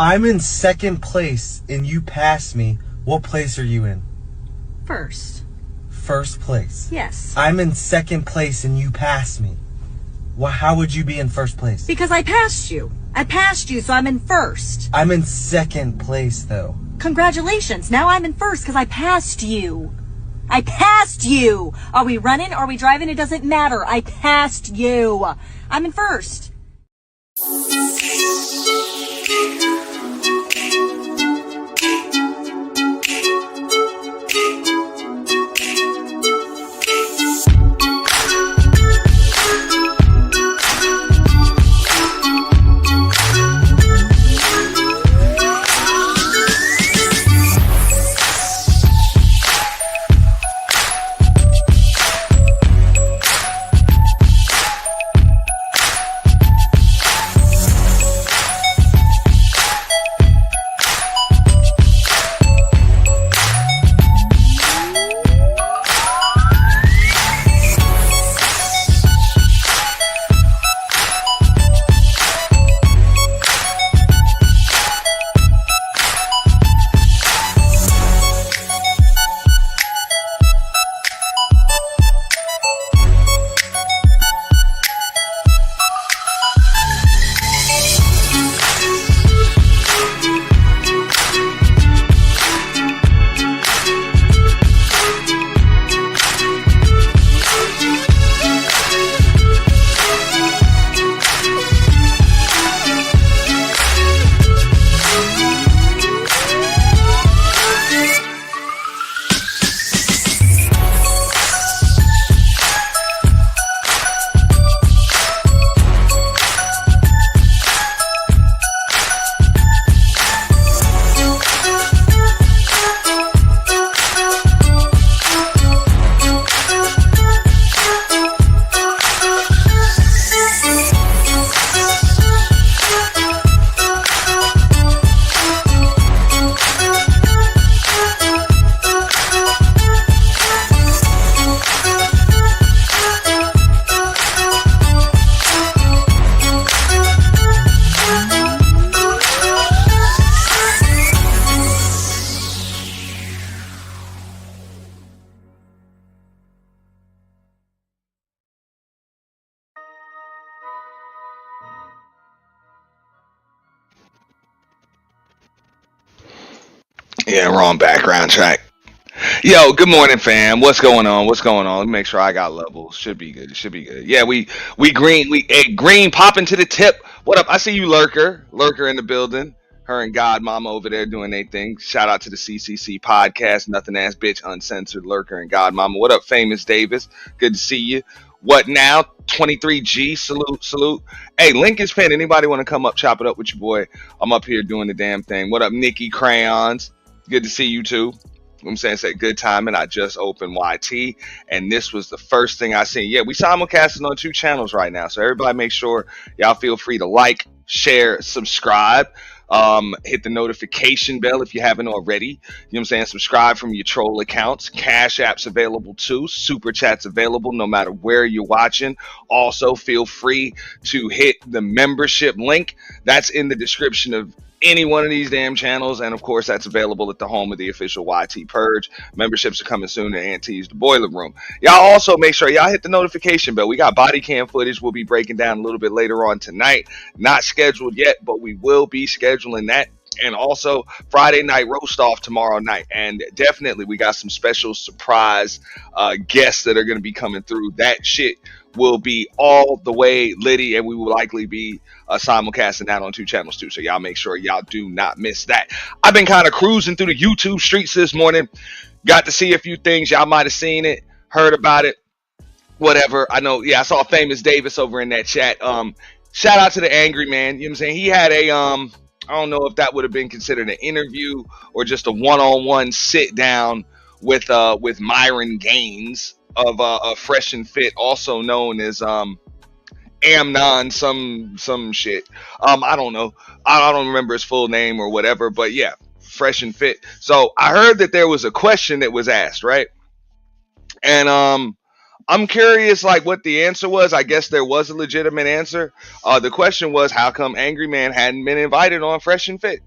I'm in second place and you passed me. What place are you in? First. First place. Yes. I'm in second place and you passed me. Well, how would you be in first place? Because I passed you. I passed you, so I'm in first. I'm in second place, though. Congratulations. Now I'm in first because I passed you. I passed you. Are we running? Are we driving? It doesn't matter. I passed you. I'm in first. Yeah, wrong background track. Yo, good morning, fam. What's going on? What's going on? Let me make sure I got levels. Should be good. It should be good. Yeah, we green. We green popping to the tip. What up? I see you, lurker in the building. Her and God Mama over there doing their thing. Shout out to the CCC podcast. Nothing ass bitch uncensored lurker and God Mama. What up, famous Davis? Good to see you. What now? 23G. Salute, salute. Hey, link is pinned. Anybody want to come up, chop it up with your boy? I'm up here doing the damn thing. What up, Nikki Crayons? Good to see you too. I'm saying, say good timing. I just opened YT, and this was the first thing I seen. Yeah, we simulcasting on 2 channels right now, so everybody make sure y'all feel free to like, share, subscribe. Hit the notification bell if you haven't already. You know what I'm saying? Subscribe from your troll accounts. Cash App's available too. Super Chat's available no matter where you're watching. Also, feel free to hit the membership link. That's in the description of any one of these damn channels, and of course that's available at the home of the official YT Purge. Memberships are coming soon to Auntie's The Boiler Room. Y'all also make sure y'all hit the notification bell. We got body cam footage we'll be breaking down a little bit later on tonight. Not scheduled yet, but we will be scheduling that. And also Friday night roast off tomorrow night, and definitely we got some special surprise guests that are going to be coming through. That shit will be all the way litty, and we will likely be simulcasting that on 2 channels too, so y'all make sure y'all do not miss that. I've been kind of cruising through the YouTube streets this morning, got to see a few things. Y'all might have seen it, heard about it, whatever. I know, yeah, I saw Famous Davis over in that chat. Shout out to the Angry Man. You know what I'm saying? He had a I don't know if that would have been considered an interview or just a one-on-one sit down with Myron Gaines of Fresh and Fit, also known as Amnon some shit. I don't know. I don't remember his full name or whatever, but yeah, Fresh and Fit. So I heard that there was a question that was asked, right? And I'm curious, like, what the answer was. I guess there was a legitimate answer. The question was, how come Angry Man hadn't been invited on Fresh and Fit?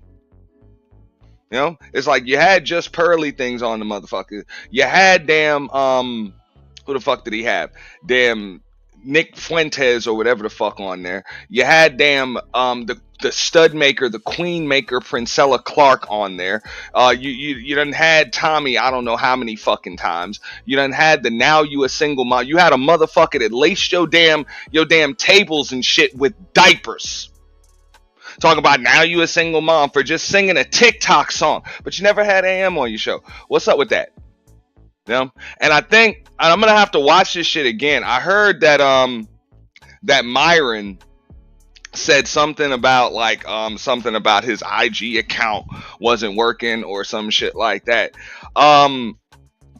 You know, it's like you had just pearly things on the motherfucker. You had damn who the fuck did he have? Damn Nick Fuentes or whatever the fuck on there. You had damn the stud maker, the queen maker, Princella Clark on there. You done had Tommy, I don't know how many fucking times. You done had the now you a single mom. You had a motherfucker that laced your damn tables and shit with diapers. Talking about now you a single mom for just singing a TikTok song, but you never had AM on your show. What's up with that? Yeah. And I think I'm gonna have to watch this shit again. I heard that that Myron said something about like something about his IG account wasn't working or some shit like that.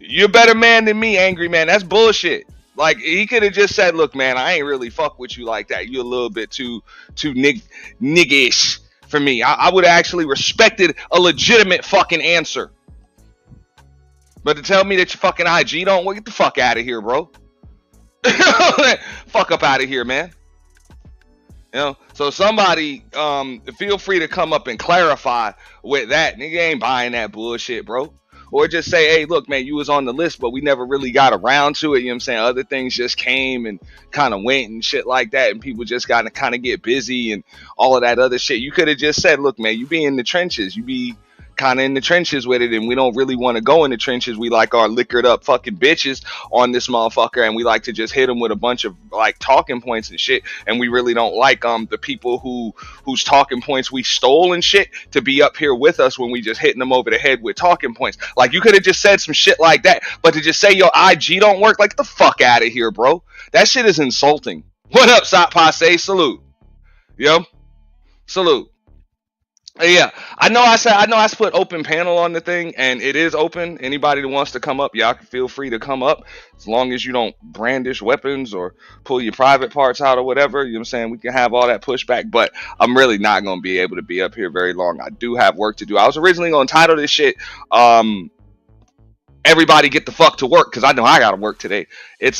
You're a better man than me, angry man. That's bullshit. Like he could have just said, "Look, man, I ain't really fuck with you like that. You a little bit too niggish for me." I would have actually respected a legitimate fucking answer. But to tell me that your fucking IG don't work, get the fuck out of here, bro. Fuck up out of here, man. You know, so somebody feel free to come up and clarify with that. Nigga ain't buying that bullshit, bro. Or just say, hey, look, man, you was on the list, but we never really got around to it. You know what I'm saying? Other things just came and kind of went and shit like that. And people just got to kind of get busy and all of that other shit. You could have just said, look, man, you be in the trenches. You be kind of in the trenches with it, and we don't really want to go in the trenches. We like our liquored up fucking bitches on this motherfucker, and we like to just hit them with a bunch of like talking points and shit. And we really don't like the people whose talking points we stole and shit to be up here with us when we just hitting them over the head with talking points. Like you could have just said some shit like that, but to just say your IG don't work, like get the fuck out of here, bro. That shit is insulting. What up, Sot Passe? Salute. Yo, salute. Yeah, I know. I know. I put open panel on the thing, and it is open. Anybody that wants to come up, y'all can feel free to come up, as long as you don't brandish weapons or pull your private parts out or whatever. You know what I'm saying? We can have all that pushback, but I'm really not going to be able to be up here very long. I do have work to do. I was originally going to title this shit, "Everybody Get the Fuck to Work," because I know I got to work today. It's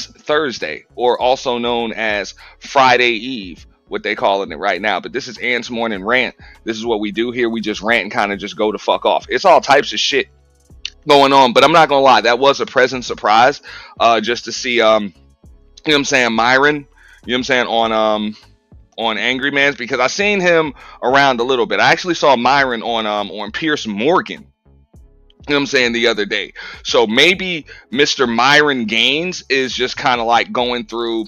Thursday, or also known as Friday Eve, what they calling it right now. But this is Ant's Morning Rant. This is what we do here. We just rant and kind of just go the fuck off. It's all types of shit going on, but I'm not gonna lie, that was a pleasant surprise, just to see you know what I'm saying, Myron, you know what I'm saying, on Angry Man's, because I seen him around a little bit. I actually saw Myron on Pierce Morgan, you know what I'm saying, the other day. So maybe Mr. Myron Gaines is just kind of like going through, you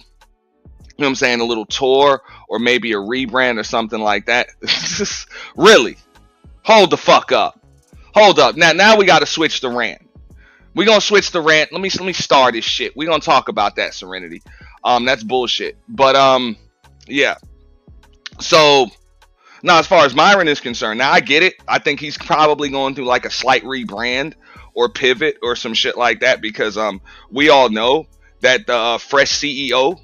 know what I'm saying, a little tour or maybe a rebrand or something like that. Really? Hold the fuck up. Hold up. Now we got to switch the rant. We're going to switch the rant. Let me start this shit. We're going to talk about that, Serenity. That's bullshit. But yeah. So now as far as Myron is concerned, now I get it. I think he's probably going through like a slight rebrand or pivot or some shit like that, because we all know that the Fresh CEO, you know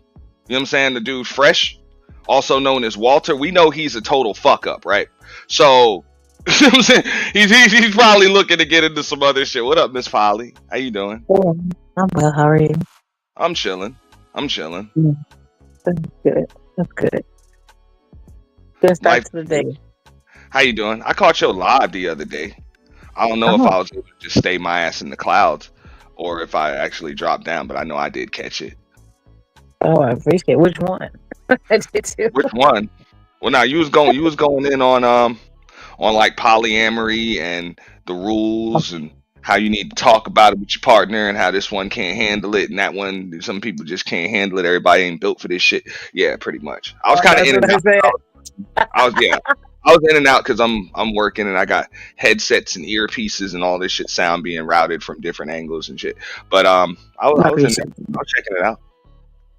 what I'm saying, the dude Fresh, also known as Walter, we know he's a total fuck up, right? So you know what I'm saying, he's probably looking to get into some other shit. What up, Miss Polly? How you doing? Yeah, I'm well. How are you? I'm chilling. Yeah, that's good. That's good. Good start Life, to the day. how you doing? I caught you live the other day. I don't know if Oh, I was able to just stay my ass in the clouds or if I actually dropped down, but I know I did catch it. oh, I appreciate it. Which one? I did too. Which one? Well, now you was going in on like polyamory and the rules and how you need to talk about it with your partner and how this one can't handle it and that one, some people just can't handle it. Everybody ain't built for this shit. Yeah, pretty much. I was Oh, kind of that's in what and I out. said. I was yeah. I was in and out because I'm working and I got headsets and earpieces and all this shit sound being routed from different angles and shit. But I I was in there. appreciate I it. was checking it out.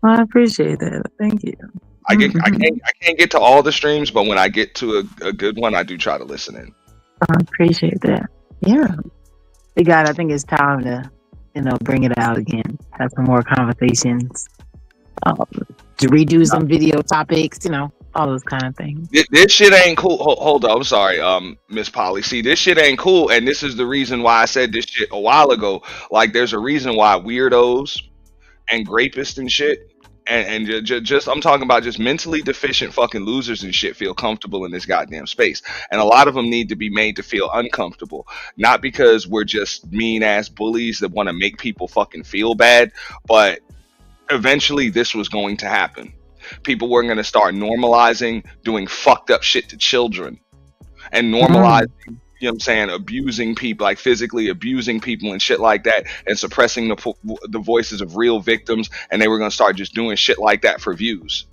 I appreciate that. Thank you. I can't get to all the streams, but when I get to a good one, I do try to listen in. I appreciate that. Yeah. I think it's time to, bring it out again. Have some more conversations. Um, to redo some video topics, all those kind of things. This shit ain't cool. Hold up, I'm sorry, Miss Polly. See, this shit ain't cool, and this is the reason why I said this shit a while ago. Like, there's a reason why weirdos and rapists and shit and just I'm talking about just mentally deficient fucking losers and shit feel comfortable in this goddamn space, and a lot of them need to be made to feel uncomfortable, not because we're just mean ass bullies that want to make people fucking feel bad, but eventually this was going to happen. People were going to start normalizing doing fucked up shit to children and normalizing, you know what I'm saying, abusing people, like physically abusing people and shit like that, and suppressing the voices of real victims, and they were going to start just doing shit like that for views.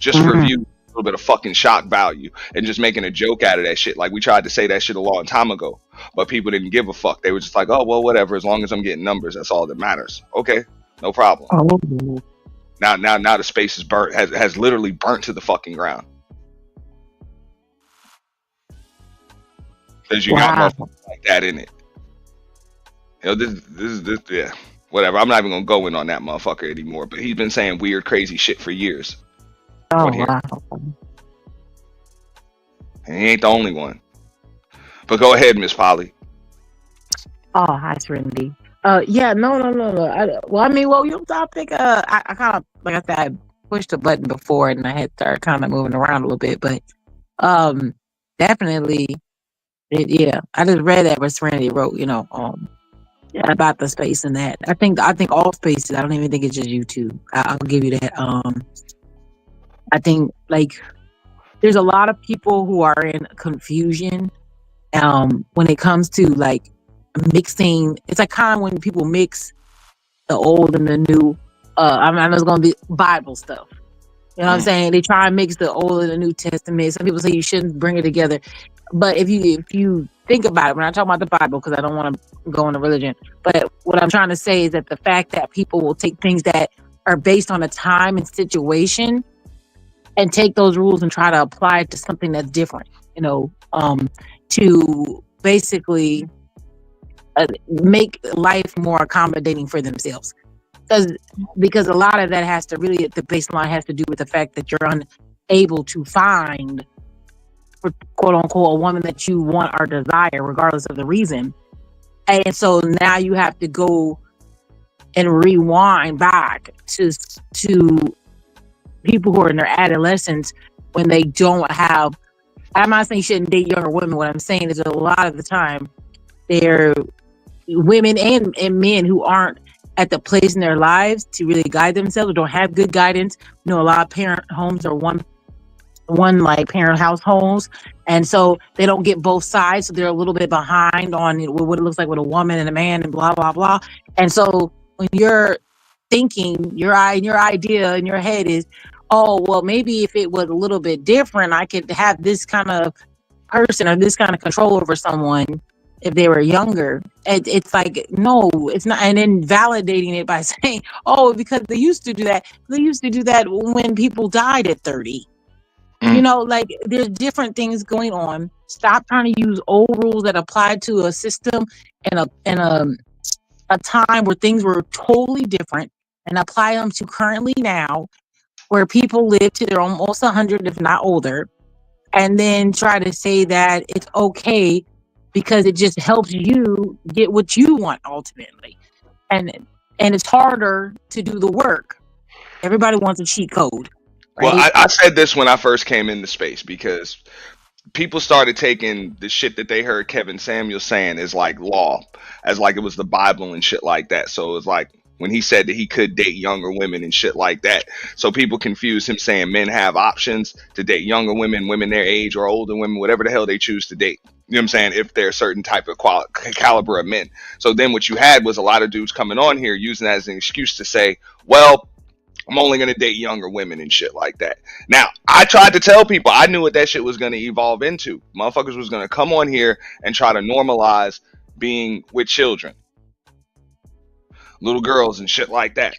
Just for views, a little bit of fucking shock value, and just making a joke out of that shit. Like we tried to say that shit a long time ago, but people didn't give a fuck. They were just like, oh, well, whatever, as long as I'm getting numbers, that's all that matters. Okay, no problem. Oh, Now the space is burnt, has literally burnt to the fucking ground. Because you got wow. motherfuckers like that in it. You know, this, yeah, whatever. I'm not even gonna go in on that motherfucker anymore. But he's been saying weird, crazy shit for years. Oh, On here, wow. and he ain't the only one. But go ahead, Miss Polly. Oh, hi, Serenity. Yeah, no. Your topic, I kind of, like I said, I pushed the button before and I had started kind of moving around a little bit, but, definitely, yeah, I just read that where Serenity wrote, yeah, about the space and that. I think all spaces, I don't even think it's just YouTube. I'll give you that. I think, like, there's a lot of people who are in confusion, when it comes to, like, mixing. It's like kind of when people mix the old and the new. I know it's gonna be Bible stuff. You know what I'm saying? They try and mix the Old and the New Testament. Some people say you shouldn't bring it together, but if you think about it, when I talk about the Bible, because I don't want to go into religion, but what I'm trying to say is that the fact that people will take things that are based on a time and situation and take those rules and try to apply it to something that's different, to basically make life more accommodating for themselves. Because a lot of that has to really, the baseline has to do with the fact that you're unable to find, quote unquote, a woman that you want or desire, regardless of the reason. And so now you have to go and rewind back to people who are in their adolescence when they don't have. I'm not saying you shouldn't date younger women. What I'm saying is that a lot of the time they're women and men who aren't at the place in their lives to really guide themselves, or don't have good guidance. A lot of parent homes are one like parent households, and so they don't get both sides, so they're a little bit behind on what it looks like with a woman and a man and blah blah blah. And so when you're thinking, your idea in your head is, oh well, maybe if it was a little bit different, I could have this kind of person or this kind of control over someone if they were younger. It's like, no, it's not. And then validating it by saying, oh, because they used to do that when people died at 30. Like, there's different things going on. Stop trying to use old rules that apply to a system and a time where things were totally different, and apply them to currently now, where people live to their almost 100, if not older, and then try to say that it's okay because it just helps you get what you want ultimately. And it's harder to do the work. Everybody wants a cheat code. Right? Well, I said this when I first came into space, because people started taking the shit that they heard Kevin Samuels saying as like law, as like it was the Bible and shit like that. So it was like when he said that he could date younger women and shit like that. So people confuse him saying men have options to date younger women, women their age, or older women, whatever the hell they choose to date. You know what I'm saying? If they're a certain type of caliber of men. So then what you had was a lot of dudes coming on here using that as an excuse to say, well, I'm only going to date younger women and shit like that. Now, I tried to tell people, I knew what that shit was going to evolve into. Motherfuckers was going to come on here and try to normalize being with children, little girls and shit like that.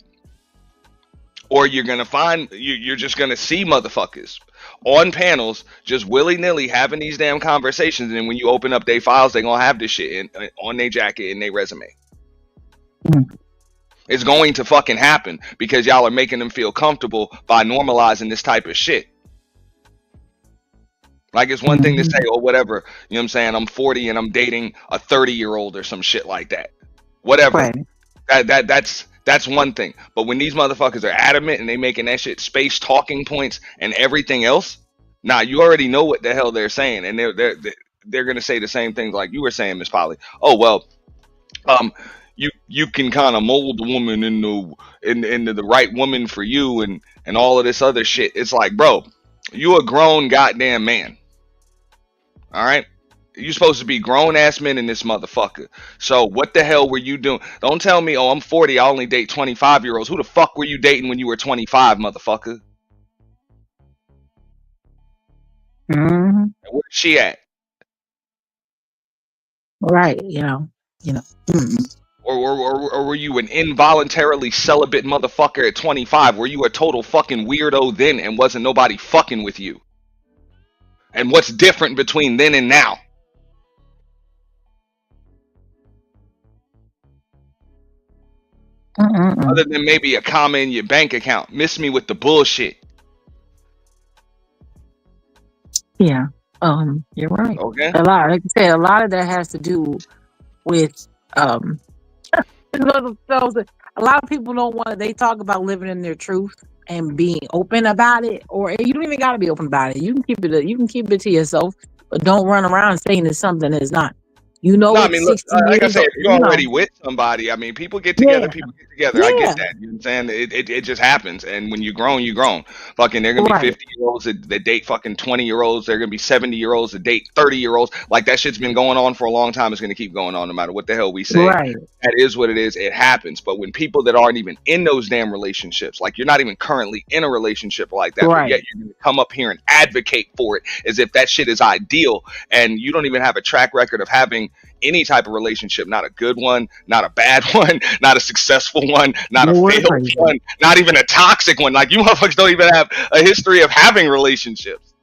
Or you're going to find, you're just going to see motherfuckers on panels just willy-nilly having these damn conversations, and then when you open up their files, they're going to have this shit on their jacket and their resume. It's going to fucking happen because y'all are making them feel comfortable by normalizing this type of shit. Like, it's one thing to say, oh, whatever, you know what I'm saying, I'm 40 and I'm dating a 30-year-old or some shit like that. Whatever. Right. That's That's one thing. But when these motherfuckers are adamant and they making that shit space talking points and everything else, nah, you already know what the hell they're saying, and they're gonna say the same things like you were saying, Miss Polly. Oh well, um, you can kind of mold the woman into the right woman for you, and all of this other shit. It's like, bro, you a grown goddamn man. All right. You're supposed to be grown ass men in this motherfucker. So what the hell were you doing? Don't tell me, oh, I'm 40, I only date 25-year-olds. Who the fuck were you dating when you were 25, motherfucker? Mm-hmm. Where's she at? Right. Mm-mm. Or were you an involuntarily celibate motherfucker at 25? Were you a total fucking weirdo then and wasn't nobody fucking with you? And what's different between then and now? Mm-mm. Other than maybe a comma in your bank account. Miss me with the bullshit. Yeah. You're right. Okay? Like I said, a lot of that has to do with a lot of people don't want. They talk about living in their truth and being open about it, or you don't even got to be open about it. You can keep it. You can keep it to yourself, but don't run around saying it's something that's not. No, I It's mean, look, 60 like I years said, old. if you're already with somebody, I mean, people get Yeah, together, people get together. I get yeah, that. You know what I'm saying? It just happens. And when you're grown, you're grown. Fucking, they're going to be right, 50-year-olds that date fucking 20-year-olds. They're going to be 70-year-olds that date 30-year-olds. Like, that shit's been going on for a long time. It's going to keep going on no matter what the hell we say. right, That is what it is. It happens. But when people that aren't even in those damn relationships, like you're not even currently in a relationship like that, but right. yet you're going to come up here and advocate for it as if that shit is ideal, and you don't even have a track record of having any type of relationship, not a good one, not a bad one, not a successful one, not a You're failed crazy. one, not even a toxic one. Like, you motherfuckers don't even have a history of having relationships.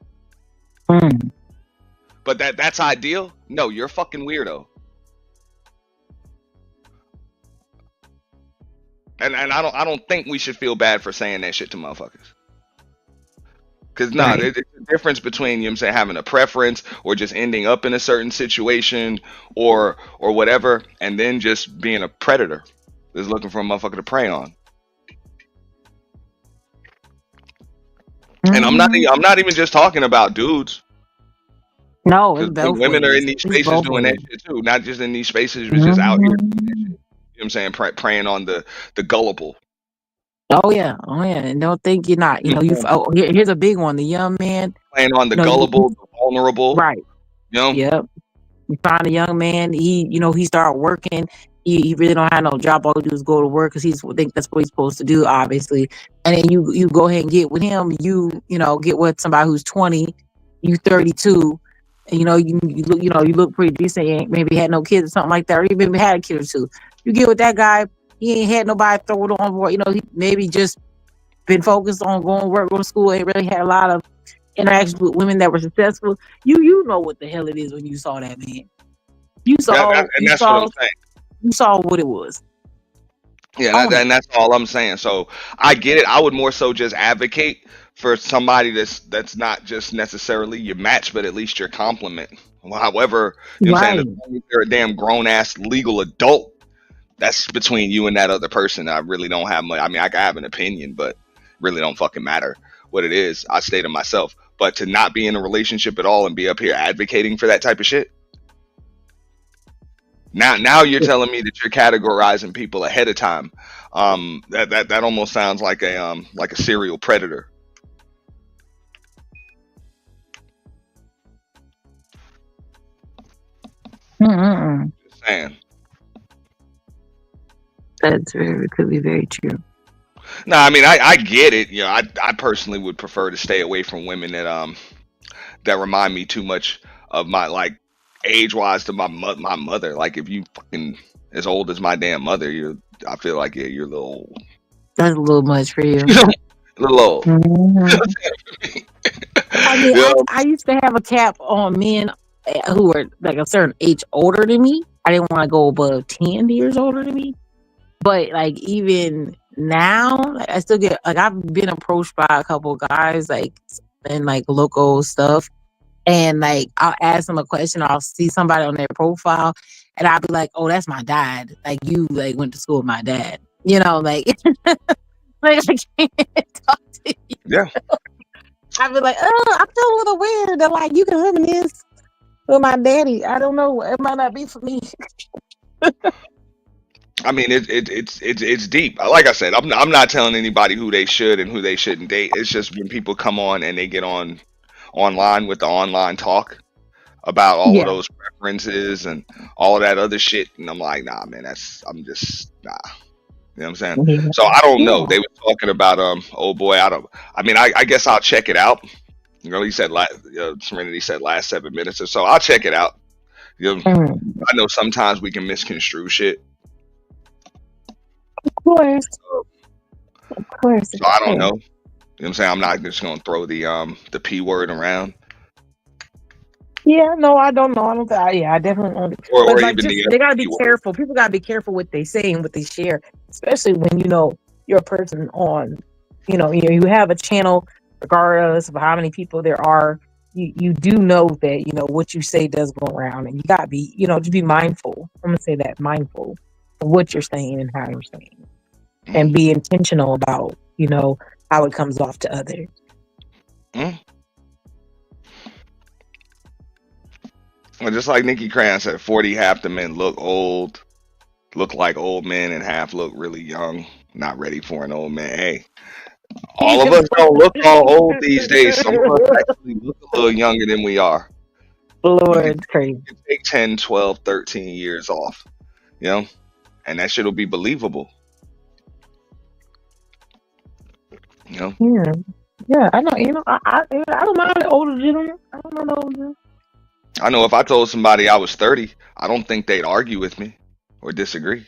Mm. But that's ideal? No, you're a fucking weirdo. And I don't think we should feel bad for saying that shit to motherfuckers. Because Right, there's a difference between, you know what I'm saying, having a preference or just ending up in a certain situation or whatever, and then just being a predator that's looking for a motherfucker to prey on. And hmm I'm not even just talking about dudes, No, it's because both women are in ways. these It's spaces both doing that ways. shit too. Not just in these spaces, but just out here. Hmm. You know what I'm saying, preying on the gullible. Oh yeah, and don't think you're not. You know what I'm saying? Here's a big one. The young man. Preying on the You gullible, the vulnerable. right. You know, Yep. You find a young man. He start working. He really don't have no job. All he do is go to work because he's think that's what he's supposed to do, obviously. And then you go ahead and get with him. Get with somebody who's 20, you 32, and you look pretty decent. You ain't maybe had no kids or something like that, or you maybe had a kid or two. You get with that guy. He ain't had nobody throw it on board. He maybe just been focused on going to work, go to school. Ain't really had a lot of interactions with women that were successful. You know what the hell it is when you saw that man. You saw and you that's what I'm saw saying. you saw what it was. Yeah, Own it. and that's all I'm saying. So I get it. I would more so just advocate for somebody that's not just necessarily your match, but at least your complement. Well, however, you know what I'm saying, Right. as long as they're a damn grown ass legal adult, that's between you and that other person. I really don't have much. I mean, I can have an opinion, but really don't fucking matter what it is. I stay to myself. But to not be in a relationship at all and be up here advocating for that type of shit. Now you're telling me that you're categorizing people ahead of time. That almost sounds like a serial predator. Mm-mm. Just saying. Could be very true. No, I mean I get it. You know, I personally would prefer to stay away from women that remind me too much of my, like, age wise to my mother. Like, if you fucking as old as my damn mother, I feel like, yeah, you're a little old. That's a little much for you. A little old. Mhm. I mean, You know? I used to have a cap on men who were like a certain age older than me. I didn't want to go above 10 years older than me. But like even now, like I still get like I've been approached by a couple guys like and like local stuff, and like I'll ask them a question. I'll see somebody on their profile, and I'll be like, "Oh, that's my dad. Like you like went to school with my dad." You know, like, like I can't talk to you. Yeah. I'd be like, oh, I feel a little weird. They're like, you can reminisce with my daddy. I don't know. It might not be for me. I mean, it's deep. Like I said, I'm not telling anybody who they should and who they shouldn't date. It's just when people come on and they get on online with the online talk about all of Yeah. those preferences and all of that other shit, and I'm like, nah, man, I'm just nah. You know what I'm saying? Yeah. So I don't know. Yeah. They were talking about oh boy, I don't. I mean, I guess I'll check it out. You know, he said Serenity said last 7 minutes or so. I'll check it out. You know, Mm, I know sometimes we can misconstrue shit. of course. Of course. So I don't know. You know what I'm saying? I'm not just gonna throw the P word around Yeah, no, I don't know. I don't think. Yeah, I definitely don't. or But like, even just the they gotta be P word. careful. People gotta be careful what they say and what they share, especially when you're a person on. You have a channel, regardless of how many people there are. You do know that what you say does go around, and you gotta be just be mindful. I'm gonna say that mindful of what you're saying and how you're saying, it, and Mm, be intentional about how it comes off to others. mm. Well, just like Nikki Crayon said, 40 half the men look like old men, and half look really young, not ready for an old man. Hey, all of us don't look all old these days. Some of us actually look a little younger than we are. You Lord, can, it's crazy. you can take 10, 12, 13 years off, you know, and that shit will be believable, you know. Yeah. Yeah, I know. I don't mind an older gentleman. I don't know the older gentleman. I know if I told somebody I was 30, I don't think they'd argue with me or disagree.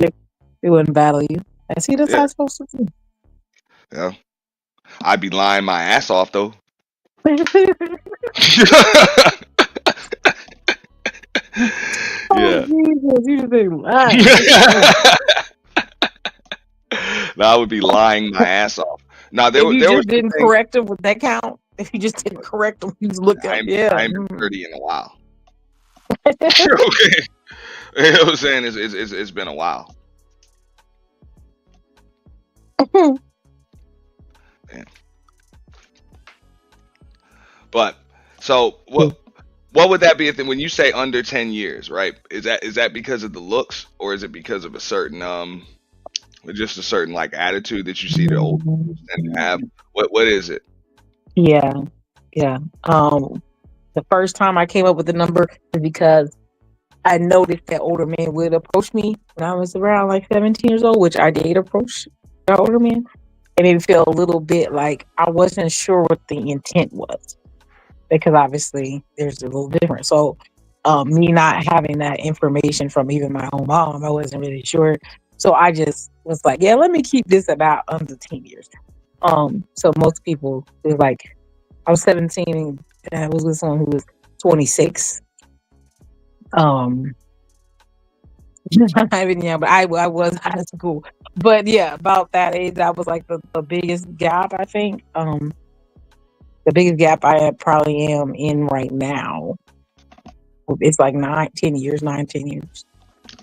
They wouldn't battle you. I see that's how Yeah, it's supposed to be. yeah. I'd be lying my ass off though. Oh Yeah. Jesus, you just ain't lying. Good Lord. No, I would be lying my ass off. Now If you there were just some didn't things. correct him, would that count? If you just didn't correct him, you just look up. Yeah. I ain't been 30 in a while. Okay. You know what I'm saying? It's been a while. Man. But so what would that be if when you say under 10 years, right? Is that because of the looks or is it because of a certain just a certain like attitude that you see the old people tend to have? What is it? Yeah, yeah. The first time I came up with the number is because I noticed that older men would approach me when I was around like 17 years old, which I did approach the older men. It made me feel a little bit like I wasn't sure what the intent was because obviously there's a little difference. So, me not having that information from even my own mom, I wasn't really sure. So I just was like, yeah, let me keep this about under 10 years. So most people was like, I was 17 and I was with someone who was 26. Um, not even young, but I was high school. But yeah, about that age, that was like the biggest gap. I think. The biggest gap I probably am in right now. It's like 9, 10 years, 9, 10 years.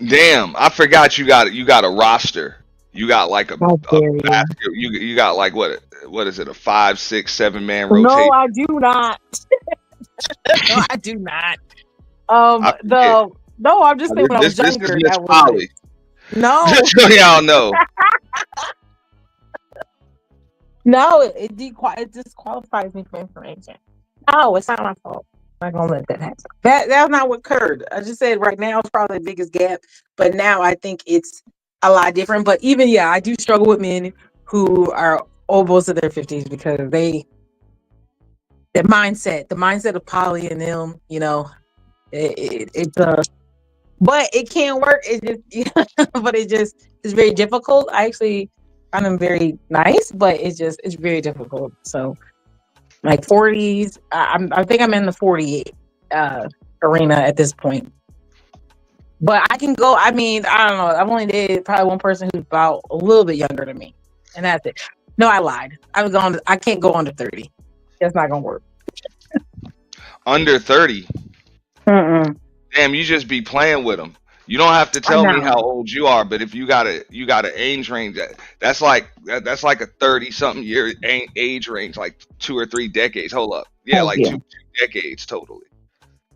Damn, I forgot you got a roster. You got like How a dare you? basket. You got like what is it? A 5, 6, 7 man No, rotation. I do not. No, I do not. I forget. The no, I'm just saying when I was This is younger, Miss that wasn't. Polly. No, Just so y'all know. no, it disqualifies me for information. No, it's not my fault. I'm not gonna let that happen. That's not what occurred. I just said right now it's probably the biggest gap, but now I think it's a lot different. But even yeah, I do struggle with men who are almost in their 50s because the mindset of poly and them, it's but it can work. It just but it's very difficult. I actually find them very nice, but it's very difficult. So like 40s. I think I'm in the 48 arena at this point. But I can go. I mean, I don't know. I've only dated probably one person who's about a little bit younger than me, and that's it. No, I lied. I can't go under 30. That's not gonna work. Under 30. Mm-mm. Damn, you just be playing with them. You don't have to I tell me know. how old you are, but if you got an age range that's like a 30 something year age range, like 2 or 3 decades. Hold up, yeah, Oh like yeah. two decades totally,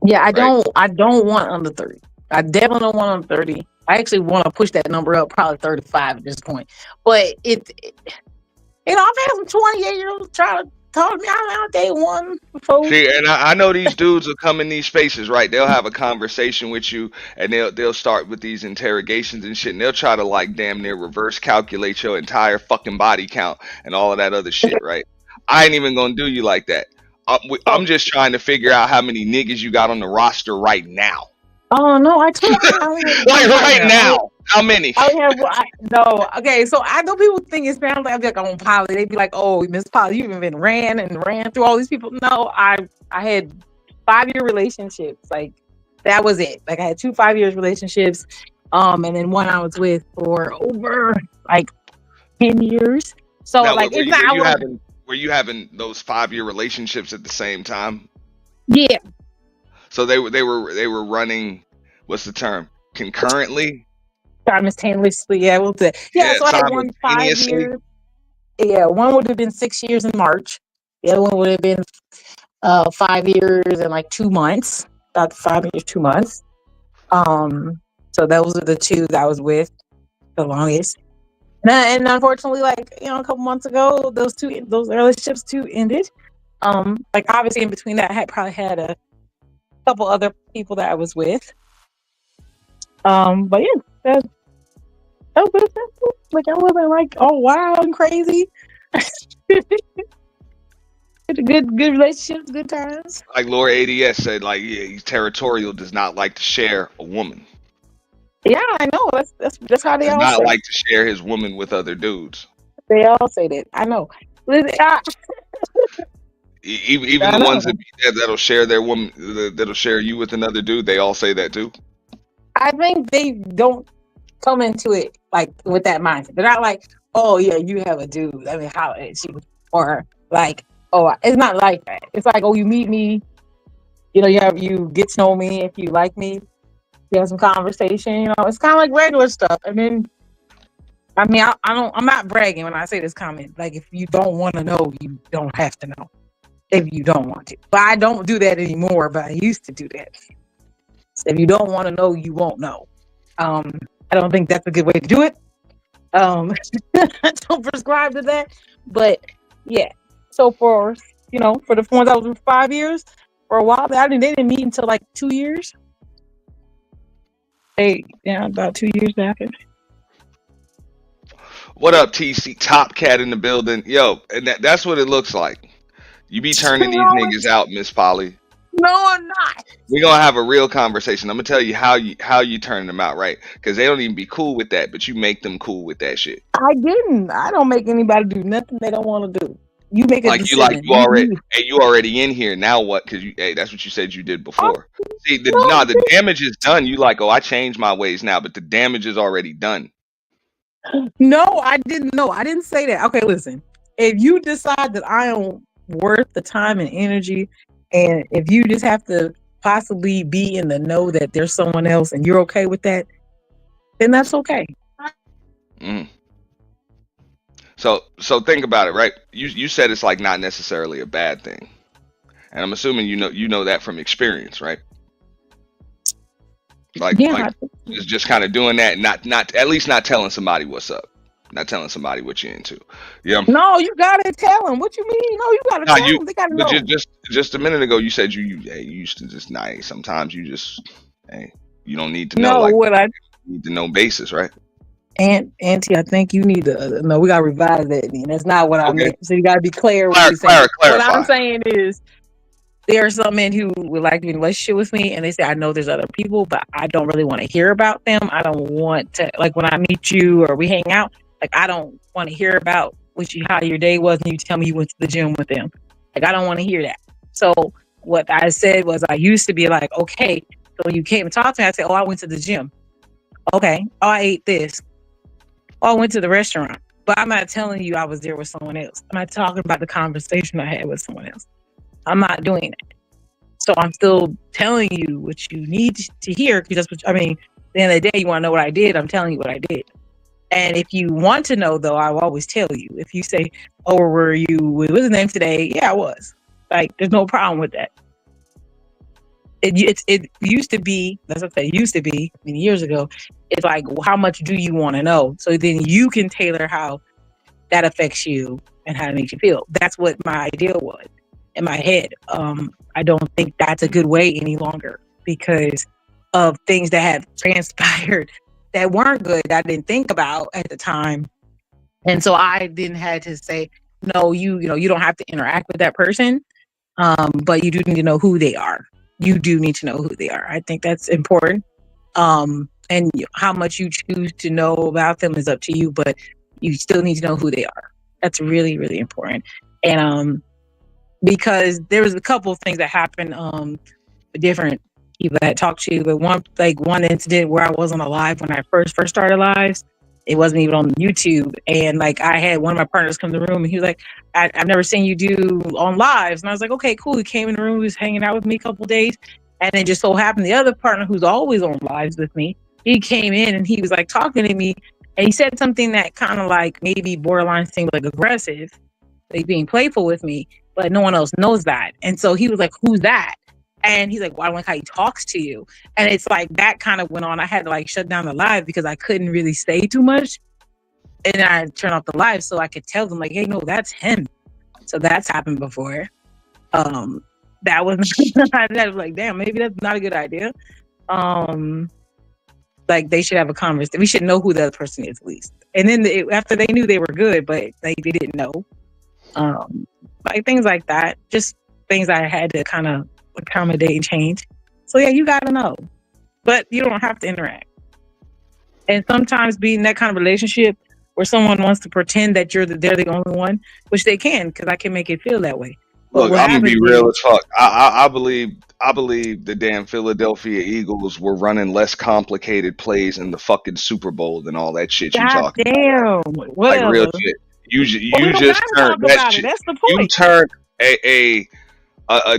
Yeah, right? I don't want under 30. I definitely don't want under 30. I actually want to push that number up, probably 35 at this point. But I've had some 28-year-olds try to talk to me. I day one before. See, and I know these dudes will come in these spaces, right? They'll have a conversation with you, and they'll start with these interrogations and shit, and they'll try to like damn near reverse calculate your entire fucking body count and all of that other shit, right? I ain't even gonna do you like that. Oh, I'm just trying to figure out how many niggas you got on the roster right now. oh no, I told you I only have Like one right right now. now, how many? I only have one. No, okay. So I know people think it sounds like I'm like on Polly. They'd be like, "Oh, Miss Polly, you even been ran through all these people." No, I had 5-year relationships. Like that was it. Like I had 2 5 years relationships, and then one I was with for over like 10 years. So Now, like it's not. were you having those 5 year relationships at the same time? Yeah, So they were running. What's the term? Concurrently. simultaneously. Yeah, we'll do. Yeah, Yeah, so I had one five simultaneously. years. Yeah, one would have been 6 years in March. The other one would have been 5 years and like 2 months. About 5 years, 2 months. So those are the two that I was with the longest. And unfortunately, like a couple months ago, those relationships too ended. Like obviously in between that, I had probably had a couple other people that I was with. But yeah, that was it. Like I wasn't like all wild and crazy. Good relationships, good times. Like Laura ADS said, like yeah, he's territorial, does not like to share a woman. Yeah, I know. That's how they Does all not say. like to share his woman with other dudes. They all say that. I know. Listen, Even I the ones know. that'll share their woman, that'll share you with another dude, they all say that too. I think they don't come into it like with that mindset. They're not like, oh yeah, you have a dude. I mean, how is you? Or like, oh, it's not like that. It's like, oh, you meet me. You get to know me. If you like me, you have some conversation. It's kind of like regular stuff. And then, I mean, I don't. I'm not bragging when I say this comment. Like, if you don't want to know, you don't have to know. If you don't want to, but I don't do that anymore. But I used to do that. So if you don't want to know, you won't know. I don't think that's a good way to do it. I don't prescribe to that. But yeah. So for the ones I was with 5 years, for a while, they didn't meet until like 2 years. About 2 years after. What up, TC Top Cat in the building? Yo, and that's what it looks like. You be turning these No, niggas out, Miss Polly. no, I'm not. We're gonna have a real conversation. I'm gonna tell you how you turn them out, right? Because they don't even be cool with that, but you make them cool with that shit. I didn't. I don't make anybody do nothing they don't want to do. You make a decision. You already in here now. What? Because that's what you said you did I, before. See, no, the damage is done. You like, oh, I changed my ways now, but the damage is already done. no, I didn't know. I didn't say that. Okay, listen. If you decide that I am worth the time and energy, and if you just have to possibly be in the know that there's someone else and you're okay with that, then that's okay. Mm. So think about it, right? You said it's like not necessarily a bad thing, and I'm assuming you know that from experience, right? Like Yeah. just kind of doing that, and not at least not telling somebody what's up, not telling somebody what you're into. Yeah. No, you gotta tell them. What you mean? No, you gotta Nah, tell them. They gotta but know. just a minute ago, you said you used to just nice. Sometimes you just you don't need to know No, like what I you need to know basis, right? Auntie, I think you need to. No, we gotta revise that. Then that's not what I Okay, meant. So you gotta be clear what you're saying. What I'm clarify. saying is, there are some men who would like to be in a relationship with me, and they say, I know there's other people, but I don't really want to hear about them. I don't want to, like, when I meet you or we hang out, like, I don't want to hear about how your day was, and you tell me you went to the gym with them. Like, I don't want to hear that. So what I said was, I used to be like, okay, so when you came and talked to me, I said, oh, I went to the gym. Okay. Oh, I ate this. Oh, I went to the restaurant. But I'm not telling you I was there with someone else. I'm not talking about the conversation I had with someone else. I'm not doing that. So I'm still telling you what you need to hear, because that's what I mean. the end of the day, you want to know what I did, I'm telling you what I did. And if you want to know, though, I will always tell you. If you say, "Oh, where were you? What was his name today?" Yeah, I was. Like, there's no problem with that. It used to be, that's what I say, it used to be many years ago. It's like, well, how much do you want to know? So then you can tailor how that affects you and how it makes you feel. That's what my idea was in my head. I don't think that's a good way any longer because of things that have transpired that weren't good, that I didn't think about at the time. And so I then had to say, no, you don't have to interact with that person, but you do need to know who they are. You do need to know who they are. I think that's important. And how much you choose to know about them is up to you, but you still need to know who they are. That's really, really important. And because there was a couple of things that happened, different people that I talked to, but one incident where I wasn't alive when I first started lives. It wasn't even on YouTube. And like I had one of my partners come to the room and he was like, I've never seen you do on lives. And I was like, okay, cool. He came in the room, he was hanging out with me a couple of days. And then just so happened the other partner who's always on lives with me, he came in and he was like talking to me and he said something that kind of like maybe borderline seemed like aggressive, like being playful with me, but no one else knows that. And so he was like, who's that? And he's like, well, I don't like how he talks to you. And it's like that kind of went on. I had to like shut down the live because I couldn't really say too much. And then I turned off the live so I could tell them like, hey, no, that's him. So that's happened before. That was that was like, damn, maybe that's not a good idea. Like they should have a conversation. We should know who the other person is at least. And then after they knew they were good, but they didn't know. Like things like that. Just things I had to kind of accommodate and change. So yeah, you gotta know, but you don't have to interact. And sometimes being in that kind of relationship where someone wants to pretend that they're the only one, which they can, because I can make it feel that way. But Look, what I'm gonna happens be real is, as fuck. I believe the damn Philadelphia Eagles were running less complicated plays in the fucking Super Bowl than all that shit you God talking about. damn, Like real whatever. shit. But we You don't just gotta turned talk that about it. shit. That's the You point. turned a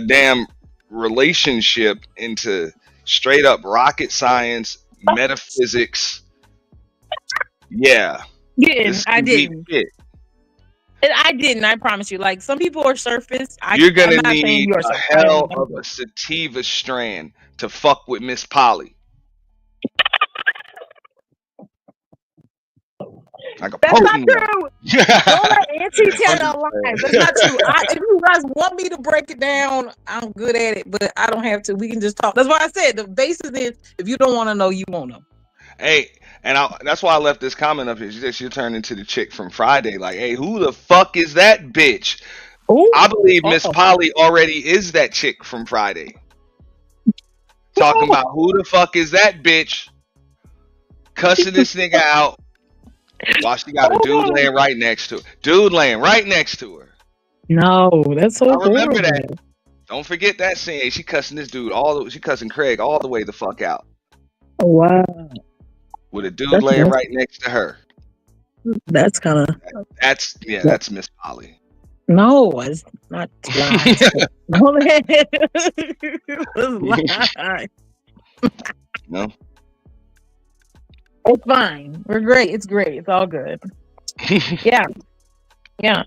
damn relationship into straight up rocket science, metaphysics. Yeah, this is I some deep didn't. shit. I didn't. I promise you. Like some people are surface. You're I'm gonna not saying need you are a surface. I am. hell of a sativa strand to fuck with Miss Polly. Like a That's not potent one. true. Don't let Auntie tell I'm no just lies. That's saying. not true. If you guys want me to break it down, I'm good at it, but I don't have to. We can just talk. That's why I said the basis is if you don't want to know, you won't know. Hey, that's why I left this comment up here. She said she'll turn into the chick from Friday. Like, hey, who the fuck is that bitch? Oh, I believe Miss oh, Polly already is that chick from Friday. Talking about who the fuck is that bitch? Cussing this nigga out while she got a dude oh. laying right next to her. Dude laying right next to her. No, that's I so remember that. horrible. Don't forget that scene. Hey, she cussing this dude she cussing Craig all the way the fuck out Wow, with a dude that's laying that's right next to her. that's kind of That's Miss Polly. no. It's not lies. Don't let it was lies. No. It's fine. We're great. It's great. It's all good. Yeah, yeah.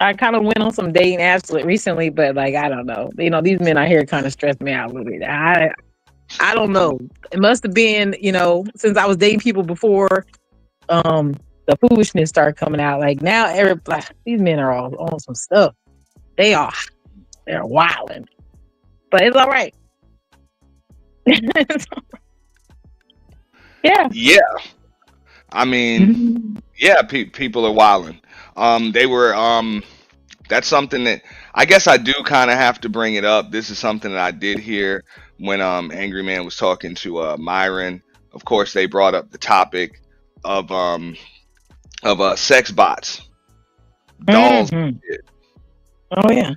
I kind of went on some dating apps recently, but like I don't know. These men out here kind of stress me out a little bit. I don't know. It must have been, since I was dating people before, the foolishness started coming out. Like now, these men are all on some stuff. They're wilding, but it's all right. Yeah. Yeah. I mean, yeah, people are wilding. They were that's something that I guess I do kind of have to bring it up. This is something that I did hear when Angry Man was talking to Myron. Of course, they brought up the topic of sex bots, dolls. Mhm. Oh yeah.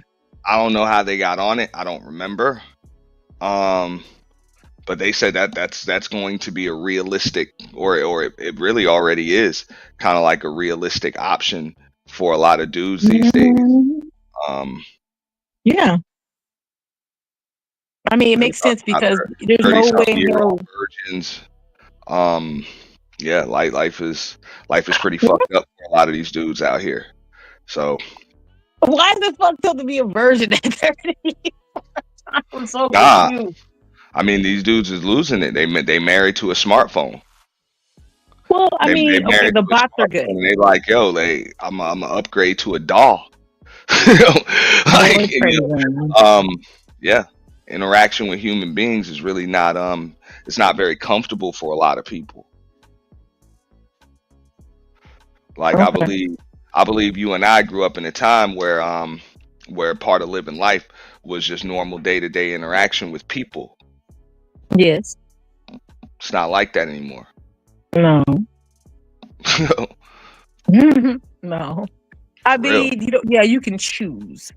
I don't know how they got on it. I don't remember. But they said that that's going to be a realistic, or it really already is kind of like a realistic option for a lot of dudes these days. Yeah. I mean, it makes sense because there's no way in hell. virgins Um, yeah, life is pretty fucked up for a lot of these dudes out here. So, Why the fuck told to be a virgin at 30? I'm so nah, confused. I mean these dudes is losing it. They married to a smartphone. Well, I They mean, okay, married the to a bots are smartphone, good. and they like, yo, I'm a upgrade to a doll. You know, Boy, like crazy. yeah, interaction with human beings is really not it's not very comfortable for a lot of people. Like Okay. I believe you and I grew up in a time where part of living life was just normal day to day interaction with people. Yes. It's not like that anymore. No. For No. I real. mean, you don't. Yeah, you can choose,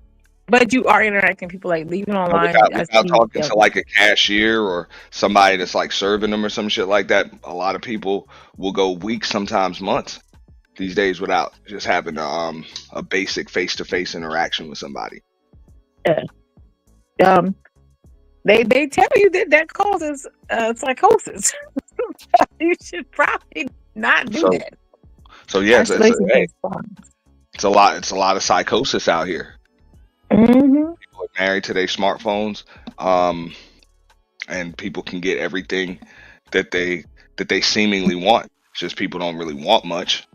but you are interacting with people like leaving online. I Without see. talking Yeah. to like a cashier or somebody that's like serving them or some shit like that, a lot of people will go weeks, sometimes months these days without just having a basic face to face interaction with somebody. Um, they tell you that that causes psychosis. You should probably not do So that. yes, Isolation is fun. it's a lot of psychosis out here. Mm-hmm. People are married to their smartphones, um, and people can get everything that they seemingly want. It's just people don't really want much.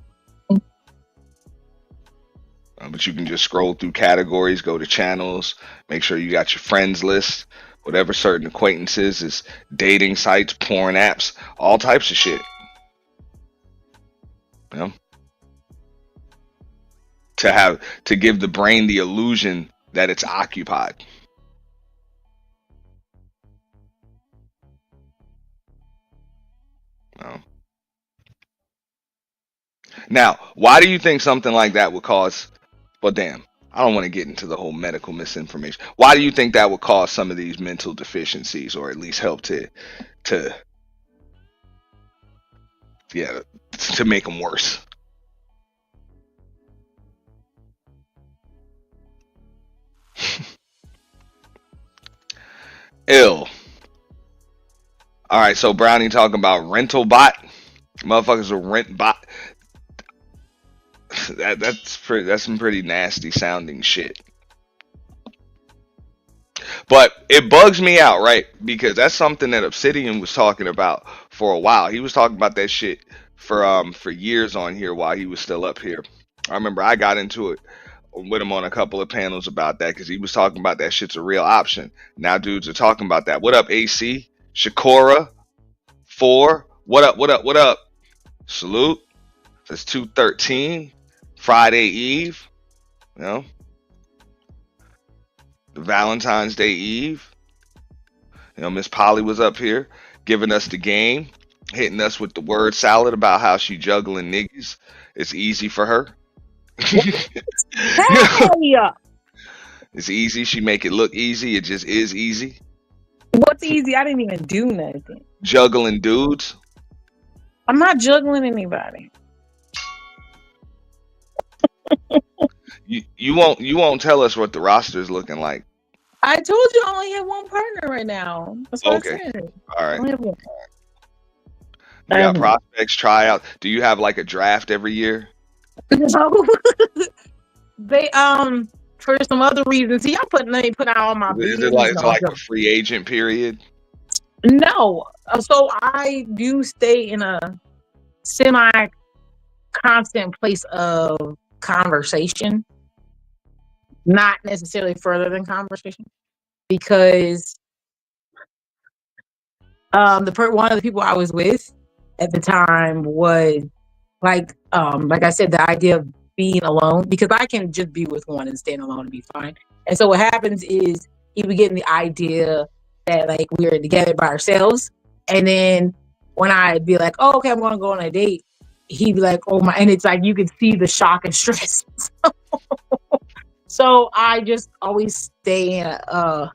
But you can just scroll through categories, go to channels, make sure you got your friends list, whatever certain acquaintances is dating sites, porn apps, all types of shit. You know, to give the brain the illusion that it's occupied. You know? Now, why do you think something like that would cause? Well, damn, I don't want to get into the whole medical misinformation. Why do you think that would cause some of these mental deficiencies, or at least help to yeah to make them worse? Ill. All right, so Brownie talking about rental bot. Motherfuckers will rent bot. That's some pretty nasty sounding shit. But it bugs me out, right? Because that's something that Obsidian was talking about for a while. He was talking about that shit for years on here while he was still up here. I remember I got into it with him on a couple of panels about that because he was talking about that shit's a real option. Now dudes are talking about that. What up, AC? Shakora? Four? What up, what up, what up? Salute. That's 213. Friday Eve. You know? Valentine's Day Eve. You know, Miss Polly was up here giving us the game, hitting us with the word salad about how she juggling niggas. It's easy for her. Hey, It's easy. She make it look easy. It just is easy. what's easy? I didn't even do nothing. Juggling dudes. I'm not juggling anybody. You won't tell us what the roster is looking like. I told you I only have one partner right now. That's what Okay. I said. All I right. only have one. You got prospects, tryouts. Do you have like a draft every year? No. They for some other reasons. See, let me put out all my videos. Is it like a free agent period? No. So I do stay in a semi constant place of conversation, not necessarily further than conversation, because one of the people I was with at the time was like I said, the idea of being alone, because I can just be with one and staying alone and be fine. And so what happens is he would get the idea that like we were together by ourselves, and then when I'd be like, oh, okay, I'm gonna go on a date, he'd be like, oh my, and it's like you could see the shock and stress. So I just always stay in a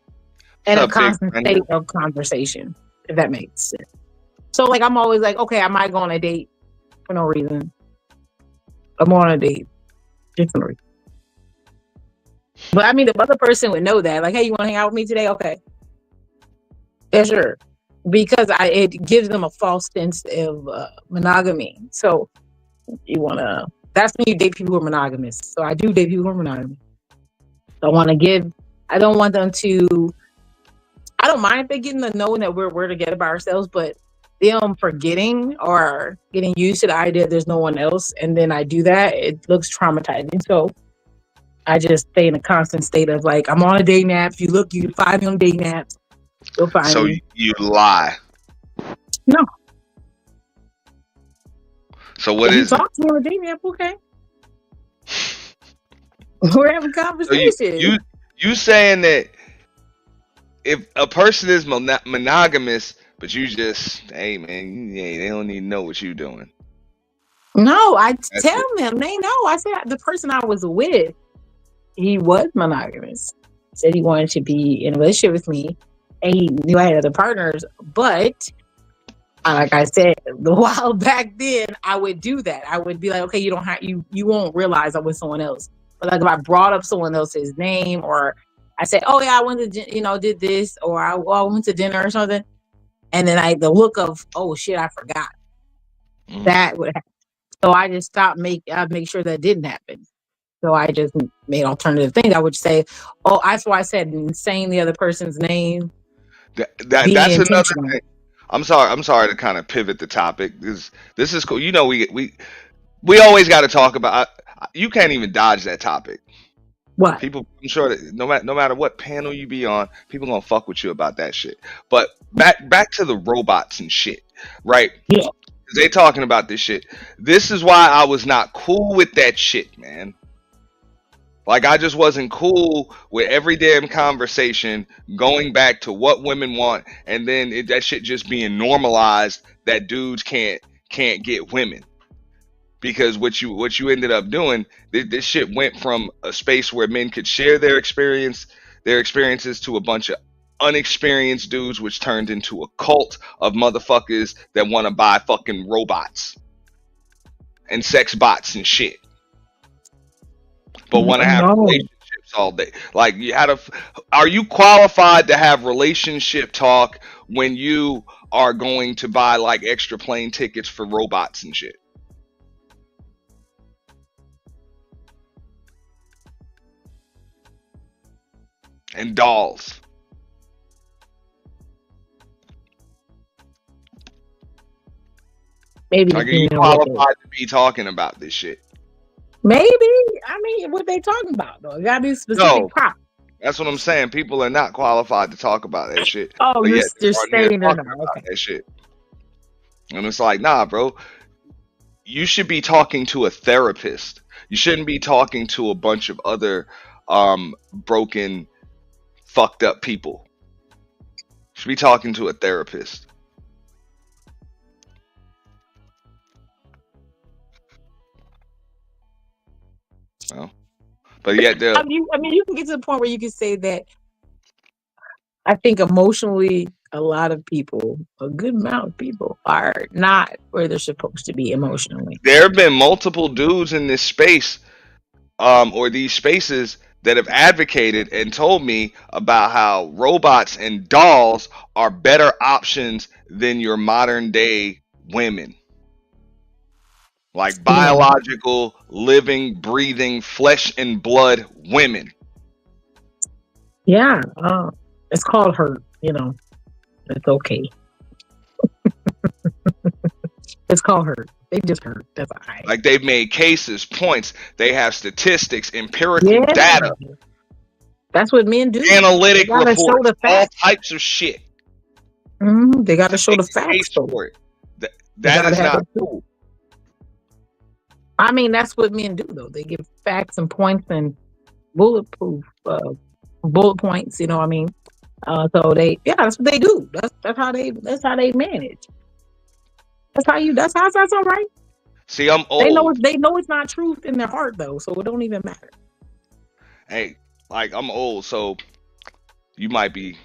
constant state of conversation, if that makes sense. So like I'm always like, okay, I might go on a date for no reason. I'm on a date just for no reason. But I mean, the other person would know that. Like, hey, you want to hang out with me today? Okay. Yeah, sure. because it gives them a false sense of monogamy. So you want to. That's when you date people who are monogamous. So I do date people who are monogamous. I want to give. I don't want them to. I don't mind if they get in the knowing that we're together by ourselves, but them forgetting or getting used to the idea that there's no one else, and then I do that, it looks traumatizing. So I just stay in a constant state of like, I'm on a dating app. If you look, you can find me on dating apps. You'll find So me. you lie. No. So what If you is it? talk to me on a dating app, okay. We're having So conversation. you saying that if a person is monogamous, but you just, hey man, they don't need to know what you doing. No, I That's tell it. them they know. I said the person I was with, he was monogamous. Said he wanted to be in a relationship with me, and he knew I had other partners. But like I said, a while back then, I would do that. I would be like, okay, you don't have you won't realize I'm with someone else. But like if I brought up someone else's name, or I said, oh yeah, I went to did this, or I went to dinner or something, and then the look of, oh shit, I forgot. Mhm. That would happen. So I just I'd make sure that didn't happen. So I just made alternative things. I would say, oh, that's why I said saying the other person's name, being That's another intentional. thing. I'm sorry to kind of pivot the topic. This is cool. You know, we always got to talk about. You can't even dodge that topic. What? People, I'm sure that no matter what panel you be on, people gonna fuck with you about that shit. But back to the robots and shit, right? Yeah. They talking about this shit. This is why I was not cool with that shit, man. Like I just wasn't cool with every damn conversation going back to what women want, and then that shit just being normalized that dudes can't get women. Because what you ended up doing, this shit went from a space where men could share their experiences, to a bunch of unexperienced dudes, which turned into a cult of motherfuckers that want to buy fucking robots and sex bots and shit, but want to have No. relationships all day. Like are you qualified to have relationship talk when you are going to buy like extra plane tickets for robots and shit and dolls? Maybe Like, are you depending on what they. qualified to be talking about this shit? Maybe. I mean, what they talking about though? It gotta be specific No, prop. that's what I'm saying. People are not qualified to talk about that shit, Oh, but yet you're they're on here saying they're not. talking about Okay. that shit. And it's like, nah, bro. You should be talking to a therapist. You shouldn't be talking to a bunch of other broken, fucked up people. You should be talking to a therapist. You know? But yet I mean, you can get to the point where you can say that. I think emotionally, a lot of people, a good amount of people, are not where they're supposed to be emotionally. there have been multiple dudes in this space, or these spaces, that have advocated and told me about how robots and dolls are better options than your modern day women. Like Yeah. biological, living, breathing, flesh and blood women. Yeah. It's called hurt. It's okay. It's called hurt. They just hurt. That's all right. Like they've made cases, points, they have statistics, empirical Yeah. data, That's what men do. They analytic gotta show reports, the all facts. types of shit They gotta to show make the a facts case though. for it. They That gotta is have not that too. cool. I mean, that's what men do though. They give facts and points and bulletproof bullet points. You know what I mean? So that's what they do. That's how they manage. That's all right. See, I'm They know old. it's not truth in their heart though, so it don't even matter. Hey, like I'm old, so you might be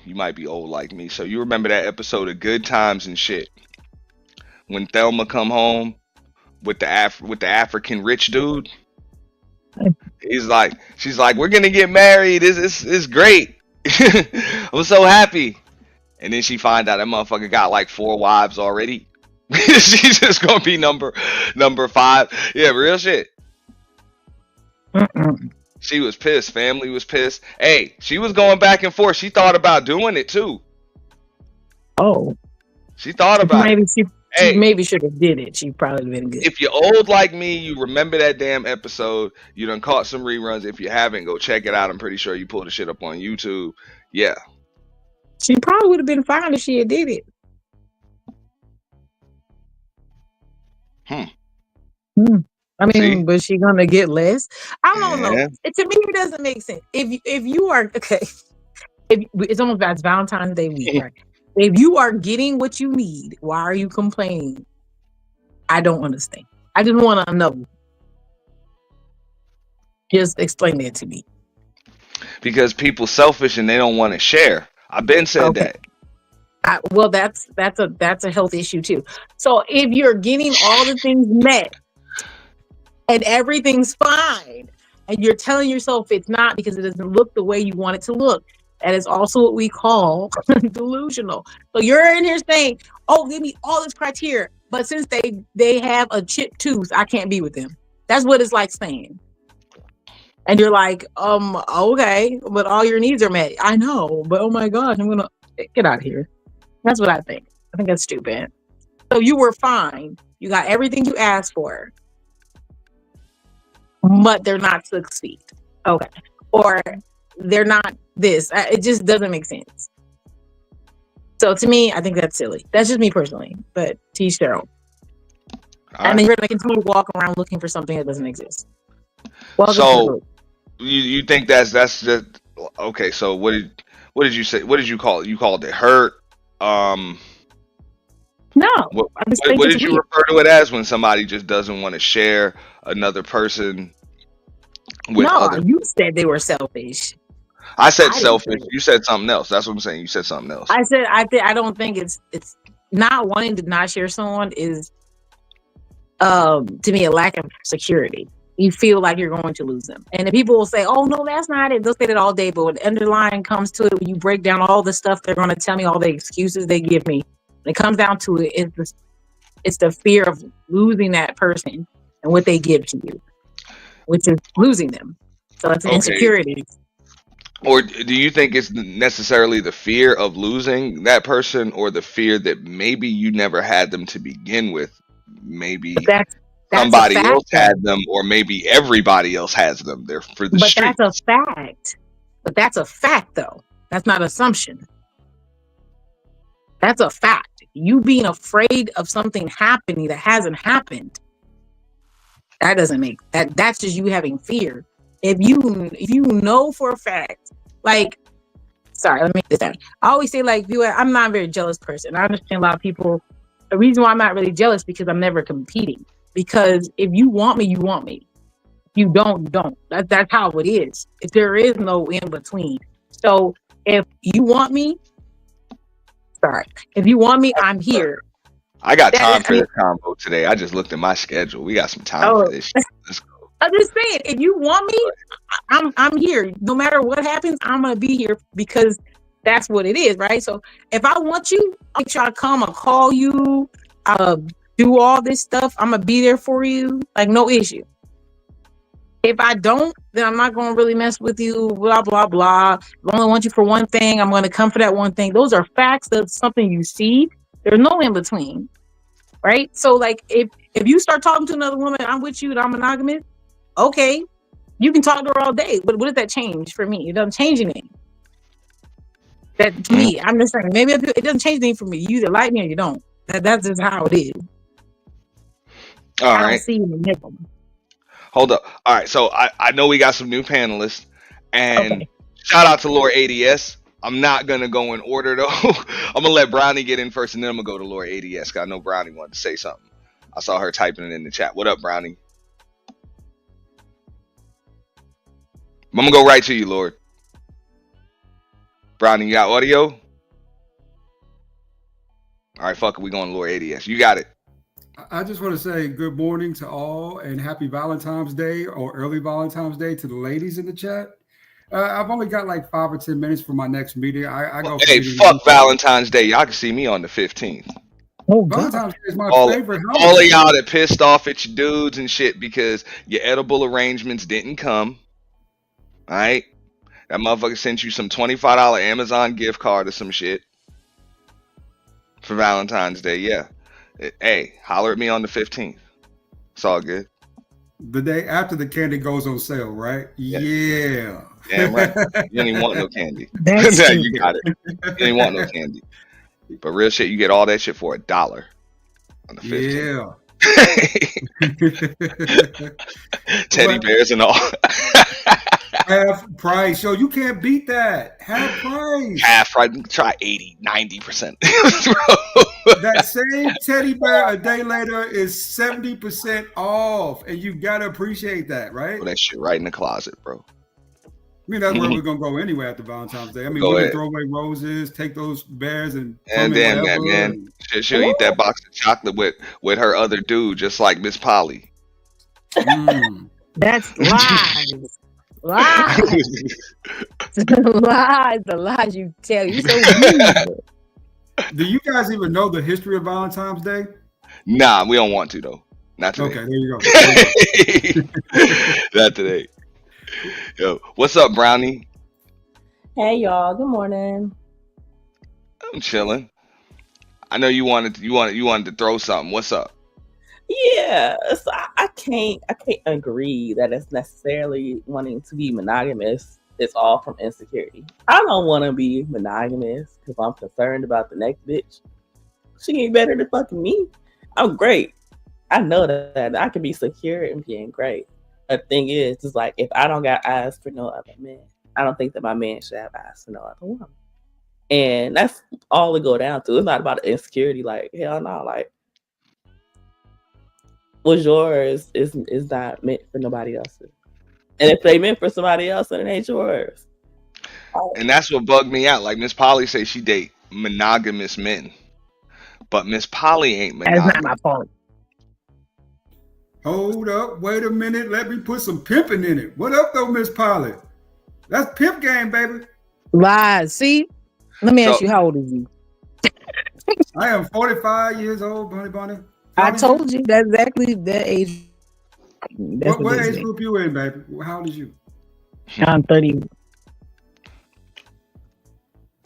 old like me. So you remember that episode of Good Times and shit when Thelma come home with with the African rich dude. She's like, we're gonna get married. It's great. I'm so happy. and then she find out that motherfucker got like 4 wives already. She's just gonna be number 5. Yeah, real shit. Mm-mm. She was pissed. Family was pissed. Hey, she was going back and forth. She thought about doing it too. Oh, She thought about it. she Hey, maybe should have did it. She probably been good. if you're old like me, you remember that damn episode. You done caught some reruns. If you haven't, go check it out. I'm pretty sure you pulled the shit up on YouTube. Yeah. She probably would have been fine if she had did it. Hmm. I mean, See? was she gonna get less? I don't know. Yeah. To me, it doesn't make sense. If you are okay, it's almost that's Valentine's Day week, right? If you are getting what you need, why are you complaining? I don't understand. I just want to know. Just explain that to me. Because people selfish and they don't want to share. I've been said that. Well, that's a health issue too. So if you're getting all the things met and everything's fine, and you're telling yourself it's not because it doesn't look the way you want it to look, that is also what we call delusional. So you're in here saying, "Oh, give me all this criteria," but since they have a chipped tooth, I can't be with them. That's what it's like saying. And you're like, okay, but all your needs are met. I know, but oh my gosh, I'm gonna get out of here. That's what I think. I think that's stupid. So you were fine. You got everything you asked for, but they're not succeed. Okay. Or they're not this. It just doesn't make sense. So to me, I think that's silly. That's just me personally. But teach their own. And then you're going to continue to walk around looking for something that doesn't exist. So you think that's just okay? So what did you say? What did you call it? You called it hurt. No. What did you refer to it as when somebody just doesn't want to share another person with other? You said they were selfish. I said selfish. You said something else. That's what I'm saying. You said something else. I said I don't think it's not wanting to not share someone is to me a lack of security. You feel like you're going to lose them. And the people will say, oh, no, that's not it. They'll say that all day. But when the underlying comes to it, when you break down all the stuff they're going to tell me, all the excuses they give me, when it comes down to it, it's the fear of losing that person and what they give to you, which is losing them. So it's an insecurity. Or do you think it's necessarily the fear of losing that person or the fear that maybe you never had them to begin with? Maybe somebody else had them, or maybe everybody else has them. They're for the streets. That's a fact. But that's a fact, though. That's not assumption. That's a fact. You being afraid of something happening that hasn't happened. That doesn't make that. That's just you having fear. If you know for a fact, like, sorry, let me make this down. I always say, like, I'm not a very jealous person. I understand a lot of people. The reason why I'm not really jealous because I'm never competing. Because if you want me, you want me. If you don't. That's how it is. If there is no in between. So if you want me, if you want me, I'm here. I got time for this combo today. I just looked at my schedule. We got some time for this shit. Let's go. I'm just saying, if you want me, I'm here. No matter what happens, I'm gonna be here because that's what it is, right? So if I want you, I'll make sure I come. I'll call you. Do all this stuff. I'm gonna be there for you, like no issue. If I don't, then I'm not gonna really mess with you. Blah blah blah. I only want you for one thing. I'm gonna come for that one thing. Those are facts. That's something you see. There's no in between, right? So like, if you start talking to another woman, I'm with you and I'm monogamous. Okay, you can talk to her all day, but what does that change for me? It doesn't change anything. That to me, I'm just saying, maybe it doesn't change anything for me. You either like me or you don't. That's just how it is. All right. I don't see the nickel. Hold up. All right. So I know we got some new panelists, and shout out to Lord ADS. I'm not gonna go in order though. I'm gonna let Brownie get in first, and then I'm gonna go to Lord ADS. Cause I know Brownie wanted to say something. I saw her typing it in the chat. What up, Brownie? I'm gonna go right to you, Lord. Brownie, you got audio? All right, fuck it. We going to Lord ADS. You got it. I just want to say good morning to all and happy Valentine's Day or early Valentine's Day to the ladies in the chat. I've only got like 5 or 10 minutes for my next meeting. I go from Hey, meeting to fuck meeting. Valentine's Day. Y'all can see me on the 15th. Oh God. Valentine's Day is my All, favorite all of holiday. y'all that pissed off at your dudes and shit because your edible arrangements didn't come. All right, that motherfucker sent you some $25 Amazon gift card or some shit for Valentine's Day. Yeah, hey, holler at me on the 15th. It's all good. The day after the candy goes on sale, right? Yeah, Yeah. damn right. You don't even want no candy. That's Now you stupid. got it. You don't even want no candy. But real shit, you get all that shit for $1 on the 15th. Yeah. Teddy But bears and all. half price. So you can't beat that. Half price. Half right. Try 80, 90%. That same teddy bear a day later is 70% off. And you gotta appreciate that, right? Put that shit right in the closet, bro. I mean, that's where we're gonna go anyway after Valentine's Day. I mean, Go women ahead. throw away roses, take those bears and And throw them in damn that, whatever. man. She'll eat that box of chocolate with her other dude, just like Miss Polly. That's lies. Lies. Lies. The lies you tell. You so mean. Do you guys even know the history of Valentine's Day? Nah, we don't want to though. Not today. Okay, there you go. There you go. Not today. Yo, what's up, Brownie? Hey y'all, good morning. I'm chilling. I know you wanted to throw something. What's up? Yeah, so I can't agree that it's necessarily wanting to be monogamous. It's all from insecurity. I don't want to be monogamous because I'm concerned about the next bitch. She ain't better than fucking me. I'm great. I know that I can be secure in being great. The thing is like if I don't got eyes for no other man, I don't think that my man should have eyes for no other woman. And that's all it go down to. It's not about insecurity. Like hell no. Like what's yours is not meant for nobody else's. And if they meant for somebody else, then it ain't yours. And that's what bugged me out. Like Miss Polly say she date monogamous men, but Miss Polly ain't That's not monogamous. my fault. Hold up, wait a minute. Let me put some pimping in it. What up, though, Miss Polly? That's pimp game, baby. Lies. See? Let me ask So- you, how old is you? I am 45 years old, Bunny Bunny. I told you that's exactly that age. That's What they age say. group you in, baby? How old is you? I'm 30.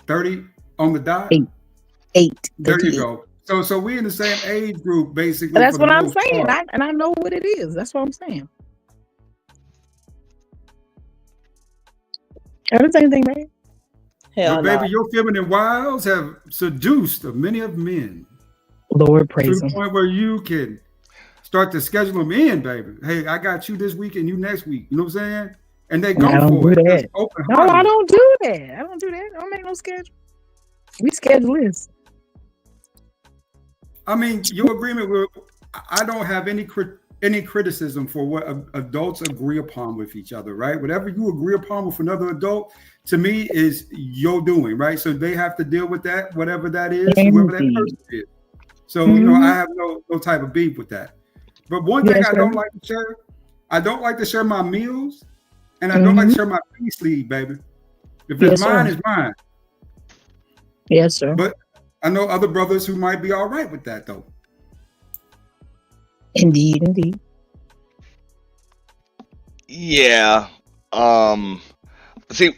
30 on the dot? 8. There you 38. go. So we in the same age group, basically. That's for the what I'm most saying. part. I know what it is. That's what I'm saying. That's the same thing, right? Hell But no. baby, your feminine wiles have seduced many of men Lord to praise the him. point where you can start to schedule them in, baby. Hey, I got you this week and you next week. You know what I'm saying? And they go I don't for do it. that. It's open No, I hearted. don't do that. I don't do that. I don't make no schedule. We schedule this. I mean, your agreement with I don't have any criticism for what adults agree upon with each other, right? Whatever you agree upon with another adult, to me, is your doing, right? So they have to deal with that, whatever that is, whoever that Indeed. person is. So you know, I have no type of beef with that. But one thing Yes, I sir. don't like to share, I don't like to share my meals, and I don't like to share my peace sleeve, baby. If it's Yes, mine, sir. it's mine. Yes, sir. But I know other brothers who might be all right with that, though. Indeed, indeed. Yeah. See,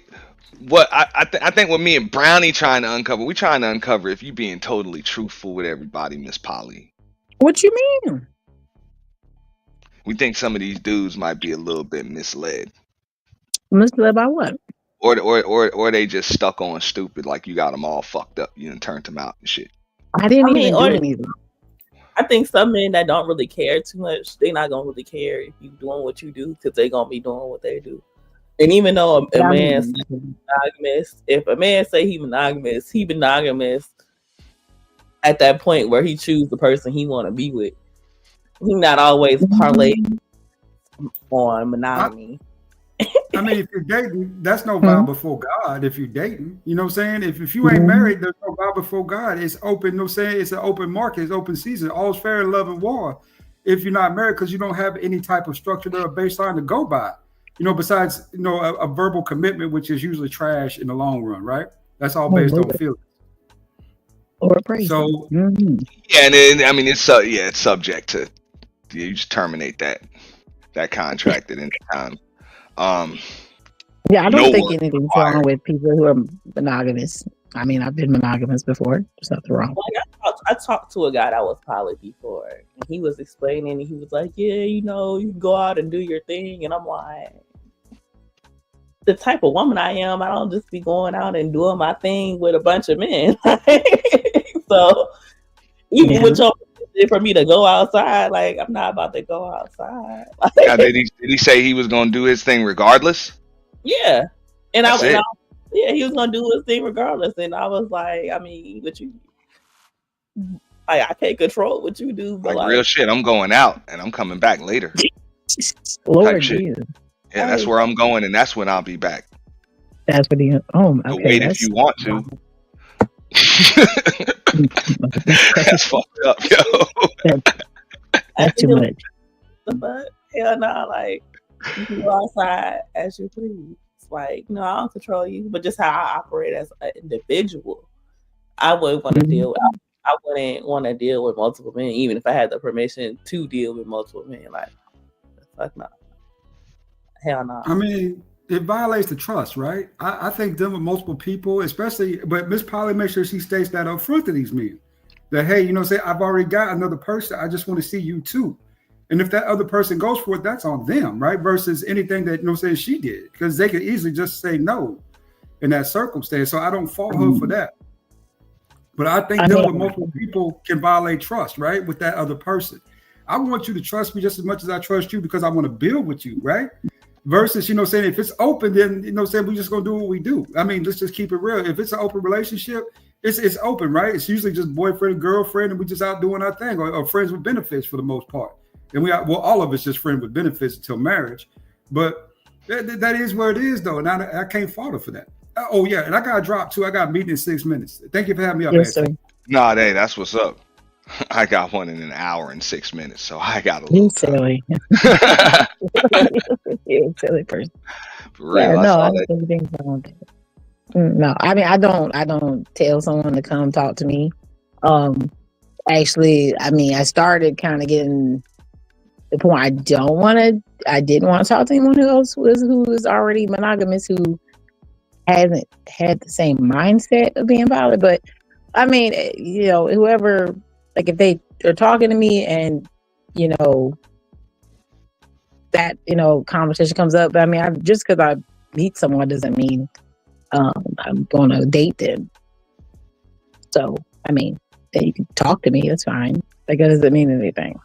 what I think what me and Brownie trying to uncover, we trying to uncover if you being totally truthful with everybody, Miss Polly. What you mean? We think some of these dudes might be a little bit misled, Misled about what? or they just stuck on stupid, like you got them all fucked up, you done turned them out and shit. I didn't I mean, even do or- anything. I think some men that don't really care too much, they not gonna really care if you doing what you do because they gonna be doing what they do. And even though a man's monogamous, if a man say he monogamous at that point where he choose the person he want to be with. He not always parlay on monogamy. I mean, if you're dating, that's no vow before God. If you're dating, you know what I'm saying? If you ain't married, there's no vow before God. It's open, you know what I'm saying? It's an open market, it's open season. All's fair in love and war. If you're not married, because you don't have any type of structure or baseline to go by. besides, a verbal commitment, which is usually trash in the long run, right? That's all Oh, based on Lord. feelings. Or praise. So, Yeah, and then, I mean, it's subject to you just terminate that contract at any time. Um, Yeah, I no don't think work anything's required. wrong with people who are monogamous. I mean, I've been monogamous before. There's nothing wrong. Like I talked to a guy that was poly before, and he was explaining, and he was like, "Yeah, you can go out and do your thing," and I'm like, the type of woman I am, I don't just be going out and doing my thing with a bunch of men. So even Yeah. with your for me to go outside, like I'm not about to go outside. Now, did he say he was going to do his thing regardless? Yeah, and That's it. yeah, he was gonna do his thing regardless, and I was like, I mean, what you, I can't control what you do, but Like real shit, I'm going out and I'm coming back later. Lord Type shit. Jesus. Yeah, that's where I'm going, and that's when I'll be back. That's what he. Oh, You'll okay. wait if you want to. That's fucked up, yo. That's too much. But hell no, like you can go outside as you please. Like, no, I don't control you, but just how I operate as an individual, I wouldn't want to deal. I wouldn't want to deal with multiple men, even if I had the permission to deal with multiple men. Like, fuck no, hell no. I mean, it violates the trust, right? I think dealing with multiple people, especially, but Miss Polly makes sure she states that up front to these men. That, hey, say, I've already got another person. I just want to see you too. And if that other person goes for it, that's on them, right? Versus anything that, she did. Because they could easily just say no in that circumstance. So I don't fault her for that. But I think dealing with multiple people can violate trust, right? With that other person. I want you to trust me just as much as I trust you because I want to build with you, right? Versus, saying if it's open, then, saying we just going to do what we do. I mean, let's just keep it real. If it's an open relationship, it's open, right? It's usually just boyfriend and girlfriend, and we just out doing our thing, or friends with benefits for the most part. And all of us just friends with benefits until marriage. But that is where it is, though. And I can't fault her for that. Oh, yeah. And I got to drop, too. I got a meeting in 6 minutes. Thank you for having me up, Yes, sir. Nah, hey, that's what's up. I got one in an hour and 6 minutes, so I got a little time. Silly. You're a silly person. For real, Yeah, I no, saw I that. don't think things wrong. No, I mean, I don't tell someone to come talk to me. Actually, I mean, I started kind of getting the point I didn't want to talk to anyone who was already monogamous, who hasn't had the same mindset of being poly. But I mean, whoever, like if they are talking to me and, that, conversation comes up. I mean, just because I meet someone doesn't mean I'm going to date them. So, I mean, you can talk to me. That's fine. Like, that doesn't mean anything.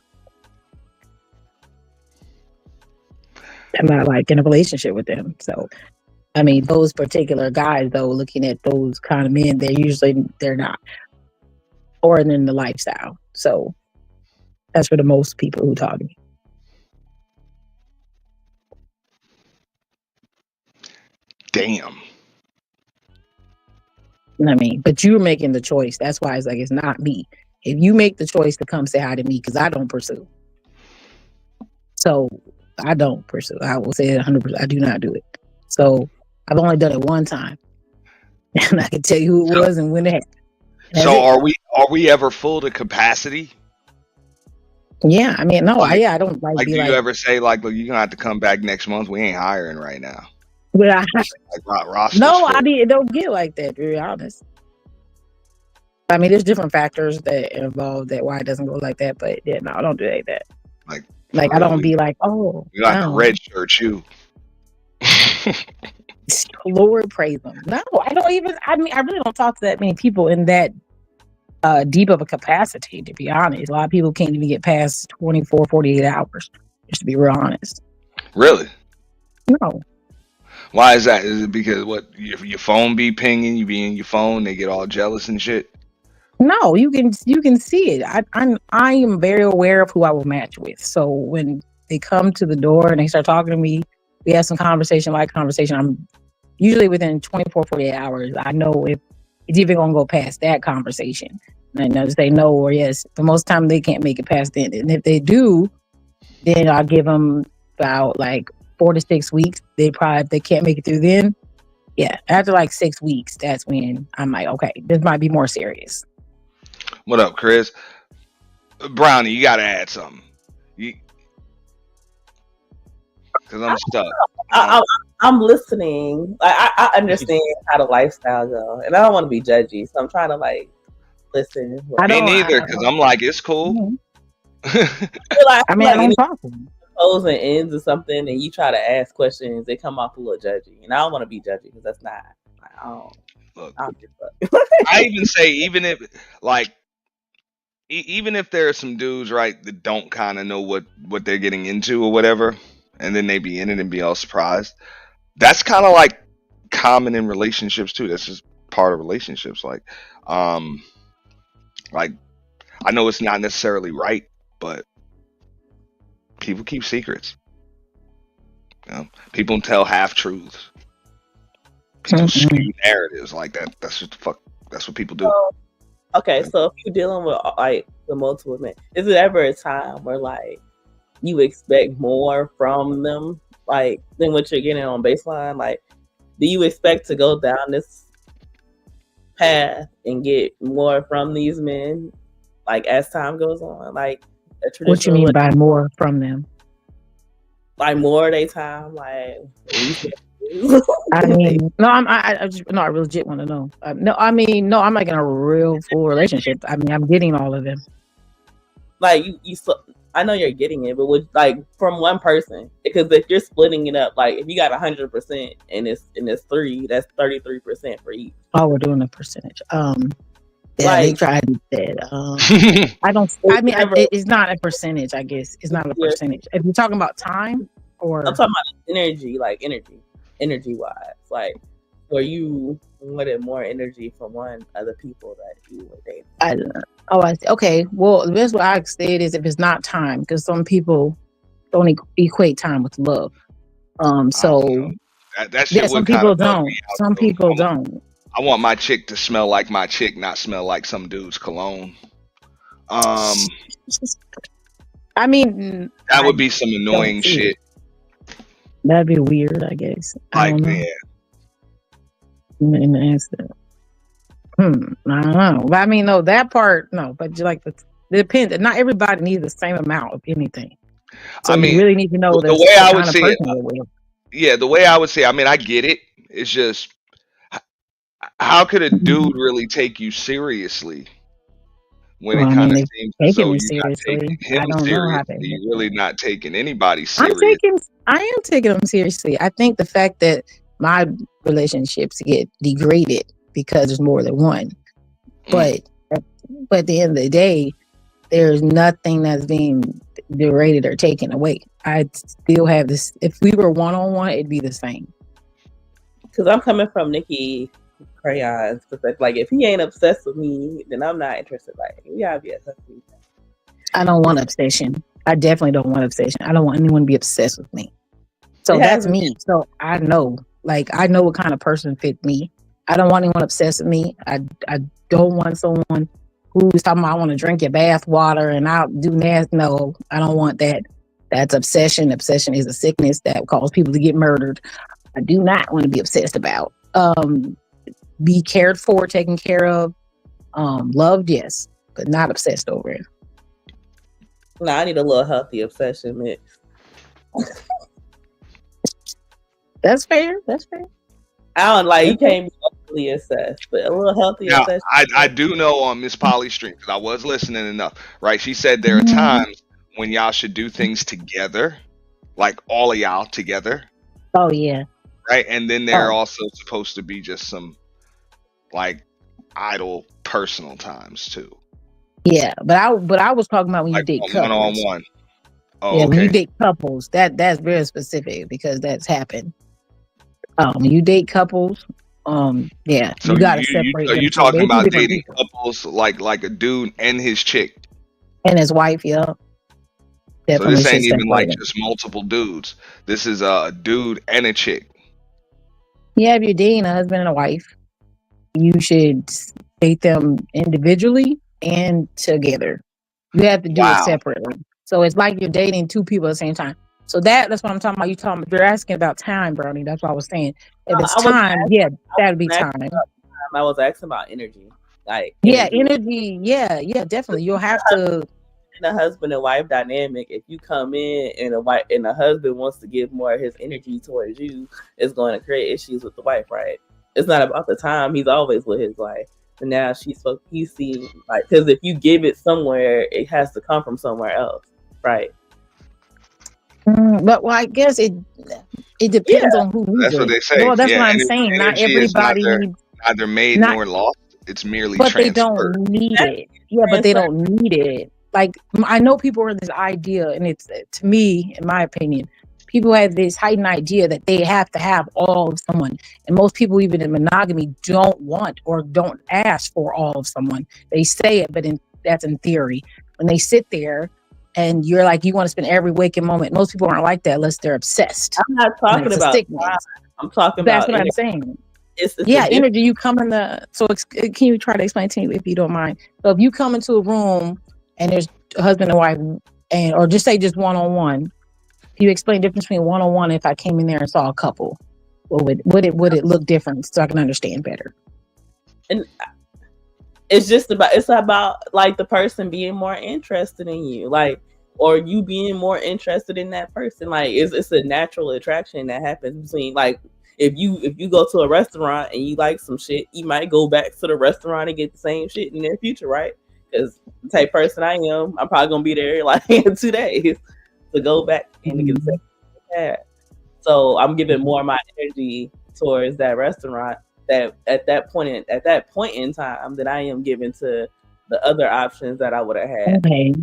I'm not like in a relationship with them. So, I mean, those particular guys, though, looking at those kind of men, they're not, or in the lifestyle. So that's for the most people who talk to me. Damn. I mean, but you're making the choice. That's why it's like, it's not me. If you make the choice to come say hi to me, because I don't pursue. So I don't pursue. I will say it 100%. I do not do it. So I've only done it one time. And I can tell you who it was and when it happened. So are we ever full to capacity? Yeah, I mean, no, I don't like. Do you ever say like, look, you're gonna have to come back next month? We ain't hiring right now. Well, no, I mean, it don't get like that, to be honest. I mean, there's different factors that are involved that why it doesn't go like that. But yeah, no, I don't do it like that. Like I don't be like, oh, you got the red shirt, you. Lord praise them. No, I don't even. I mean, I really don't talk to that many people in that deep of a capacity, to be honest. A lot of people can't even get past 24, 48 hours, just to be real honest. Really? No. Why is that? Is it because your phone be pinging? You be in your phone, they get all jealous and shit? No, you can see it. I am very aware of who I will match with. So when they come to the door and they start talking to me, we have some conversation. I'm usually within 24, 48 hours. I know if it's even going to go past that conversation. And I just say no or yes. But most of the time they can't make it past it. And if they do, then I'll give them about like 4 to 6 weeks, if they can't make it through then, yeah, after like 6 weeks, that's when I'm like, okay, this might be more serious. What up, Chris? Brownie, you gotta add something. Because I'm stuck. I'm listening. I understand how the lifestyle go, and I don't want to be judgy, so I'm trying to like listen. Me neither, because I'm like, it's cool. I don't talk to them. Pros and ends or something, and you try to ask questions, they come off a little judgy, and I don't want to be judgy because that's not. Look, I even say, even if like, even if there are some dudes, right, that don't kind of know what they're getting into or whatever, and then they be in it and be all surprised. That's kind of like common in relationships too. That's just part of relationships. Like I know it's not necessarily right, but people keep secrets. You know? People tell half truths. People skew narratives like that. That's what the fuck. That's what people do. Okay, so if you're dealing with like the multiple men, is it ever a time where like you expect more from them, like than what you're getting on baseline? Like, do you expect to go down this path and get more from these men, like as time goes on? Like, what you mean by more from them? Like more of their time, like. I mean, I legit want to know. No, I'm like in a real full relationship. I mean, I'm getting all of them. Like I know you're getting it, but with like from one person, because if you're splitting it up, like if you got 100% and it's 3, that's 33% for each. Oh, we're doing a percentage. Yeah, they tried that. I don't. I mean, it's not a percentage. I guess it's not a percentage. If you're talking about time, or I'm talking about energy, like energy wise, like where you wanted more energy from one other people that you were dating. I don't know. Oh, I see. Okay. Well, the best way I say it is if it's not time, because some people don't equate time with love. So that shit some people don't. Some people don't. I want my chick to smell like my chick, not smell like some dude's cologne. I mean, that would be some annoying shit. That'd be weird, I guess. Like, I don't know. But I mean, no, that part, no. But like, it depends. Not everybody needs the same amount of anything. So I mean, you really need to know the way I would say it. Yeah, the way I would say, I mean, I get it. It's just, how could a dude really take you seriously when it kind of seems as though you're not taking him seriously? You're really not taking anybody serious. I am taking them seriously. I think the fact that my relationships get degraded because there's more than one. But at the end of the day, there's nothing that's being degraded or taken away. I still have this. If we were one-on-one, it'd be the same. Because I'm coming from Nikki Crayon's perspective. Like, if he ain't obsessed with me, then I'm not interested. Like, we gotta be obsessed with me. I don't want obsession. I definitely don't want obsession. I don't want anyone to be obsessed with me. So that's me. So I know what kind of person fit me. I don't want anyone obsessed with me. I don't want someone who's talking about, I want to drink your bath water and I'll do nasty. No, I don't want that. That's obsession. Obsession is a sickness that causes people to get murdered. I do not want to be obsessed about. Be cared for, taken care of, loved, yes, but not obsessed over it. No, I need a little healthy obsession mix. That's fair. I don't like, you can't be overly obsessed, but a little healthy obsession. I do know on Miss Polly's stream, because I was listening enough, right? She said there are times when y'all should do things together, like all of y'all together. Oh, yeah. Right? And then there are also supposed to be just some, like, idle personal times, too. Yeah, but I was talking about when you date couples. One-on-one. Oh, yeah, when you date couples, that's very specific because that's happened. When you date couples, yeah, so you gotta separate. Are you talking about dating couples like a dude and his chick and his wife? Yeah. So this ain't even like just multiple dudes. This is a dude and a chick. Yeah, if you're dating a husband and a wife, you should date them individually and together. You have to do it separately. So it's like you're dating two people at the same time. So that's what I'm talking about. You're asking about time, Brownie. That's what I was saying. If it's I was time, yeah, that'd be asking time. I was asking about energy, like Yeah, energy. energy. Yeah, definitely. You'll have to. In a husband and wife dynamic, if you come in and a wife and a husband wants to give more of his energy towards you, it's going to create issues with the wife, right? It's not about the time. He's always with his wife. And now he's seen, like, because if you give it somewhere, it has to come from somewhere else, right? But I guess it depends Yeah. on who needs That's what it. they say. Well, that's Yeah, what I'm saying. Not energy is everybody needs. neither made Not, nor lost. It's merely but they don't transferred. need it. Yeah, but they don't need it. Like, I know people are this idea, and it's, to me, in my opinion, people have this heightened idea that they have to have all of someone, and most people, even in monogamy, don't want or don't ask for all of someone. They say it, but that's in theory. When they sit there and you're like, you want to spend every waking moment, most people aren't like that unless they're obsessed. I'm not talking about time. I'm talking That's about what energy. I'm saying. It's energy. You come in can you try to explain to me, if you don't mind? So if you come into a room and there's a husband and wife, or just say just one-on-one, you explain the difference between one-on-one. If I came in there and saw a couple, would it look different, so I can understand better? And it's about like the person being more interested in you, like, or you being more interested in that person. Like, it's a natural attraction that happens between, like, if you go to a restaurant and you like some shit, you might go back to the restaurant and get the same shit in the near future, right? Because the type person I am, I'm probably gonna be there like in 2 days to go back and get the same shit. So I'm giving more of my energy towards that restaurant that at that point in time that I am giving to the other options that I would have had. Okay.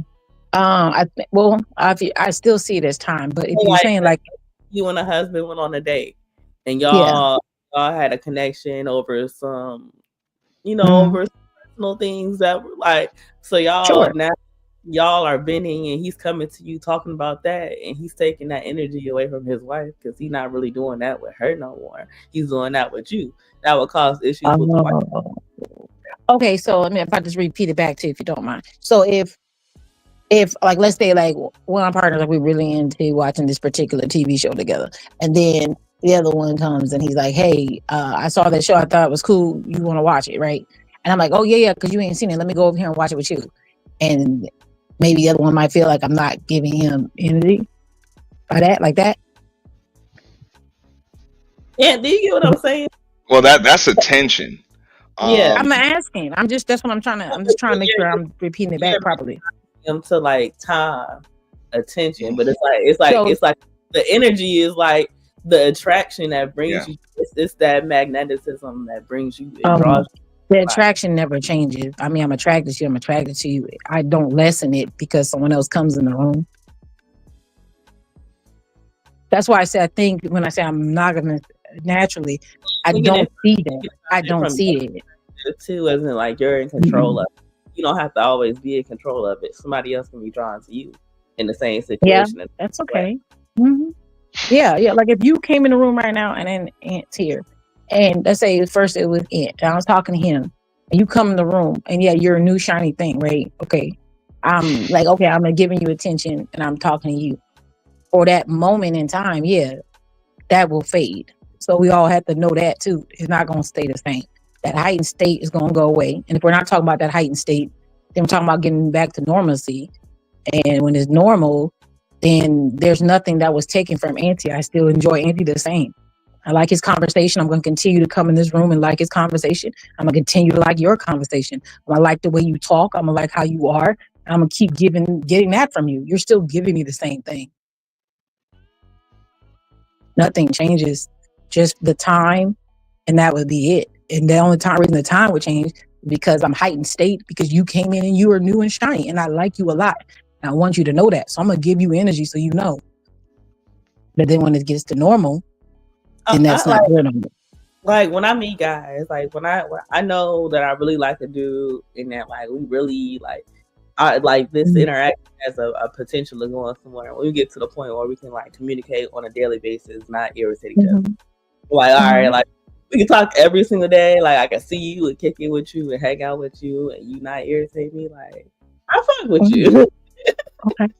I still see it as time, but if you're saying like you and a husband went on a date and y'all had a connection over some, over personal things that were like, so now y'all are bending and he's coming to you talking about that, and he's taking that energy away from his wife because he's not really doing that with her no more. He's doing that with you. That would cause issues with the wife. Okay, so if I just repeat it back to you, if you don't mind. So if like, let's say like one of our partners, like, we're really into watching this particular TV show together, and then the other one comes and he's like, hey, I saw that show, I thought it was cool, you want to watch it, right? And I'm like, oh yeah, because you ain't seen it, let me go over here and watch it with you. And maybe the other one might feel like I'm not giving him energy by that, like that. Yeah, do you get what I'm saying? Well, that's attention. Yeah, I'm asking. That's what I'm trying to. I'm just trying to make sure I'm repeating it back properly. To like time, attention, but it's like the energy is like the attraction that brings you. It's that magnetism that brings you and draws you. The attraction never changes. I mean, I'm attracted to you. I'm attracted to you. I don't lessen it because someone else comes in the room. That's why I say, I think when I say I'm monogamous naturally, I don't see that. I don't see it. Too, as in like you're in control of it. You don't have to always be in control of it. Somebody else can be drawn to you in the same situation. Yeah, that's okay. Mm-hmm. Yeah. Like if you came in the room right now and then Ant's here, and let's say first it was Ant, and I was talking to him, and you come in the room, and you're a new shiny thing, right? Okay. I'm like, okay, I'm giving you attention, and I'm talking to you. For that moment in time, that will fade. So we all have to know that too. It's not going to stay the same. That heightened state is going to go away. And if we're not talking about that heightened state, then we're talking about getting back to normalcy. And when it's normal, then there's nothing that was taken from Auntie. I still enjoy Auntie the same. I like his conversation. I'm going to continue to come in this room and like his conversation. I'm going to continue to like your conversation. I like the way you talk. I'm going to like how you are. I'm going to keep getting that from you. You're still giving me the same thing. Nothing changes, just the time, and that would be it. And the only reason the time would change is because I'm heightened state, because you came in and you are new and shiny, and I like you a lot. And I want you to know that. So I'm going to give you energy so you know. But then when it gets to normal, then that's not good on me. Like when I meet guys, like when I know that I really like a dude, and that like we really I like this interaction has a potential of going somewhere. When we get to the point where we can like communicate on a daily basis, not irritate each other. Like, all right, like we can talk every single day. Like I can see you and kick it with you and hang out with you, and you not irritate me. Like I fuck with you. Okay.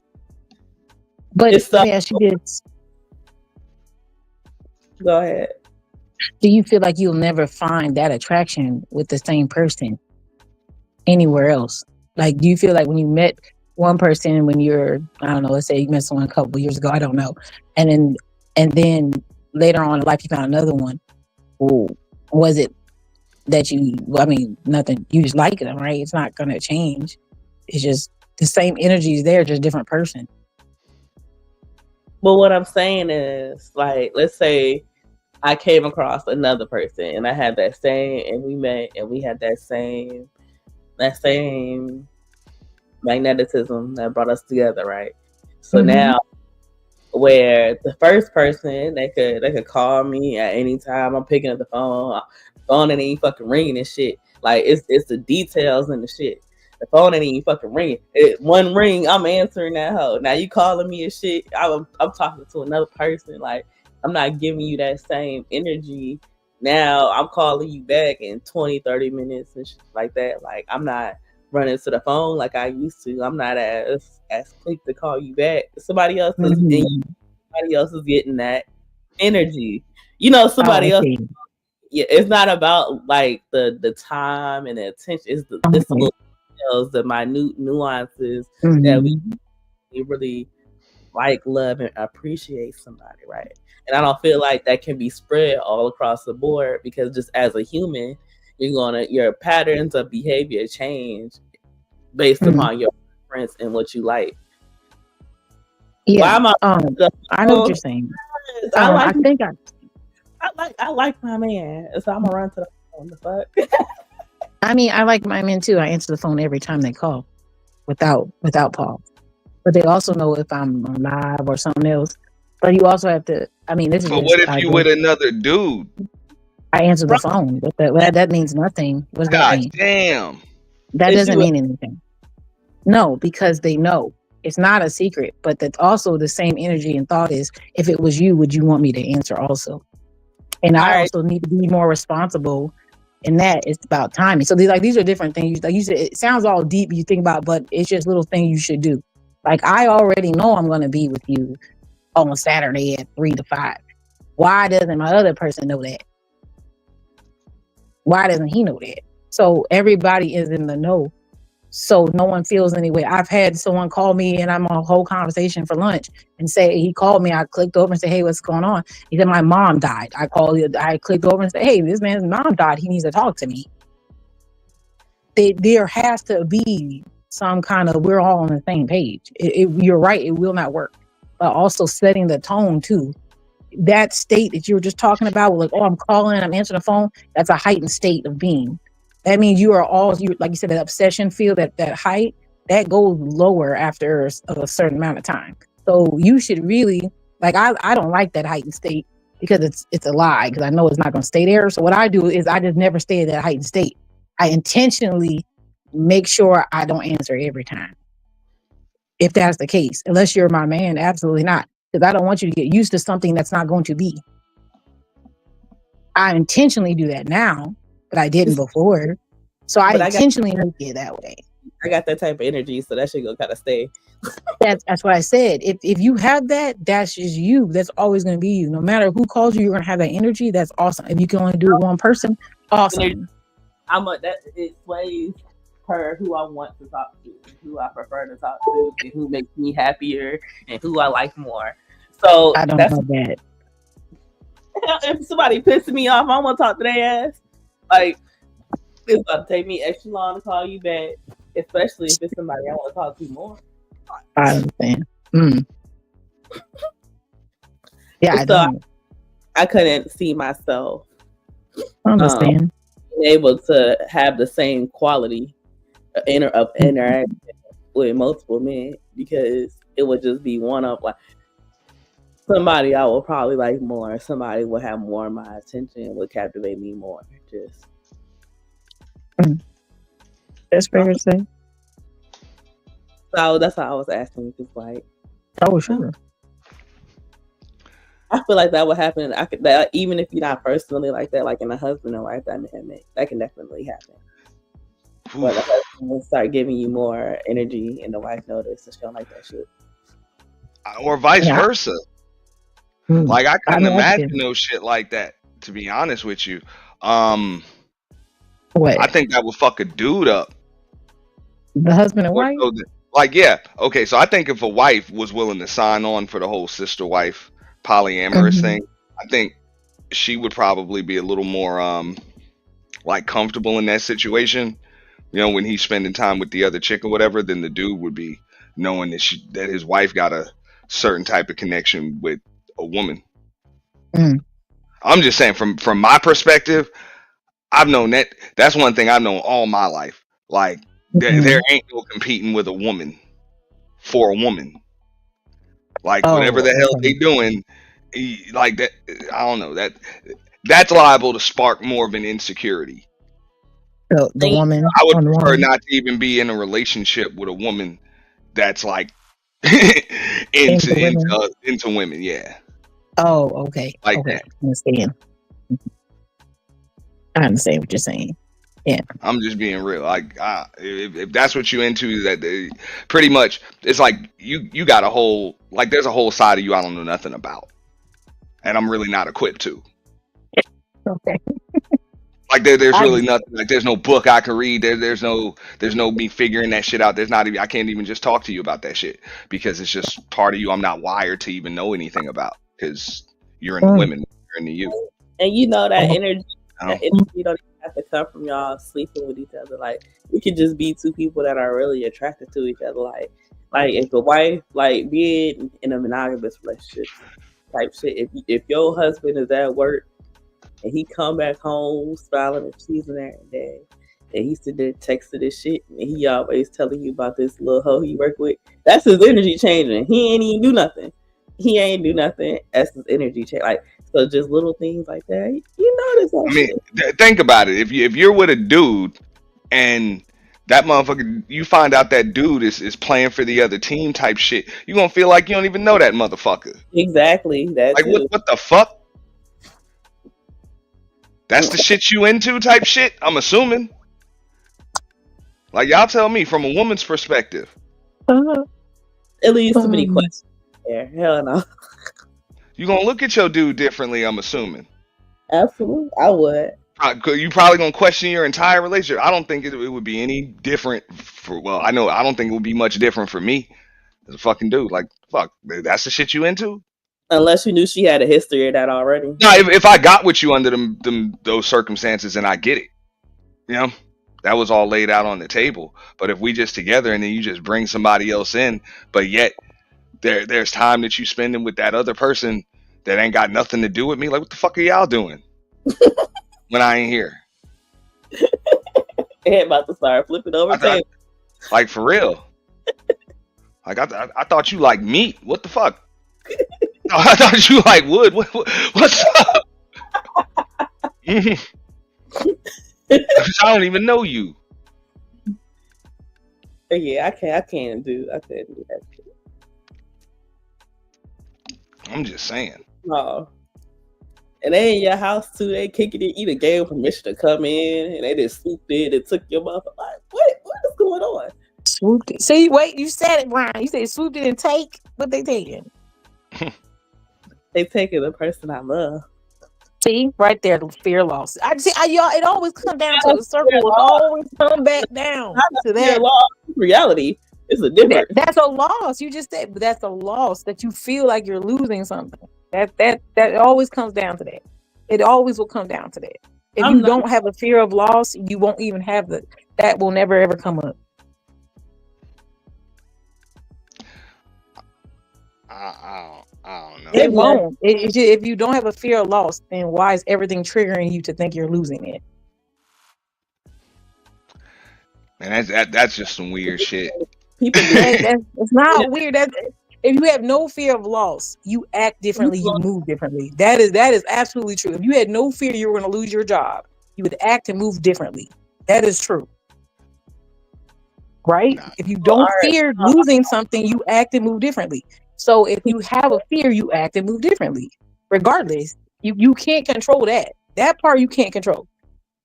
But It's let so. me ask you this: Go ahead. do you feel like you'll never find that attraction with the same person anywhere else? Like, do you feel like when you met one person when you're, I don't know, let's say you met someone a couple years ago, I don't know, and then later on in life you found another one. Well, was it that you? Well, I mean, nothing. You just like them, right? It's not gonna change. It's just the same energy is there, just different person. But what I'm saying is, like, let's say I came across another person and I had that same, and we met and we had that same magnetism that brought us together, right? So now, where the first person they could call me at any time, I'm picking up the phone and ain't fucking ringing and shit. Like it's the details and the shit. The phone ain't even fucking ringing. One ring, I'm answering that hoe. Now you calling me and shit. I'm talking to another person. Like I'm not giving you that same energy. Now I'm calling you back in 20, 30 minutes and shit like that. Like I'm not running to the phone like I used to. I'm not as quick to call you back. Somebody else is getting that energy. You know, Oh, I somebody else. see. Yeah, it's not about like the time and the attention. It's the Okay. little details, the minute nuances that we Mhm. really like, love, and appreciate somebody, right? And I don't feel like that can be spread all across the board because just as a human, your patterns of behavior change based Mhm. upon your preference and what you like. Yeah. Why am I? I know what you're saying. I I like think I like my man, so I'm gonna run to the phone. The fuck. I mean, I like my men too. I answer the phone every time they call without pause. But they also know if I'm on live or something else. But you also have to. I mean, this is But what just. if you with another dude? I answer the Right. phone. But that means nothing. What does that God mean? damn. That Is doesn't you mean anything. No, because they know it's not a secret. But that's also the same energy and thought is. If it was you, would you want me to answer also? And all I right? also need to be more responsible in that. It's about timing. So these are different things. Like you said, it sounds all deep you think about, but it's just little things you should do. Like I already know I'm gonna be with you on Saturday at 3 to 5. Why doesn't my other person know that? Why doesn't he know that? So everybody is in the know. So no one feels any way. I've had someone call me and I'm on a whole conversation for lunch and say he called me. I clicked over and said, "Hey, what's going on?" He said, "My mom died." I clicked over and said, "Hey, this man's mom died. He needs to talk to me." There has to be some kind of we're all on the same page. You're right. It will not work, but also setting the tone too. That state that you were just talking about, like, oh, I'm calling, I'm answering the phone. That's a heightened state of being. That means you like you said, that obsession feel, that height, that goes lower after a certain amount of time. So you should really, like, I don't like that heightened state because it's a lie because I know it's not going to stay there. So what I do is I just never stay at that heightened state. I intentionally make sure I don't answer every time. If that's the case, unless you're my man, absolutely not. Because I don't want you to get used to something that's not going to be. I intentionally do that now, but I didn't before. So I But intentionally make it that way. I got that type of energy, so that shit gonna kind of stay. That's what I said. If you have that, that's just you. That's always going to be you. No matter who calls you, you're going to have that energy. That's awesome. If you can only do it one person, awesome. That it sways per who I want to talk to, who I prefer to talk to, and who makes me happier, and who I like more. So I don't that's have that. if somebody pisses me off, I want to talk to their ass. Like it's about to take me extra long to call you back, especially if it's somebody I want to talk to more. I understand. Mm. Yeah, I So don't. I couldn't see myself I understand. being able to have the same quality of interaction with multiple men because it would just be one of like somebody I will probably like more. Somebody will have more of my attention, would captivate me more. Just That's fair to say. so that's why I was asking because like Oh, sure. I feel like that would happen. I could that even if you're not personally like that, like in a husband and wife dynamic, that can definitely happen. But the husband will start giving you more energy, and the wife notice, and she don't like that shit. or vice Yeah. versa. Hmm. Like I couldn't imagine Imagine no shit like that. To be honest with you, um, what I think that would fuck a dude up. the husband and More wife. so than, like, yeah, okay. So I think if a wife was willing to sign on for the whole sister wife polyamorous Mhm. thing, I think she would probably be a little more like comfortable in that situation. You know, when he's spending time with the other chick or whatever, than the dude would be knowing that his wife got a certain type of connection with a woman. Mm. I'm just saying from my perspective, I've known that. That's one thing I've known all my life. Like there Mhm. ain't no competing with a woman for a woman. Like whatever Oh, the hell okay. they doing, like that. I don't know that that's liable to spark more of an insecurity. The And woman I would on the prefer woman not to even be in a relationship with a woman that's like into women. into women. Yeah, Oh, okay, like okay. that. Understand. I understand what you're saying. Yeah. I'm just being real. Like, if that's what you into, that pretty much it's like you got a whole like there's a whole side of you I don't know nothing about, and I'm really not equipped to. Okay. Like there's I really understand. nothing. Like there's no book I can read. There's no me figuring that shit out. There's not even I can't even just talk to you about that shit because it's just part of you. I'm not wired to even know anything about because you're in the Mm. women, you're in the you. and you know that Oh, energy, You know? don't even have to come from y'all sleeping with each other. Like it could just be two people that are really attracted to each other. Like if a wife like being in a monogamous relationship type shit. If your husband is at work and he come back home smiling and cheesing every day, and he sit there texting this shit, and he always telling you about this little hoe he work with, that's his energy changing. He ain't even do nothing. He ain't do nothing. That's his energy change. Like so, just little things like that. You notice that I mean, shit. think about it. If you're with a dude and that motherfucker, you find out that dude is playing for the other team type shit, you gonna feel like you don't even know that motherfucker. Exactly. That Like too. what the fuck? That's the shit you into type shit. I'm assuming. Like y'all tell me from a woman's perspective. uh, It leads to many um, questions there. Hell no. You gonna look at your dude differently. I'm assuming. Absolutely. I would. You probably gonna question your entire relationship. I don't think it would be any different for. Well, I don't think it would be much different for me as a fucking dude. Like fuck, that's the shit you into. Unless you knew she had a history of that already. No, if I got with you under them those circumstances and I get it, you know, that was all laid out on the table. But if we just together and then you just bring somebody else in, but yet there's time that you spending with that other person that ain't got nothing to do with me, like what the fuck are y'all doing when I ain't here? They about to start flipping over I tables. like for real. Like I thought you like meat. What the fuck? No, I thought you like wood. What's up? Mhm. I don't even know you. Yeah, I can't do that shit. I'm just saying. No. And they in your house too, they kicking it, you done gave them permission to come in and they just swooped in and took your motherfucker. Like, what is going on? swooped it. See, wait, you said it, Brian. You said swooped it and take, but they taking. They taking the person I love. See, right there, the fear loss. Y'all. It always comes down to Not the circle. Will always come back down a to fear that. law, reality. It's a difference. That's a loss. You just said, but that's a loss that you feel like you're losing something. That always comes down to that. It always will come down to that. If I'm you not don't have a fear of loss, you won't even have that will never ever come up. I don't know. It won't. If you don't have a fear of loss, then why is everything triggering you to think you're losing it? Man, that's just some weird shit. people do It's not weird. If you have no fear of loss, you act differently, you move differently. That is absolutely true. If you had no fear you were going to lose your job, you would act and move differently. That is true. Right? Nah. If you don't fear losing something, you act and move differently. So if you have a fear, you act and move differently. Regardless, you can't control that. That part you can't control.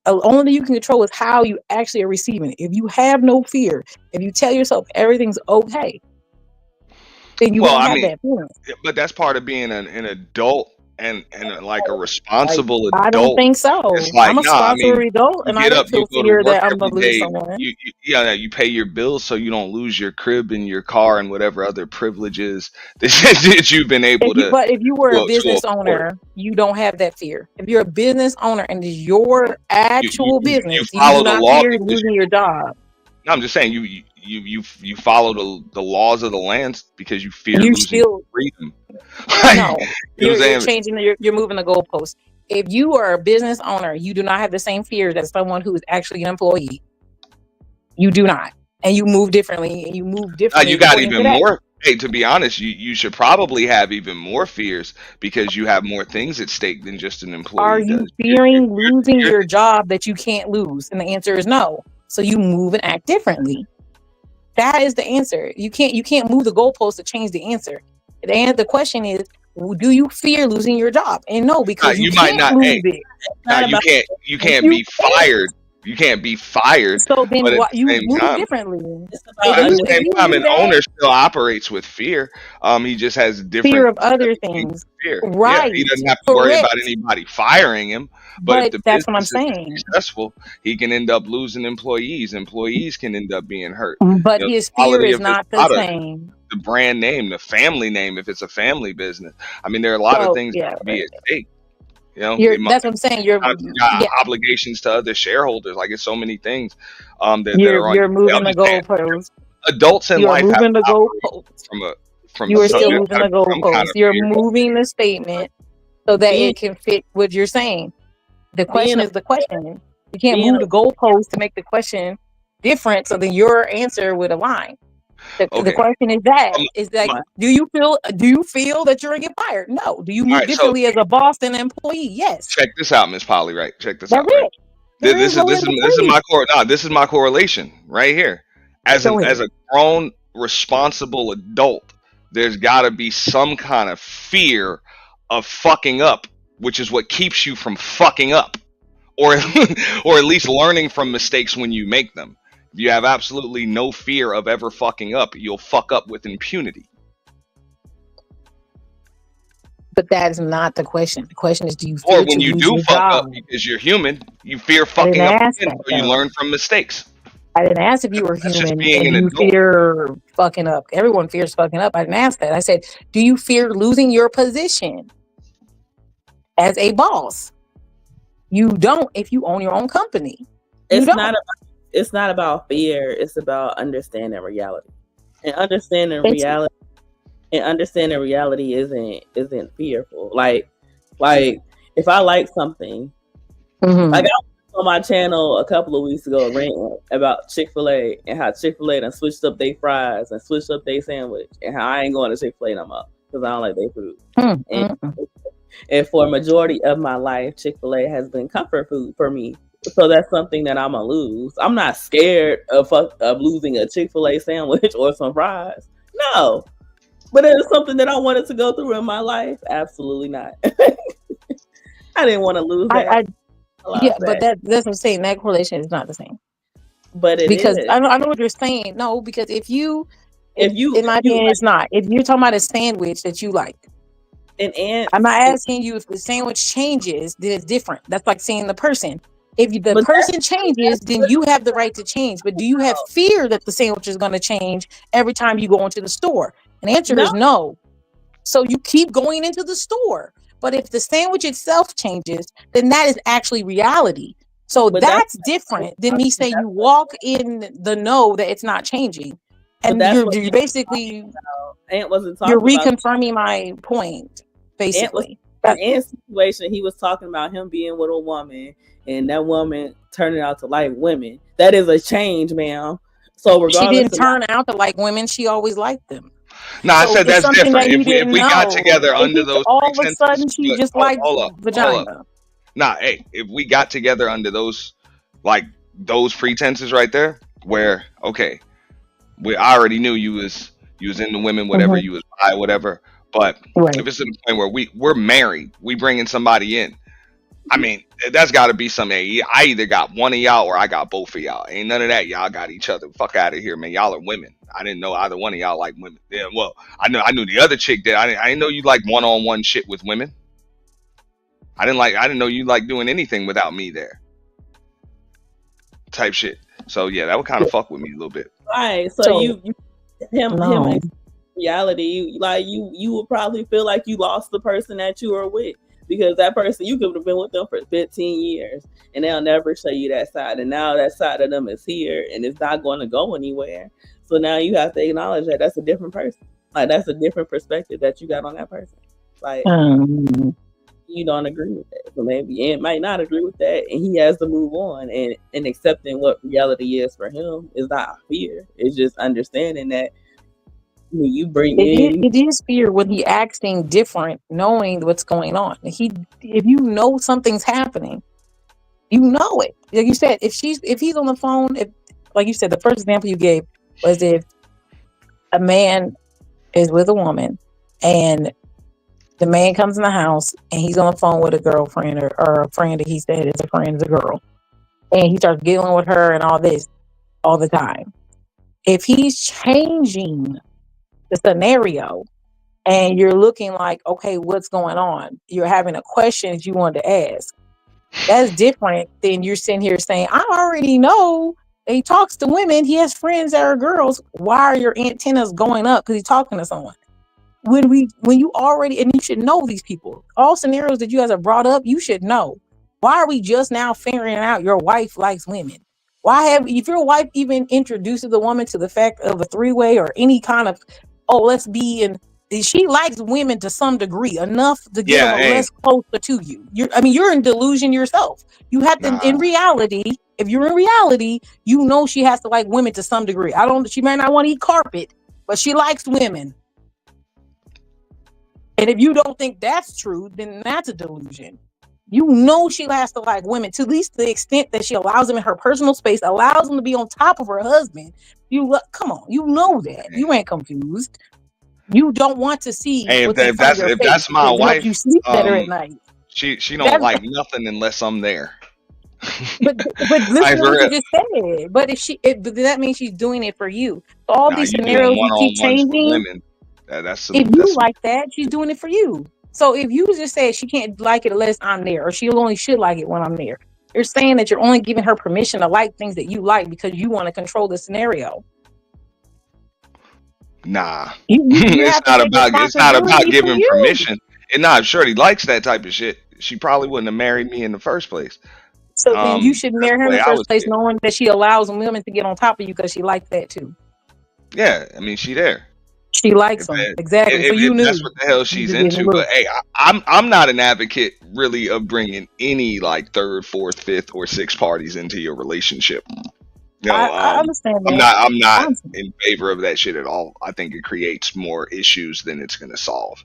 Only thing you can control is how you actually are receiving it. If you have no fear, if you tell yourself everything's okay, then you Well, won't I have mean, that feeling. but that's part of being an adult and like a Like, responsible I don't adult. think It's so. like, I'm a nah, I responsible mean, adult, you and I get up, don't you feel go to fear work that I'm every gonna lose day. someone. Yeah, you pay your bills so you don't lose your crib and your car and whatever other privileges that you've been able But if you were a to business afford. owner, you don't have that fear. If you're a business owner and it's your actual You business, you do follow the not law fear because losing your job. no, I'm just saying you follow the laws of the land because you fear You losing still freedom. Like, you know no. what I'm You're saying? changing. You're moving the goalpost. If you are a business owner, you do not have the same fear that someone who is actually an employee. You do not, and you move differently, and you move differently You got according to even that. more. Hey, to be honest, you should probably have even more fears because you have more things at stake than just an Are employee you does. fearing losing You're your job that you can't lose? And the answer is no. So you move and act differently. That is the answer. You can't move the goalpost to change the answer. The question is, do you fear losing your job? And no, because you you might can't not. lose Hey, it. now Not about you can't You be can't. fired. You can't be fired, So then but at what? the You same move time. differently. it's But about at the If same you time, do an that, owner still operates with fear. He just has fear different of other means things, of fear. Yeah, he right? doesn't have to worry about Correct. anybody firing him. But if But the that's what I'm business isn't saying. successful, he can end up losing employees. Employees can end up being hurt. But You know, the his fear quality is of his not the product, same. the brand name, the family name, if it's a family business. I mean, there are a lot of So things that yeah, can be at stake. You know, you're. That's what I'm saying. sometimes you got Yeah, obligations to other shareholders. Like it's so many things that you're are on you're your plate. moving I'm the just saying, goalpost. adults in You are life have moving the to operate goalpost. from a You are still being moving the some kind goalpost. of You're fear. moving the statement so that being it can fit what you're saying. The being question is the question. You can't being move the goalpost to make the question different so then your answer would align. The Okay. question is that Um, is that my, do you feel that you're gonna get fired? No. Do you all move right. So differently as a boss than an employee? Yes. check this out, Miss Polly. Right. Check this That's out. Right. it. There is no in This is between. my this is my correlation right here. Go ahead. As a grown responsible adult, there's got to be some kind of fear of fucking up, which is what keeps you from fucking up, or or at least learning from mistakes when you make them. If you have absolutely no fear of ever fucking up, you'll fuck up with impunity. But that is not the question. The question is, do you Or fear when to you lose do your fuck job? up because you're human, you fear I didn't fucking up ask again, that so you though. learn from mistakes. I didn't ask if you were That's just human being and an do you adult. fear fucking up. Everyone fears fucking up. I didn't ask that. I said, do you fear losing your position as a boss? You don't if you own your own company. You it's don't. not it's not about fear, it's about understanding reality. And understanding It's reality isn't fearful. Like if I like something, like mhm. I was on my channel a couple of weeks ago, Rant, about Chick-fil-A and how Chick-fil-A done switched up their fries and switched up their sandwich and how I ain't going to Chick-fil-A no more because I don't like their food. And, Mm. and for a majority of my life, Chick-fil-A has been comfort food for me. So that's something that I'm gonna lose. I'm not scared of losing a Chick-fil-A sandwich or some fries. No, but it is something that I wanted to go through in my life. Absolutely not. I didn't want to lose that. I yeah, lost but that. that's what I'm saying. That correlation is not the same But it because is. I know what you're saying. No, because If in my you opinion, like it's not. If you're talking about a sandwich that you like, an ant, I'm not asking you if the sandwich changes, then it's different. That's like saying the person. If the but person changes, then you have the right to change. But do you have fear that the sandwich is going to change every time you go into the store? And the answer no, is no. So you keep going into the store. But if the sandwich itself changes, then that is actually reality. So but that's different than me saying you walk in the know that it's not changing. And that's you're, what you're basically Ant wasn't you're talking about. reconfirming my point, Ant was basically. in Ant's situation. He was talking about him being with a woman, and that woman turning out to like women. That is a change, ma'am. So She regardless didn't of turn out to like women. She always liked them. No, I So said it's that's something different. that he If didn't we got know. together If under he those all of a pretenses, sudden she but just liked hold up. vagina. Nah, hey, if we got together under those like those pretenses right there, where okay, I already knew you was into women, whatever, Mhm. you was bi, whatever. But Right. if it's to the point where we're married, we bringing somebody in. I mean, that's got to be something. I either got one of y'all or I got both of y'all. Ain't none of that. Y'all got each other. Fuck out of here, man. Y'all are women. I didn't know either one of y'all like women. Yeah, well, I knew the other chick that I didn't know you like one-on-one shit with women. I didn't know you like doing anything without me there. Type shit. So yeah, that would kind of fuck with me a little bit. Right. So, So you him no, in reality, you would probably feel like you lost the person that you were with, because that person, you could have been with them for 15 years and they'll never show you that side, and now that side of them is here and it's not going to go anywhere. So now you have to acknowledge that that's a different person. Like, that's a different perspective that you got on that person. Like, you don't agree with that. So maybe Ant might not agree with that, and he has to move on, and accepting what reality is for him is not fear. It's just understanding that when you bring in, it is fear when he acting different, knowing what's going on. If you know something's happening, you know it. Like you said, if he's on the phone, like you said, the first example you gave was if a man is with a woman and the man comes in the house and he's on the phone with a girlfriend or a friend that he said is a friend, is a girl, and he starts dealing with her and all this all the time. If he's changing the scenario and you're looking like, okay, what's going on? You're having a question that you wanted to ask. That's different than you're sitting here saying, I already know that he talks to women. He has friends that are girls. Why are your antennas going up? Because he's talking to someone. When you already, and you should know these people, all scenarios that you guys have brought up, you should know. Why are we just now figuring out your wife likes women? If your wife even introduces the woman to the fact of a three-way or any kind of, let's be in, she likes women to some degree, enough to get them less closer to you. You're in delusion yourself. You have to, in reality, if you're in reality, you know she has to like women to some degree. She might not want to eat carpet, but she likes women. And if you don't think that's true, then that's a delusion. You know she has to like women to at least the extent that she allows them in her personal space, allows them to be on top of her husband. Come on, you know that. You ain't confused. You don't want to see what's in front of your face. That's my wife, you sleep better at night. She don't like nothing unless I'm there. But listen to what you just said. But does that mean she's doing it for you? So all these scenarios you keep changing. If you like that, she's doing it for you. So if you just say she can't like it unless I'm there, or she only should like it when I'm there, you're saying that you're only giving her permission to like things that you like because you want to control the scenario. Nah, it's not about giving permission. And I'm sure he likes that type of shit. She probably wouldn't have married me in the first place. So then you should marry her in the first place, knowing that she allows women to get on top of you because she likes that too. Yeah, I mean, she there. She likes them, exactly. So you knew that's what the hell she's into. But hey, I'm not an advocate really of bringing any like third, fourth, fifth, or sixth parties into your relationship. You know, I understand that. I'm not in favor of that shit at all. I think it creates more issues than it's going to solve.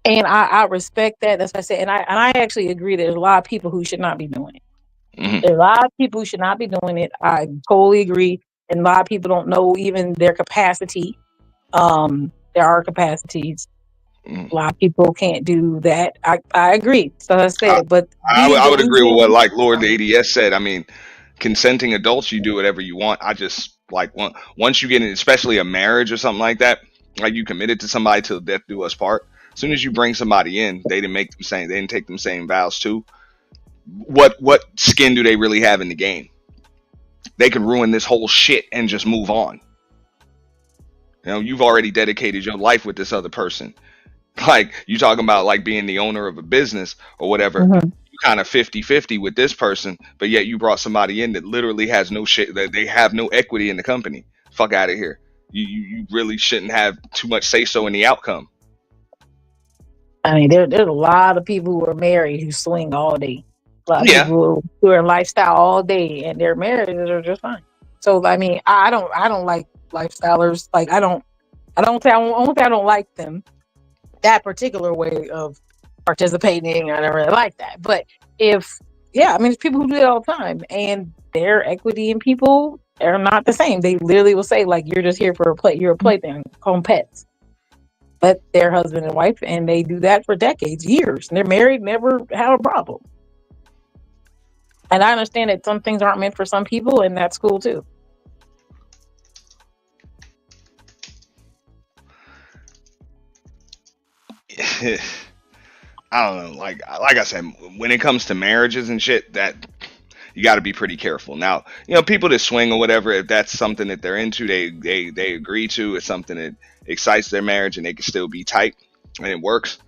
And I respect that. That's what I said. And I actually agree that there's a lot of people who should not be doing it. Mm-hmm. There's a lot of people who should not be doing it. I totally agree. And a lot of people don't know even their capacity. There are capacities. A lot of people can't do that. I agree. So I said, but I would agree with what like Lord the ADS said. I mean, consenting adults, you do whatever you want. I just like once you get in, especially a marriage or something like that, like you committed to somebody till death do us part. As soon as you bring somebody in, they didn't take them same vows too. What skin do they really have in the game? They can ruin this whole shit and just move on. You know, you've already dedicated your life with this other person. Like you talking about like being the owner of a business or whatever. Mm-hmm. You kind of 50-50 with this person, but yet you brought somebody in that literally has no shit, that they have no equity in the company. Fuck out of here. You really shouldn't have too much say so in the outcome. I mean, there's a lot of people who are married who swing all day. A lot of people who are in lifestyle all day, and their marriages are just fine. So I mean, I don't like lifestylers. Like I won't say I don't like them. That particular way of participating, I don't really like that. But there's people who do it all the time, and their equity in people are not the same. They literally will say like, "You're just here for a play. You're a plaything. Call them pets." but they're husband and wife, and they do that for decades, years. And they're married, never have a problem. And I understand that some things aren't meant for some people, and that's cool too. I don't know. Like I said, when it comes to marriages and shit, that you got to be pretty careful. Now, people that swing or whatever, if that's something that they're into, they agree to. It's something that excites their marriage, and they can still be tight, and it works.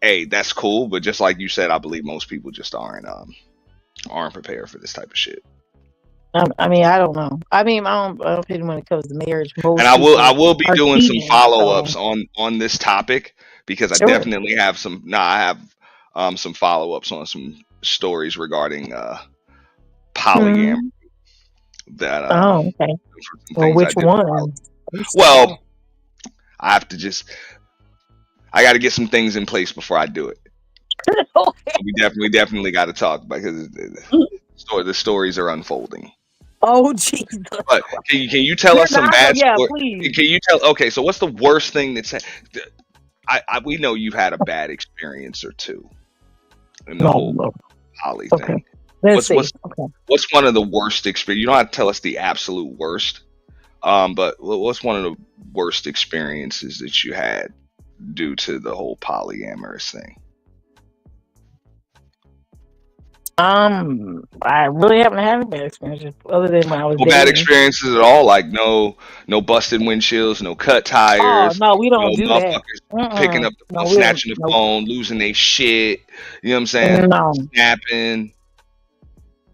Hey, that's cool. But just like you said, I believe most people just aren't prepared for this type of shit. I mean, I don't know. I mean, I don't think when it comes to marriage, most And I people will be are doing some cheating. follow So ups on this topic because I sure. definitely have some. Nah, I have some follow ups on some stories regarding polyamory Hmm. that Oh, okay. some Well, things I which did. one? Well, I have to I got to get some things in place before I do it. We definitely got to talk because the stories are unfolding. Oh, Jesus. But can you tell They're us some not gonna, bad yeah, stories? please. Can you tell? Okay, so what's the worst thing that's we know you've had a bad experience or two in the No, whole no. poly Okay. thing. Let's What's see. what's Okay. what's one of the worst experience? You don't have to tell us the absolute worst. But what's one of the worst experiences that you had due to the whole polyamorous thing? I really haven't had any bad experiences other than when I was No bad dating. experiences at all. Like no busted windshields, no cut Oh tires, no, we no don't do that. motherfuckers picking Mm-mm. up the No, phone, we don't. snatching the No, phone, losing their shit. You know what I'm saying? no, Snapping,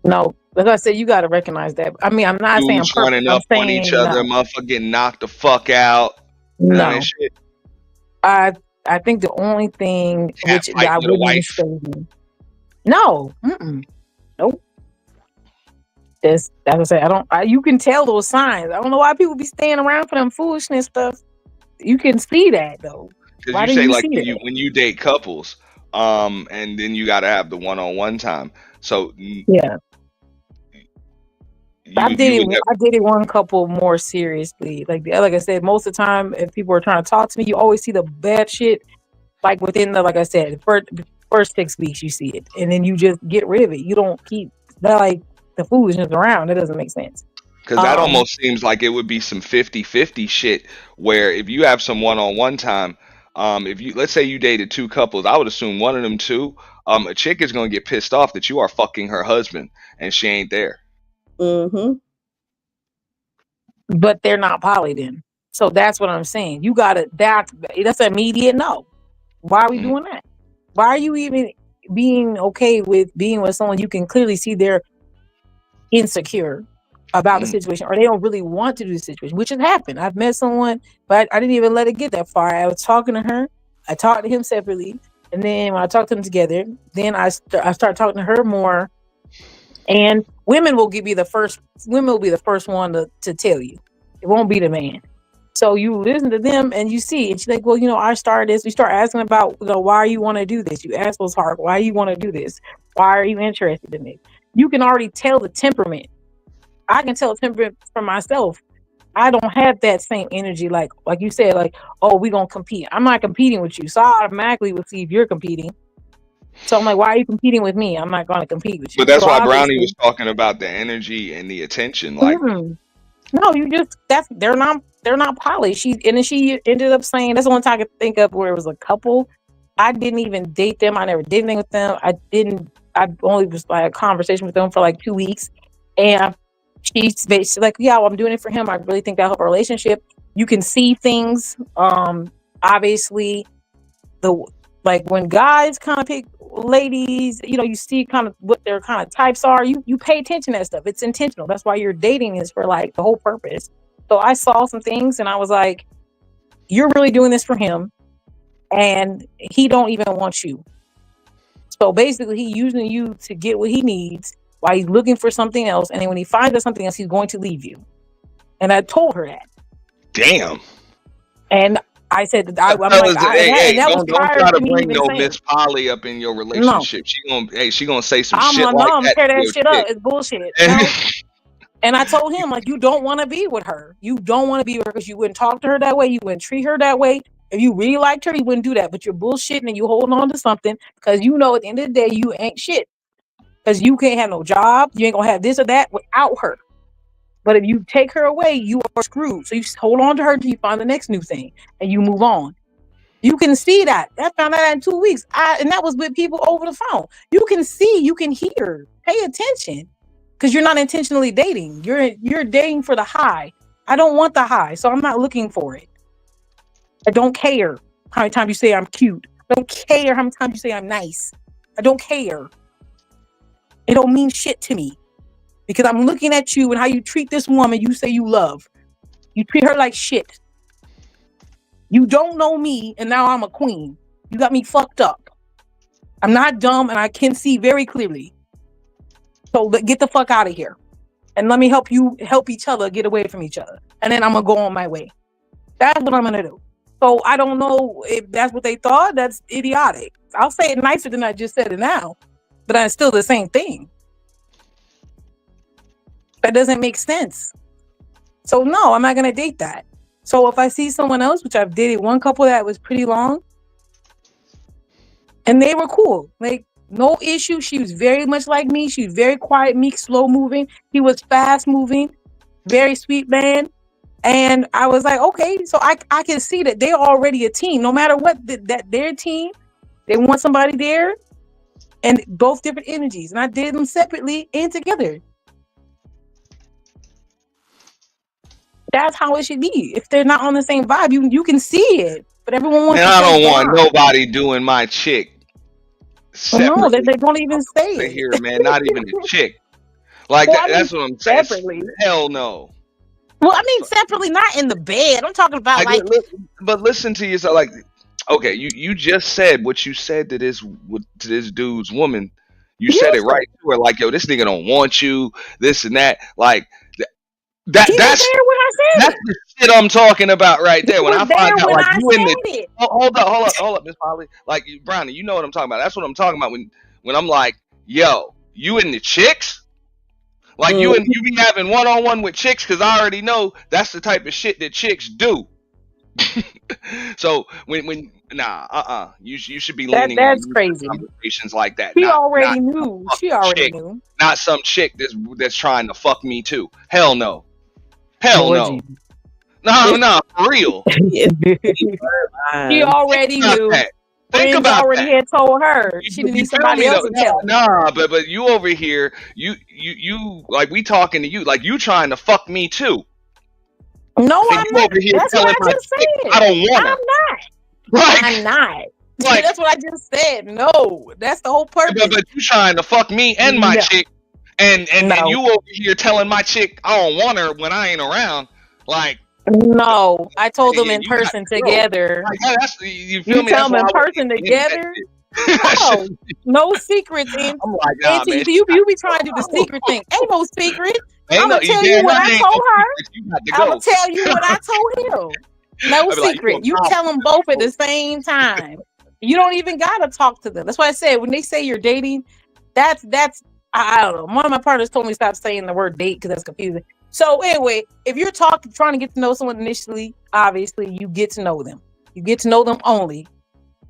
no. Like I said, you got to recognize that. I mean, I'm not saying dudes purpose. running I'm up on each saying other, no, motherfucker getting knocked the fuck out. None of that no. shit. I I think the only thing Cat which fight I with a wouldn't even wife. say no. Mm-mm. Nope. That's I say I don't. You can tell those signs. I don't know why people be staying around for them foolishness stuff. You can see that though. Because Why you didn't say you like see when that? you date couples, and then you got to have the one-on-one time. So Yeah. you would I dated one couple more seriously. Like I said, most of the time, if people are trying to talk to me, you always see the bad shit. Like within the, like I said, first 6 weeks, you see it, and then you just get rid of it. You don't keep that, like, the foolishness around. That doesn't make sense. because that Um, almost seems like it would be some 50-50 shit where if you have some one-on-one time, if you let's say you dated two couples, I would assume one of them two, a chick is gonna get pissed off that you are fucking her husband and she ain't there. Mm-hmm. but they're not poly then. So that's what I'm saying. You gotta that's an immediate no. Why are we Mm, doing that? Why are you even being okay with being with someone you can clearly see they're insecure about the mm. situation, or they don't really want to do the situation, which has happened. I've met someone, but I didn't even let it get that far. I was talking to her, I talked to him separately, and then when I talked to them together, then I started talking to her more. And women will be the first one to tell you. It won't be the man. So you listen to them and you see, and she's like, well, I started this. We start asking about, why you want to do this. You ask those hard, why you want to do this? Why are you interested in it? You can already tell the temperament. I can tell the temperament for myself. I don't have that same energy, like you said, like, oh, we gonna compete. I'm not competing with you, so I automatically will see if you're competing. So I'm like, why are you competing with me? I'm not gonna compete with But you. that's So why Brownie was obviously, talking about the energy and the attention. Like, mm, no, you just they're not poly. She ended up saying that's the one time I could think of where it was a couple. I didn't even date them. I never did anything with them. I only was like a conversation with them for like 2 weeks, and she's basically like, yeah, well, I'm doing it for him. I really think that'll help our relationship. You can see things. Obviously, the like when guys kind of pick ladies, you see kind of what their kind of types are. You pay attention to that stuff. It's intentional. That's why you're dating, is for like the whole purpose. So I saw some things and I was like, you're really doing this for him, and he don't even want you. So basically, he using you to get what he needs while he's looking for something else. And then when he finds out something else, he's going to leave you. And I told her that. damn. And I said, I'm like, Fellas, hey, and hey, that was don't prior try to to me bring even no saying Miss it. Polly up in your No, relationship. She gonna say some I'm shit like, like no, I'm that tear to that your shit up. chick. It's bullshit. No. And I told him, like, you don't want to be with her. You don't want to be with her because you wouldn't talk to her that way. You wouldn't treat her that way. If you really liked her, you wouldn't do that. But you're bullshitting and you holding on to something because you know at the end of the day you ain't shit. Because you can't have no job, you ain't gonna have this or that without her. But if you take her away, you are screwed. So you hold on to her until you find the next new thing and you move on. You can see that. I found out in 2 weeks. And that was with people over the phone. You can see, you can hear. Pay attention. Because you're not intentionally dating. You're dating for the high. I don't want the high, so I'm not looking for it. I don't care how many times you say I'm cute. I don't care how many times you say I'm nice. I don't care. It don't mean shit to me. Because I'm looking at you and how you treat this woman you say you love. You treat her like shit. You don't know me, and now I'm a queen. You got me fucked up. I'm not dumb, and I can see very clearly. So get the fuck out of here. And let me help each other get away from each other. And then I'm going to go on my way. That's what I'm going to do. So I don't know if that's what they thought. That's idiotic. I'll say it nicer than I just said it now. But it's still the same thing. That doesn't make sense. So no, I'm not going to date that. So if I see someone else, which I've dated one couple that was pretty long, and they were cool. Like, no issue. She was very much like me. She was very quiet, meek, slow moving. He was fast moving, very sweet man. And I was like, okay, so I can see that they're already a team. No matter what, that their team, they want somebody there, and both different energies. And I did them separately and together. That's how it should be. If they're not on the same vibe, you can see it. But everyone wants. Man, I don't want nobody doing my chick. No, they don't even say it here, man. Not even a chick. Like that's what I'm saying. Separately. Hell no. Well, I mean separately, not in the bed. I'm talking about But listen to yourself. Like, okay, you just said what you said to this dude's woman. You said it right to her. Like, yo, this nigga don't want you. This and that. Like. That's the shit I'm talking about right there. When I find out, like, you in the hold up, Miss Polly. Like, Brownie, you know what I'm talking about. That's what I'm talking about when I'm like, yo, you in the chicks? Like, you be having one-on-one with chicks, because I already know that's the type of shit that chicks do. So you should be leaning that's on crazy conversations like that. She already knew. Not some chick that's trying to fuck me too. Hell no. Hell no. No, for real. She already knew. Think about already had told her. She didn't need somebody else to tell her. Nah, but you over here, you like, we talking to you like you trying to fuck me too. No, I'm not. That's what I just said. I don't want her. I'm not. Like, that's what I just said. No, that's the whole purpose. But you trying to fuck me and my chick, and you over here telling my chick I don't want her when I ain't around. Like, no, I told them in person together. Like, you feel me? Tell them in person together. No secrets. And you be trying to do the secret thing. Ain't no secret. I'm gonna tell you what I told her. I'm gonna tell you what I told him. No secret. Like, you tell them both at the same time. You don't even gotta talk to them. That's why I said when they say you're dating, that's I don't know. One of my partners told me to stop saying the word date because that's confusing. So anyway, if you're trying to get to know someone initially, obviously you get to know them. You get to know them only.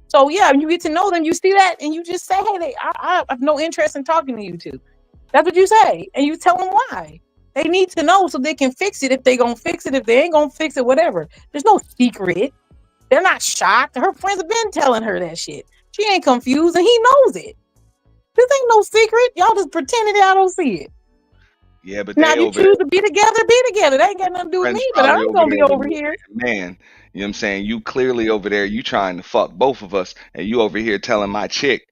So yeah, when you get to know them, you see that and you just say, hey, I have no interest in talking to you two. That's what you say. And you tell them why. They need to know so they can fix it if they gonna fix it. If they ain't gonna fix it, whatever. There's no secret. They're not shocked. Her friends have been telling her that shit. She ain't confused and he knows it. This ain't no secret. Y'all just pretending that I don't see it. Yeah, but now you choose to be together, be together. That ain't got nothing to do with me, but I'm gonna be over here. Man, you know what I'm saying? You clearly over there, you trying to fuck both of us, and you over here telling my chick,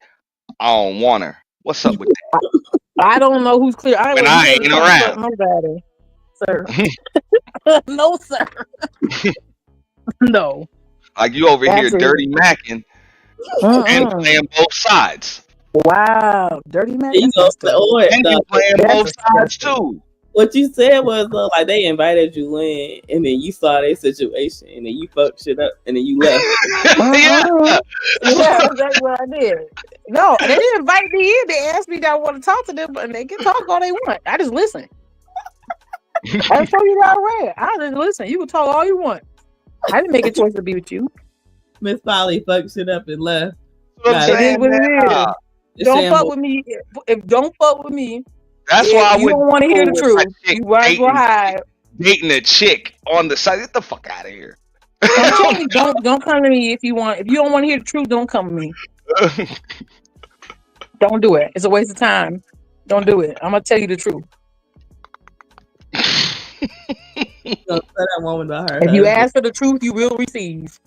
I don't want her. What's up with that? I don't know who's clear. I ain't around. Nobody, sir. No, sir. No. Like, you over here dirty macking and playing both sides. Wow, dirty man. And you playing both sides too. What you said was like they invited you in, and then you saw their situation, and then you fucked shit up, and then you left. Yeah, that's what I did. No, they didn't invite me in. They asked me that I want to talk to them, and they can talk all they want. I just listen. I told you that already. I just listen. You can talk all you want. I didn't make a choice to be with you. Miss Polly fucked shit up and left. What I'm Got It is saying, what man. it is. It's Don't fuck shambles. with me. If don't fuck with me, That's why I if you wouldn't don't want to be hear cool the with my truth, chick you might as well hide. dating a chick on the side. Get the fuck out of here. I'm telling you, don't come to me if you want. If you don't want to hear the truth, don't come to me. Don't do it. It's a waste of time. Don't do it. I'm gonna tell you the truth. So tell that woman about her If you husband. ask for the truth, you will receive,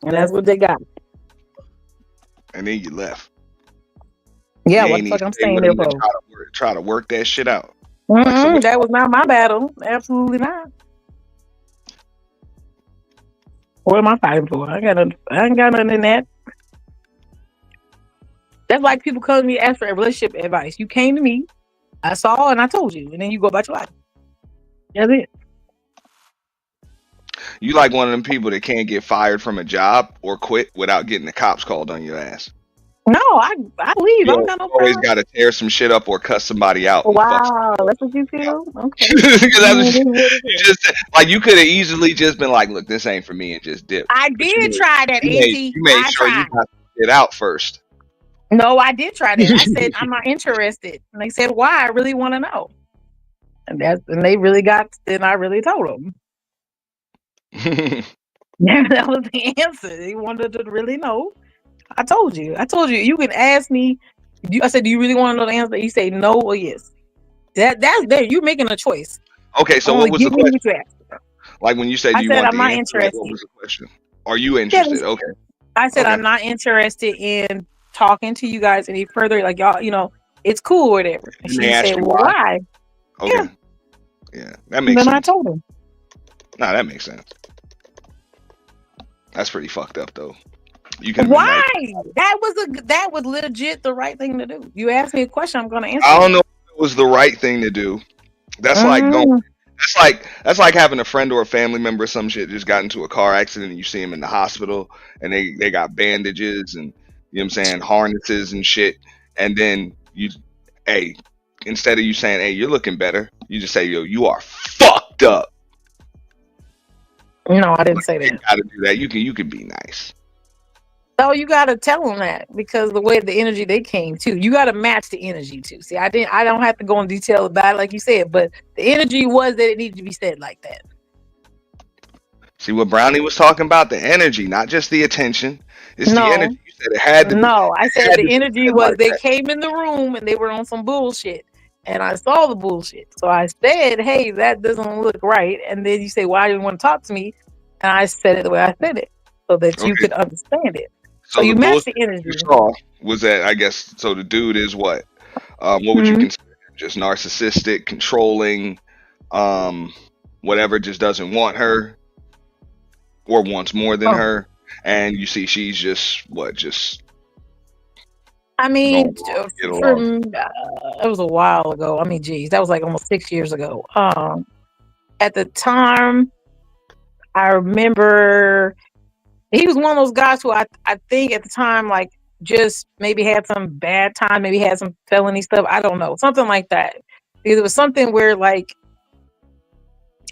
and that's what they got. And then you left. Yeah, You what ain't the fuck even I'm stay saying with there him to for? try to work that shit out. Like, so what, That was not my battle. Absolutely not. What am I fighting for? I ain't got nothing in that. That's like people come to me ask for relationship advice. You came to me, I saw, and I told you, and then you go about your life. That's it. you like one of them people that can't get fired from a job or quit without getting the cops called on your ass. No, I leave. You I don't got no always problem. got to tear some shit up or cuss somebody out and fuck. Wow, that's what you feel? Okay. Because that's what It is what it you is. just like. You could have easily just been like, "Look, this ain't for me," and just dip. I But you did try that, Auntie. you made I sure you tried. got it out first. No, I did try that. I said I'm not interested, and they said why? I really want to know, and they really got. Then I really told them. Yeah, that was the answer. They wanted to really know. I told you. You can ask me. I said, do you really want to know the answer? You say no or yes. That's there. You're making a choice. Okay, so Only what was the give me question? what you ask. Like when you said I you said want I'm the not answer, like what interested. was the question? Are you Yeah, interested? Okay, I said okay. I'm not interested in talking to you guys any further. Like y'all, it's cool or whatever. And And they she asked said, you well, why? why? Okay, Yeah. yeah, that And makes then I sense. told him. Nah, that makes sense. That's pretty fucked up though. You could have been Why? nice. That was legit the right thing to do. You asked me a question, I'm gonna answer I you. don't know if it was the right thing to do. That's like going. Mm, That's like having a friend or a family member or some shit just got into a car accident and you see him in the hospital and they got bandages and you know what I'm saying, harnesses and shit, and then hey, instead of you saying, hey, you're looking better, you just say, yo, you are fucked up. no, I didn't Like, say you that. gotta do that. You can be nice. So you gotta tell them that because the way the energy they came to, you gotta match the energy too. See, I don't have to go in detail about it like you said, but the energy was that it needed to be said like that. See what Brownie was talking about? The energy, not just the attention. It's the No, energy. You said it had to be no, I said the energy said was like they that. came in the room and they were on some bullshit. And I saw the bullshit. So I said, hey, that doesn't look right. And then you say, why do you want to talk to me? And I said it the way I said it so that you Okay. could understand it. So So the you match the bullshit you energy. saw was that, I guess, so the dude is what? What would you Mhm. consider him? Just narcissistic, controlling, whatever, just doesn't want her or wants more than Oh, her. And you see she's just what, just I going mean, along to get along. from it was a while ago. I mean, geez, that was like almost 6 years ago. At the time, I remember he was one of those guys who I think at the time like just maybe had some bad time, maybe had some felony stuff. I don't know, something like that. It was something where like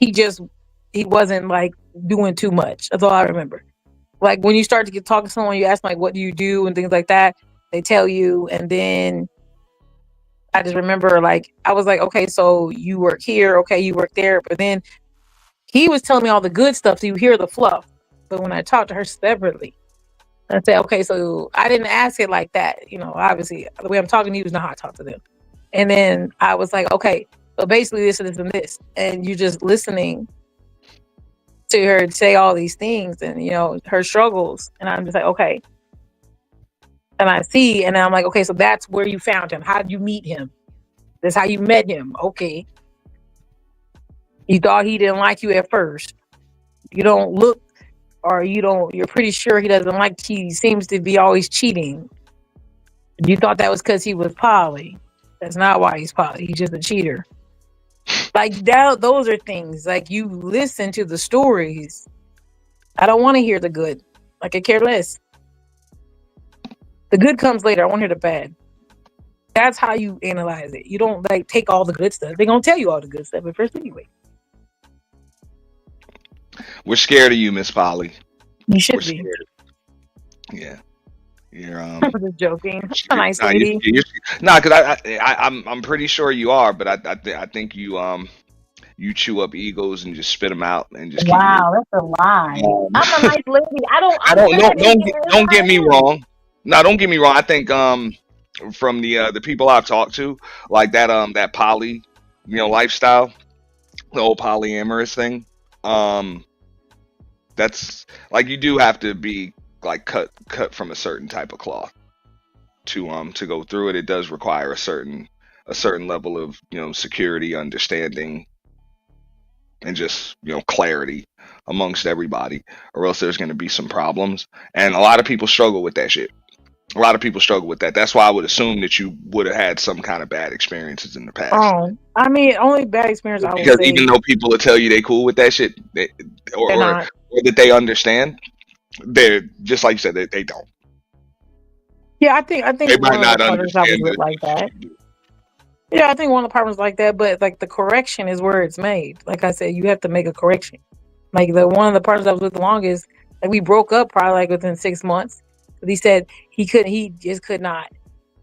he wasn't like doing too much. That's all I remember. Like when you start to get talking to someone, you ask them, like, what do you do and things like that. They tell you, and then I just remember like I was like, okay, so you work here, okay, you work there, but then he was telling me all the good stuff, so you hear the fluff. But when I talked to her separately, I said, okay, so I didn't ask it like that. Obviously, the way I'm talking to you is not how I talk to them. And then I was like, okay, so basically this and this and this. And you're just listening to her say all these things and, her struggles. And I'm just like, okay. And I see, and I'm like, okay, so that's where you found him. How did you meet him? That's how you met him. Okay. You thought he didn't like you at first. You don't look, or you're pretty sure he doesn't like, he seems to be always cheating. You thought that was because he was poly. That's not why he's poly. He's just a cheater. Like that, those are things like you listen to the stories. I don't want to hear the good. Like I care less. The good comes later. I want to hear the bad. That's how you analyze it. You don't like take all the good stuff. They're gonna tell you all the good stuff at first anyway. We're scared of you, Miss Polly. You We're should be. scared. Yeah, you're I was just joking. A you're nice nah, lady. nah, because I'm pretty sure you are, but I think you chew up egos and just spit them out and just keep moving. Wow, that's a lie. Um, I'm a nice lady. I I'm good at making it. don't get me I am. wrong. No, don't get me wrong. I think from the people I've talked to, like that poly, lifestyle, the whole polyamorous thing. Um, that's like you do have to be like cut from a certain type of cloth to go through it. It does require a certain level of security, understanding, and just clarity amongst everybody, or else there's going to be some problems. And a lot of people struggle with that shit. A lot of people struggle with that. That's why I would assume that you would have had some kind of bad experiences in the past. Oh, I mean, only bad experience I will Because say even though people will tell you they cool with that shit, or, they're or not. or that they understand, they're just like you said, they don't. Yeah, I think They might one of the not partners I was understand with the like shit that. you do. Yeah, I think one of the partners like that, but like the correction is where it's made. Like I said, you have to make a correction. Like the one of the partners I was with the longest, like we broke up probably like within 6 months. But he said he couldn't. He just could not.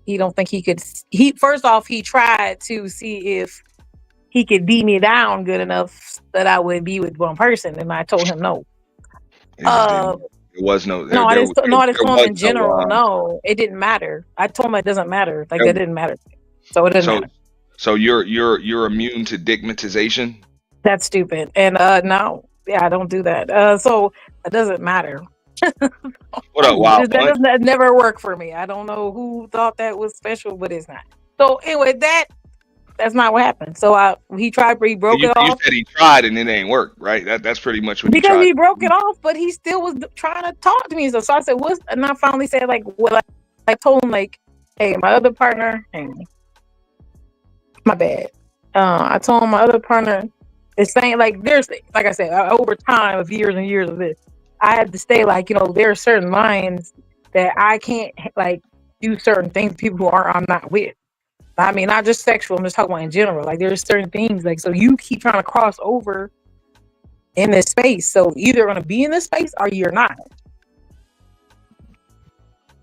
He don't think he could. He first off, he tried to see if he could beat me down good enough that I would be with one person, and I told him no. It just Uh, didn't. There was no no, I just there told him was in no general. No, it didn't matter. I told him it doesn't matter. Like there, that didn't matter. So it didn't so matter. so you're immune to digmatization. That's stupid. And no, yeah, I don't do that. So it doesn't matter. What up, Wild Punch? That never work for me. I don't know who thought that was special, but it's not. So anyway, that's not what happened. So he So broke you it you off said he tried and it ain't worked, right? That's pretty much what he because tried he to broke do. it off, but he still was trying to talk to me. So I said, "What's?" And I finally said, "Like, what?" I told him, "Like, hey, my other partner, hey, my bad." I told him my other partner is saying like there's like I said over time of years and years of this, I had to stay like there are certain lines that I can't like do certain things with people who I'm not with. I mean, not just sexual. I'm just talking about in general. Like there's certain things like so you keep trying to cross over in this space. So either you're gonna be in this space or you're not.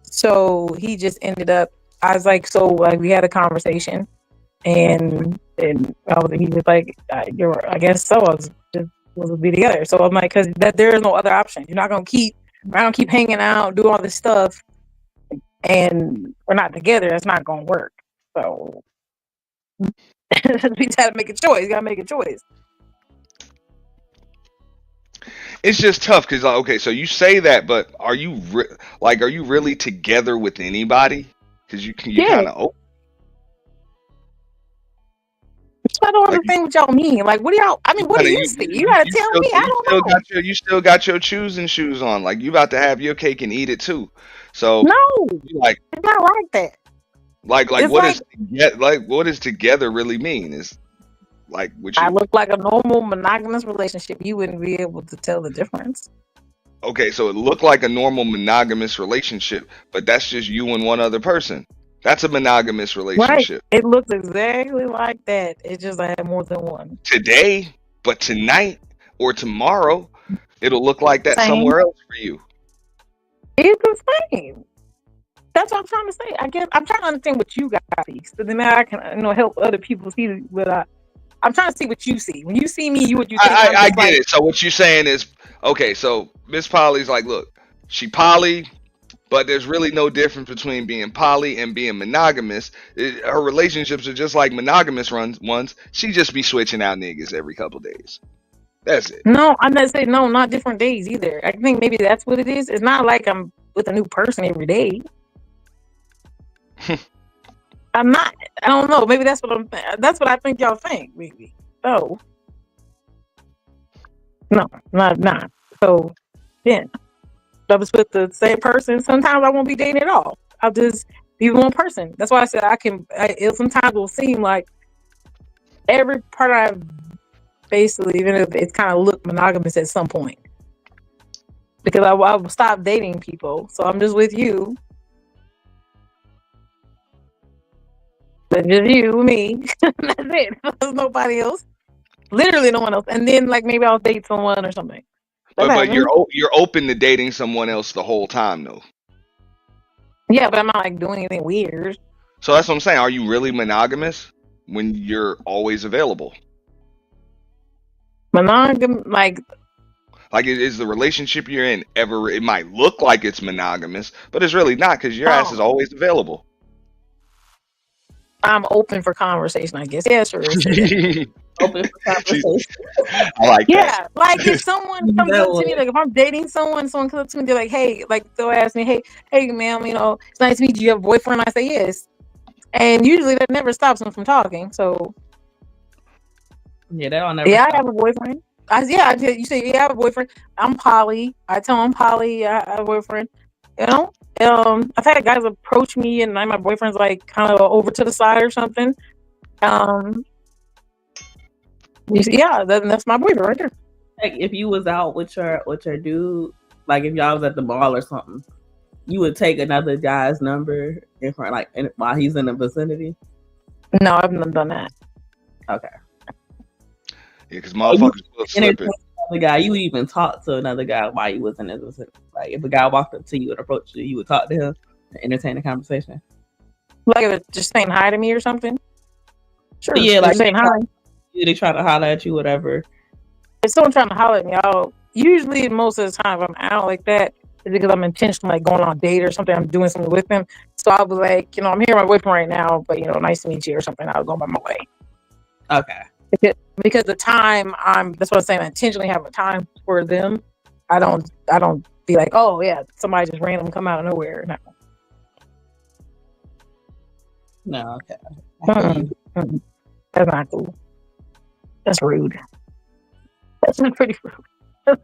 So he just ended up. I was like, so like we had a conversation, and he was like, "You're, I guess so. I was just we'll be together." So I'm like, because that there is no other option. You're not gonna keep around, keep hanging out, do all this stuff, and we're not together. That's not gonna work. So we gotta make a choice. You gotta make a choice. It's just tough because okay, so you say that, but are you really together with anybody? Because you Yeah, kind of I don't like understand what y'all mean. Like, what do y'all? I mean, what do you see? You gotta tell me. I don't you still got your choosing shoes on. Like you about to have your cake and eat it too. So know. No, you like it's not like that. like It's what like is like what does together really mean? Is like with I you. look like a normal monogamous relationship. You wouldn't be able to tell the difference. Okay, so it looked like a normal monogamous relationship, but that's just you and one other person. That's a monogamous Right. relationship. It looks exactly like that. It's just I have more than one. Today, but tonight or tomorrow, it'll look like that Same. somewhere else for you. It's the same. That's what I'm trying to say. I guess I'm trying to understand what you guys see. So then I can help other people see what I'm trying to see what you see. When you see me, what you think. I'm I just get like, it. So what you're saying is, okay, so Miss Polly's like, look, she poly, but there's really no difference between being poly and being monogamous. Her relationships are just like monogamous ones. She just be switching out niggas every couple days. That's it. no, I'm not saying no, not different days either. I think maybe that's what it is. It's not like I'm with a new person every day. I'm not. I don't know. Maybe that's what that's what I think y'all think. Maybe. Oh no, not. So then, if I was with the same person, sometimes I won't be dating at all. I'll just be with one person. That's why I said it sometimes will seem like every part I've basically, even if it's kind of look monogamous at some point, because I will stop dating people. So I'm just with you. But just you, me. That's it. There's nobody else. Literally no one else. And then like maybe I'll date someone or something. That But happens. you're open to dating someone else the whole time though. Yeah, but I'm not like doing anything weird. So that's what I'm saying. Are you really monogamous when you're always available? Monogam, like Like, is the relationship you're in ever? It might look like it's monogamous, but it's really not because your ass is oh, always available. I'm open for conversation. I guess. Yeah, sure. Say that. I Open for conversation. like that. Yeah, like if someone comes That up to me, one. like if I'm dating someone comes up to me, they're like, "Hey," like they'll ask me, "Hey, ma'am, it's nice to meet you. You have a boyfriend?" I say yes, and usually that never stops them from talking. So Yeah, that will never yeah, I stop. have a boyfriend. I did. You say, "Yeah, I have a boyfriend." I'm poly. I tell them poly. I have a boyfriend. You know, I've had guys approach me, and my boyfriend's like kind of over to the side or something. Um, yeah, that's my boyfriend right there. Like if you was out with your dude, like if y'all was at the mall or something, you would take another guy's number in front, while he's in the vicinity. No, I've not done that. Okay. Yeah, because Oh, you motherfuckers will slip entertain it. another guy. You would even talk to another guy while you was in his vicinity. Like if a guy walked up to you and approached you, you would talk to him and entertain a conversation. Like if it's just saying hi to me or something. Sure. Yeah, They're like saying hi. they try to holler at you, whatever. If someone trying to holler at me, usually most of the time if I'm out like that, it's because I'm intentionally like going on a date or something. I'm doing something with them. So I'll be like, I'm here with my boyfriend right now, but nice to meet you or something. I'll go by my way. Okay. Because the time that's what I'm saying, I intentionally have a time for them. I don't be like, oh yeah, somebody just random come out of nowhere. No. No, okay. I feel you. Mm-mm. That's not cool. That's rude. That's pretty rude.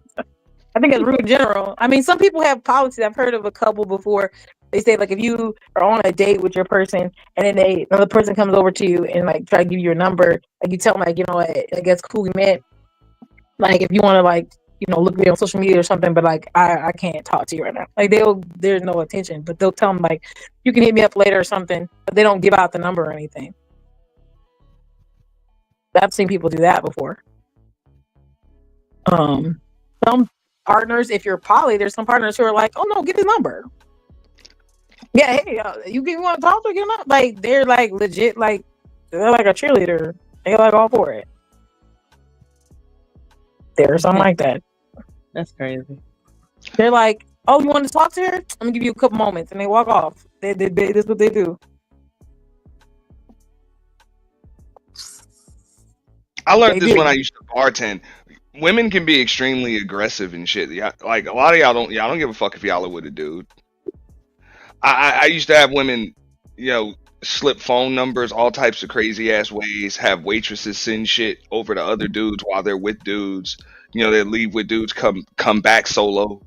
I think it's rude in general. I mean, some people have policies. I've heard of a couple before. They say like if you are on a date with your person and then another person comes over to you and like try to give you your number, like you tell them like, I guess cool we met. Like if you want to like, look me on social media or something, but like I can't talk to you right now. Like there's no attention, but they'll tell them like you can hit me up later or something, but they don't give out the number or anything. I've seen people do that before. Some partners, if you're poly, there's some partners who are like, oh no, get his number. Yeah, hey, you want to talk to him? Like they're like legit, like they're like a cheerleader. They're like all for it. There's something like that. That's crazy. They're like, oh, you want to talk to her? Let me give you a couple moments, and they walk off. That's what they do. I learned this when I used to bartend. Women can be extremely aggressive and shit. Yeah, like a lot of y'all don't give a fuck if y'all are with a dude. I used to have women, slip phone numbers, all types of crazy ass ways. Have waitresses send shit over to other dudes while they're with dudes. They leave with dudes, come back solo.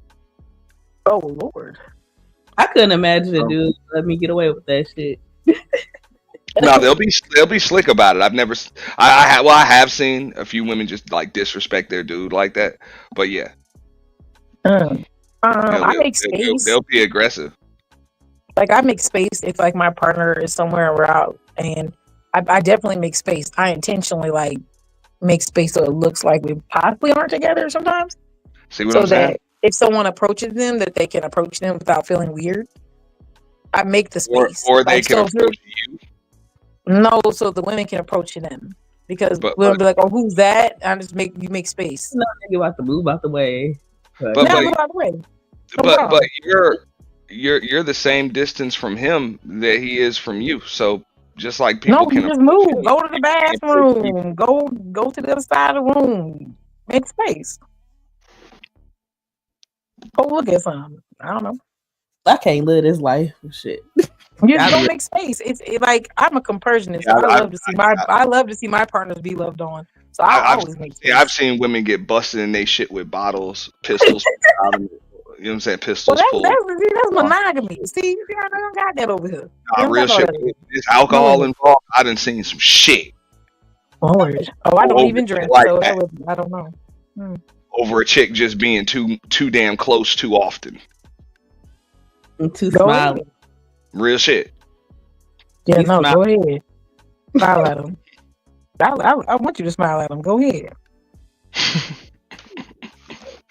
Oh Lord, I couldn't imagine a dude let me get away with that shit. No, they'll be slick about it. I've never, I have seen a few women just like disrespect their dude like that. But yeah, I make space. They'll be aggressive. Like I make space if like my partner is somewhere we're out, and I definitely make space. I intentionally like make space so it looks like we possibly aren't together sometimes. See what I'm saying? That if someone approaches them, that they can approach them without feeling weird. I make the space, or they can approach you. No, so the women can approach them because we'll be like, "Oh, who's that?" I just make space. No, you have to move out the way. But move out the way. But you're the same distance from him that he is from you. So just like people can just move. Go to the bathroom. Go to the other side of the room. Make space. Go look at something. I don't know. I can't live this life. Shit. You just don't make space. It's like I'm a compersionist. Yeah, I love to see my partners be loved on. So I always make space. Yeah, I've seen women get busted in they shit with bottles, pistols. You know what I'm saying? Pistols pulled. That's monogamy. See, I don't got that over here. Real shit. There's alcohol involved. I done seen some shit. Lord. Oh, I don't even drink, like so I don't know. Over a chick just being too damn close too often. Too smiling. Real shit. Yeah, no, go ahead. Smile at him. I want you to smile at him. Go ahead.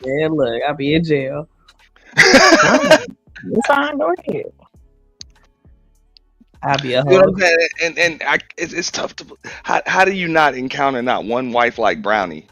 Yeah, look, I'll be in jail. It's fine. Go ahead. I'll be a You know what I'm hoe. saying? It's tough to. How do you not encounter not one wife like Brownie?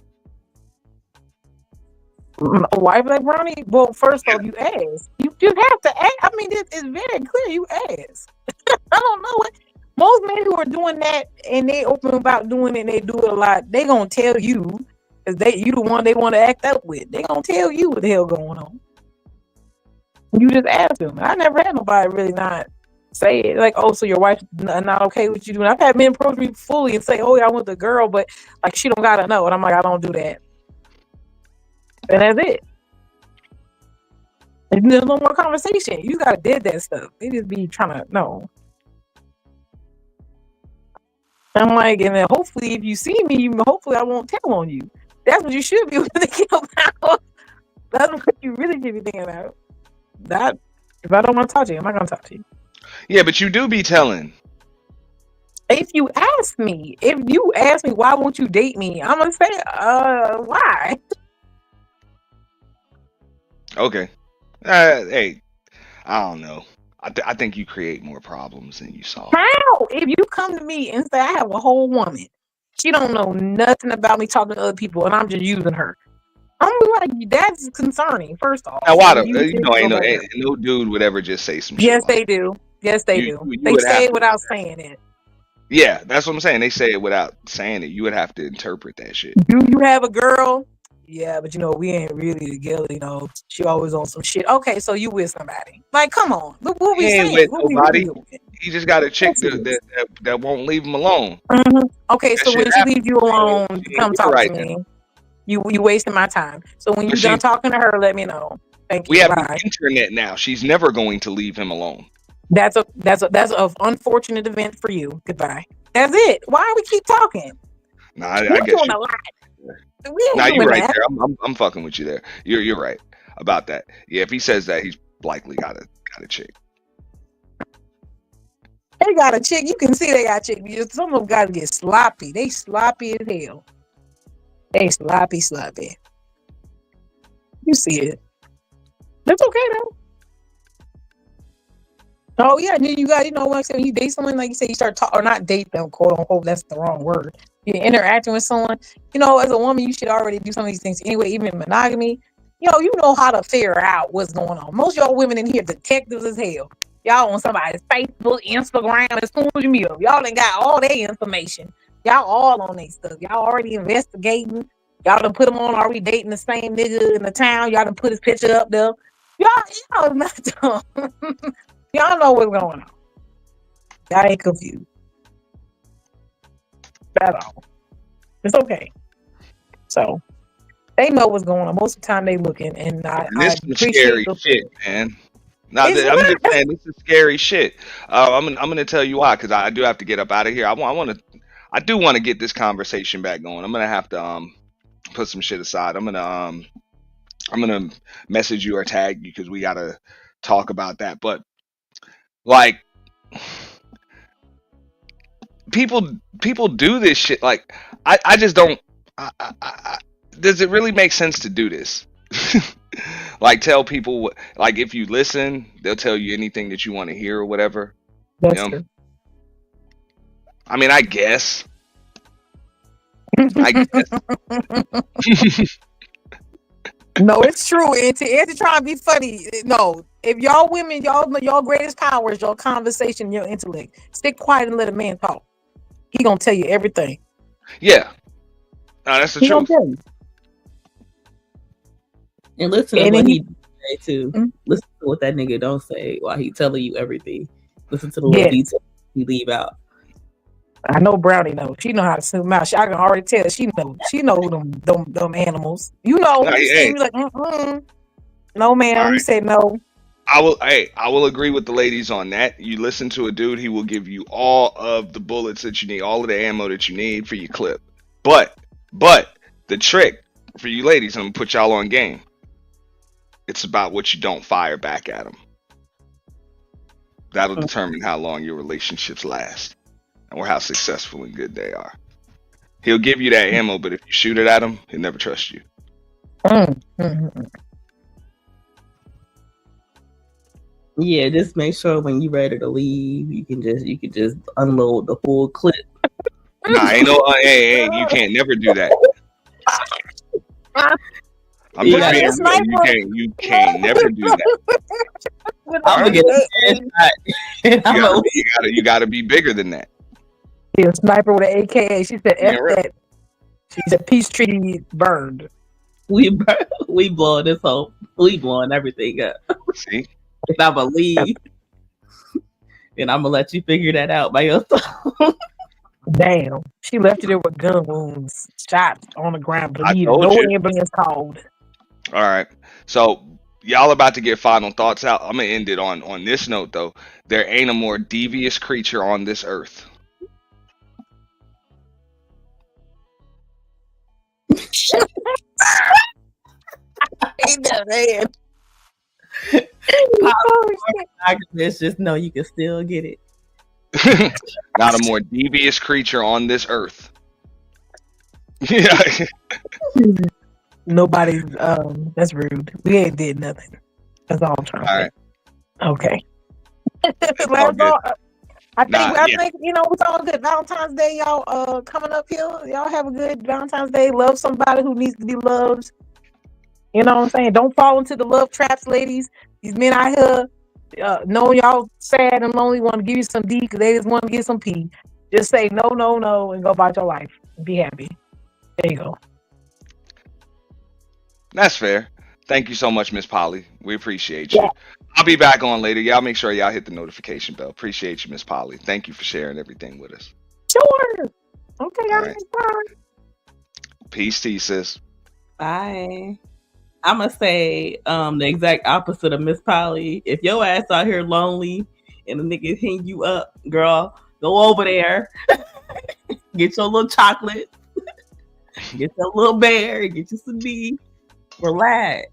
A wife like Brownie? Well, first off, you ask. You have to ask. I mean, it's very clear. You ask. I don't know what most men who are doing that and they open about doing it and they do it a lot. They gonna tell you because you the one they want to act up with. They gonna tell you what the hell going on. You just ask them. I never had nobody really not say it like, oh, so your wife's not okay with you doing. I've had men approach me fully and say, oh, yeah, I want the girl, but like she don't gotta know, and I'm like, I don't do that, and that's it. And there's no more conversation. You gotta did that stuff. They just be trying to know. I'm like, and then hopefully, if you see me, hopefully I won't tell on you. That's what you should be thinking about. That's what you really should be thinking about. That if I don't want to talk to you, I'm not gonna talk to you. Yeah, but you do be telling. If you ask me why won't you date me, I'm gonna say, why? Okay. Hey, I don't know. I think you create more problems than you solve. How? If you come to me and say I have a whole woman, she don't know nothing about me talking to other people, and I'm just using her. I'm like, that's concerning. First off, Now, Wada, and you you should know, go back ain't there. no dude would ever just say some shit Yes, like they do. Yes, they you. do. You They would say have it to. without saying it. Yeah, that's what I'm saying. They say it without saying it. You would have to interpret that shit. Do you have a girl? Yeah, but we ain't really together. She always on some shit. Okay, so you with somebody? Like, come on. Look what we He ain't saying. with What we really nobody. doing? He just got a chick Yes, he is. that won't leave him alone. Okay, That so shit when she happens. leaves you alone to She ain't come with it talk to right now. me, you wasting my time. So when But you done talking to her, let me know. Thank we you. have the Bye. internet now. She's never going to leave him alone. That's a unfortunate event for you. Goodbye. That's it. Why do we keep talking? Nah, We're I guess doing you. a lot. We Nah, ain't you doing right that. there. I'm fucking with you there. You're right about that. Yeah, if he says that, he's likely got a chick. They got a chick. You can see they got a chick. Some of them got to get sloppy. They sloppy as hell. They sloppy. You see it. That's okay though. Oh yeah, and then you got, like I said, when you date someone, like you said, you start talking or not date them, quote unquote. That's the wrong word. You're interacting with someone. As a woman, you should already do some of these things anyway. Even in monogamy, you know how to figure out what's going on. Most of y'all women in here detectives as hell. Y'all on somebody's Facebook, Instagram. As soon as you meet them, y'all ain't got all their information. Y'all all on their stuff. Y'all already investigating. Y'all done put them on already dating the same nigga in the town. Y'all done put his picture up there. Y'all not dumb. Y'all know what's going on. Y'all ain't confused at all. It's okay. So they know what's going on. Most of the time they looking, and I And this is some appreciate scary the. shit, man. Now, It's I'm just not. saying this is scary shit. I'm gonna tell you why, because I do have to get up out of here. I do want to get this conversation back going. I'm gonna have to put some shit aside. I'm gonna message you or tag you because we gotta talk about that. But like, people do this shit. Like, I just don't. Does it really make sense to do this? Like, tell people what, like, if you listen, they'll tell you anything that you want to hear or whatever. That's You know? true. I mean, I guess. I guess. No, it's true. And to try and be funny, no. If y'all women, y'all greatest power is your conversation, your intellect. Stick quiet and let a man talk. He gonna tell you everything. Yeah. No, that's the He gonna truth. tell you. And listen to And what then he say too. Mhm. Listen to what that nigga don't say while he telling you everything. Listen to the little Yes. details he leave out. I know Brownie knows. She know how to smooth mouth. I can already tell. She knows. She know them animals. You Hey, see hey, me like, no, all ma'am. You right. said no. I will agree with the ladies on that. You listen to a dude, he will give you all of the bullets that you need, all of the ammo that you need for your clip. But the trick for you ladies, I'm gonna put y'all on game. It's about what you don't fire back at them. That'll determine how long your relationships last or how successful and good they are. He'll give you that ammo, but if you shoot it at him, he'll never trust you. Mm, mm, mm. Yeah, just make sure when you're ready to leave, you can just unload the full clip. Nah, ain't no. Hey, you can't never do that. I'm You just gotta being be real. You can't never do that. I'm gonna get a headshot. And You gotta be bigger than that. Yeah, sniper with an AKA. She said, Yeah, F right. that. She said, peace treaty burned. we blowing this whole, we blowing everything up. See? And I'm gonna leave, and I'm gonna let you figure that out by yourself. Damn. She left it there with gun wounds, shots on the ground, bleeding. told No you. ambulance called. All right. So y'all about to get final thoughts out. I'm gonna end it on this note though. There ain't a more devious creature on this earth. Just know you can still get it. Not a more devious creature on this earth. Yeah. Nobody's, that's rude. We ain't did nothing. That's all I'm trying to say. Right. Okay. all good. I think, yeah. you know, it's all good. Valentine's Day, y'all, coming up here. Y'all have a good Valentine's Day. Love somebody who needs to be loved. You know what I'm saying? Don't fall into the love traps, ladies. These men out here, know y'all sad and lonely, want to give you some D because they just want to get some P. Just say no, no, no, and go about your life. Be happy. There you go. That's fair. Thank you so much, Miss Polly. We appreciate you. Yeah. I'll be back on later. Y'all make sure y'all hit the notification bell. Appreciate you, Miss Polly. Thank you for sharing everything with us. Sure. Okay, All guys. right. Bye. Peace to you, sis. Bye. I'm gonna say the exact opposite of Miss Polly. If your ass out here lonely and the nigga hitting you up, girl, go over there, get your little chocolate, get your little bear, get you some D, relax,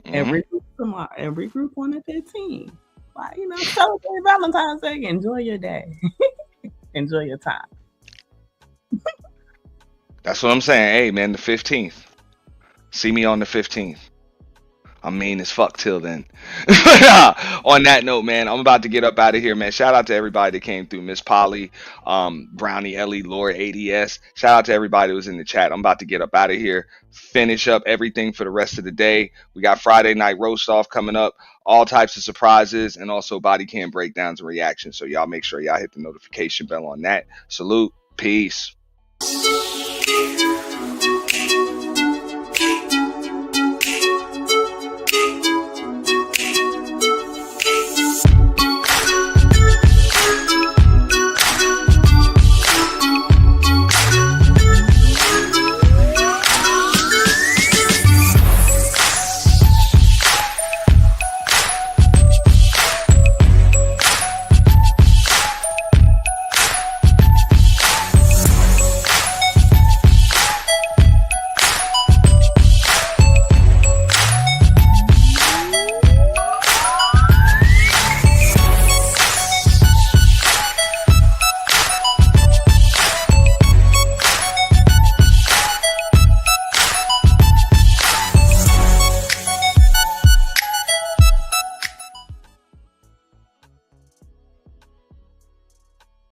and regroup tomorrow, and regroup on the 15th. Like, you know, celebrate Valentine's Day. Enjoy your day. Enjoy your time. That's what I'm saying. Hey, man, the 15th. See me on the 15th. I'm mean as fuck till then. On that note, man, I'm about to get up out of here, man. Shout out to everybody that came through. Miss Polly, Brownie, Ellie, Laura, ADS. Shout out to everybody that was in the chat. I'm about to get up out of here, finish up everything for the rest of the day. We got Friday night roast off coming up, all types of surprises, and also body cam breakdowns and reactions. So y'all make sure y'all hit the notification bell on that. Salute. Peace.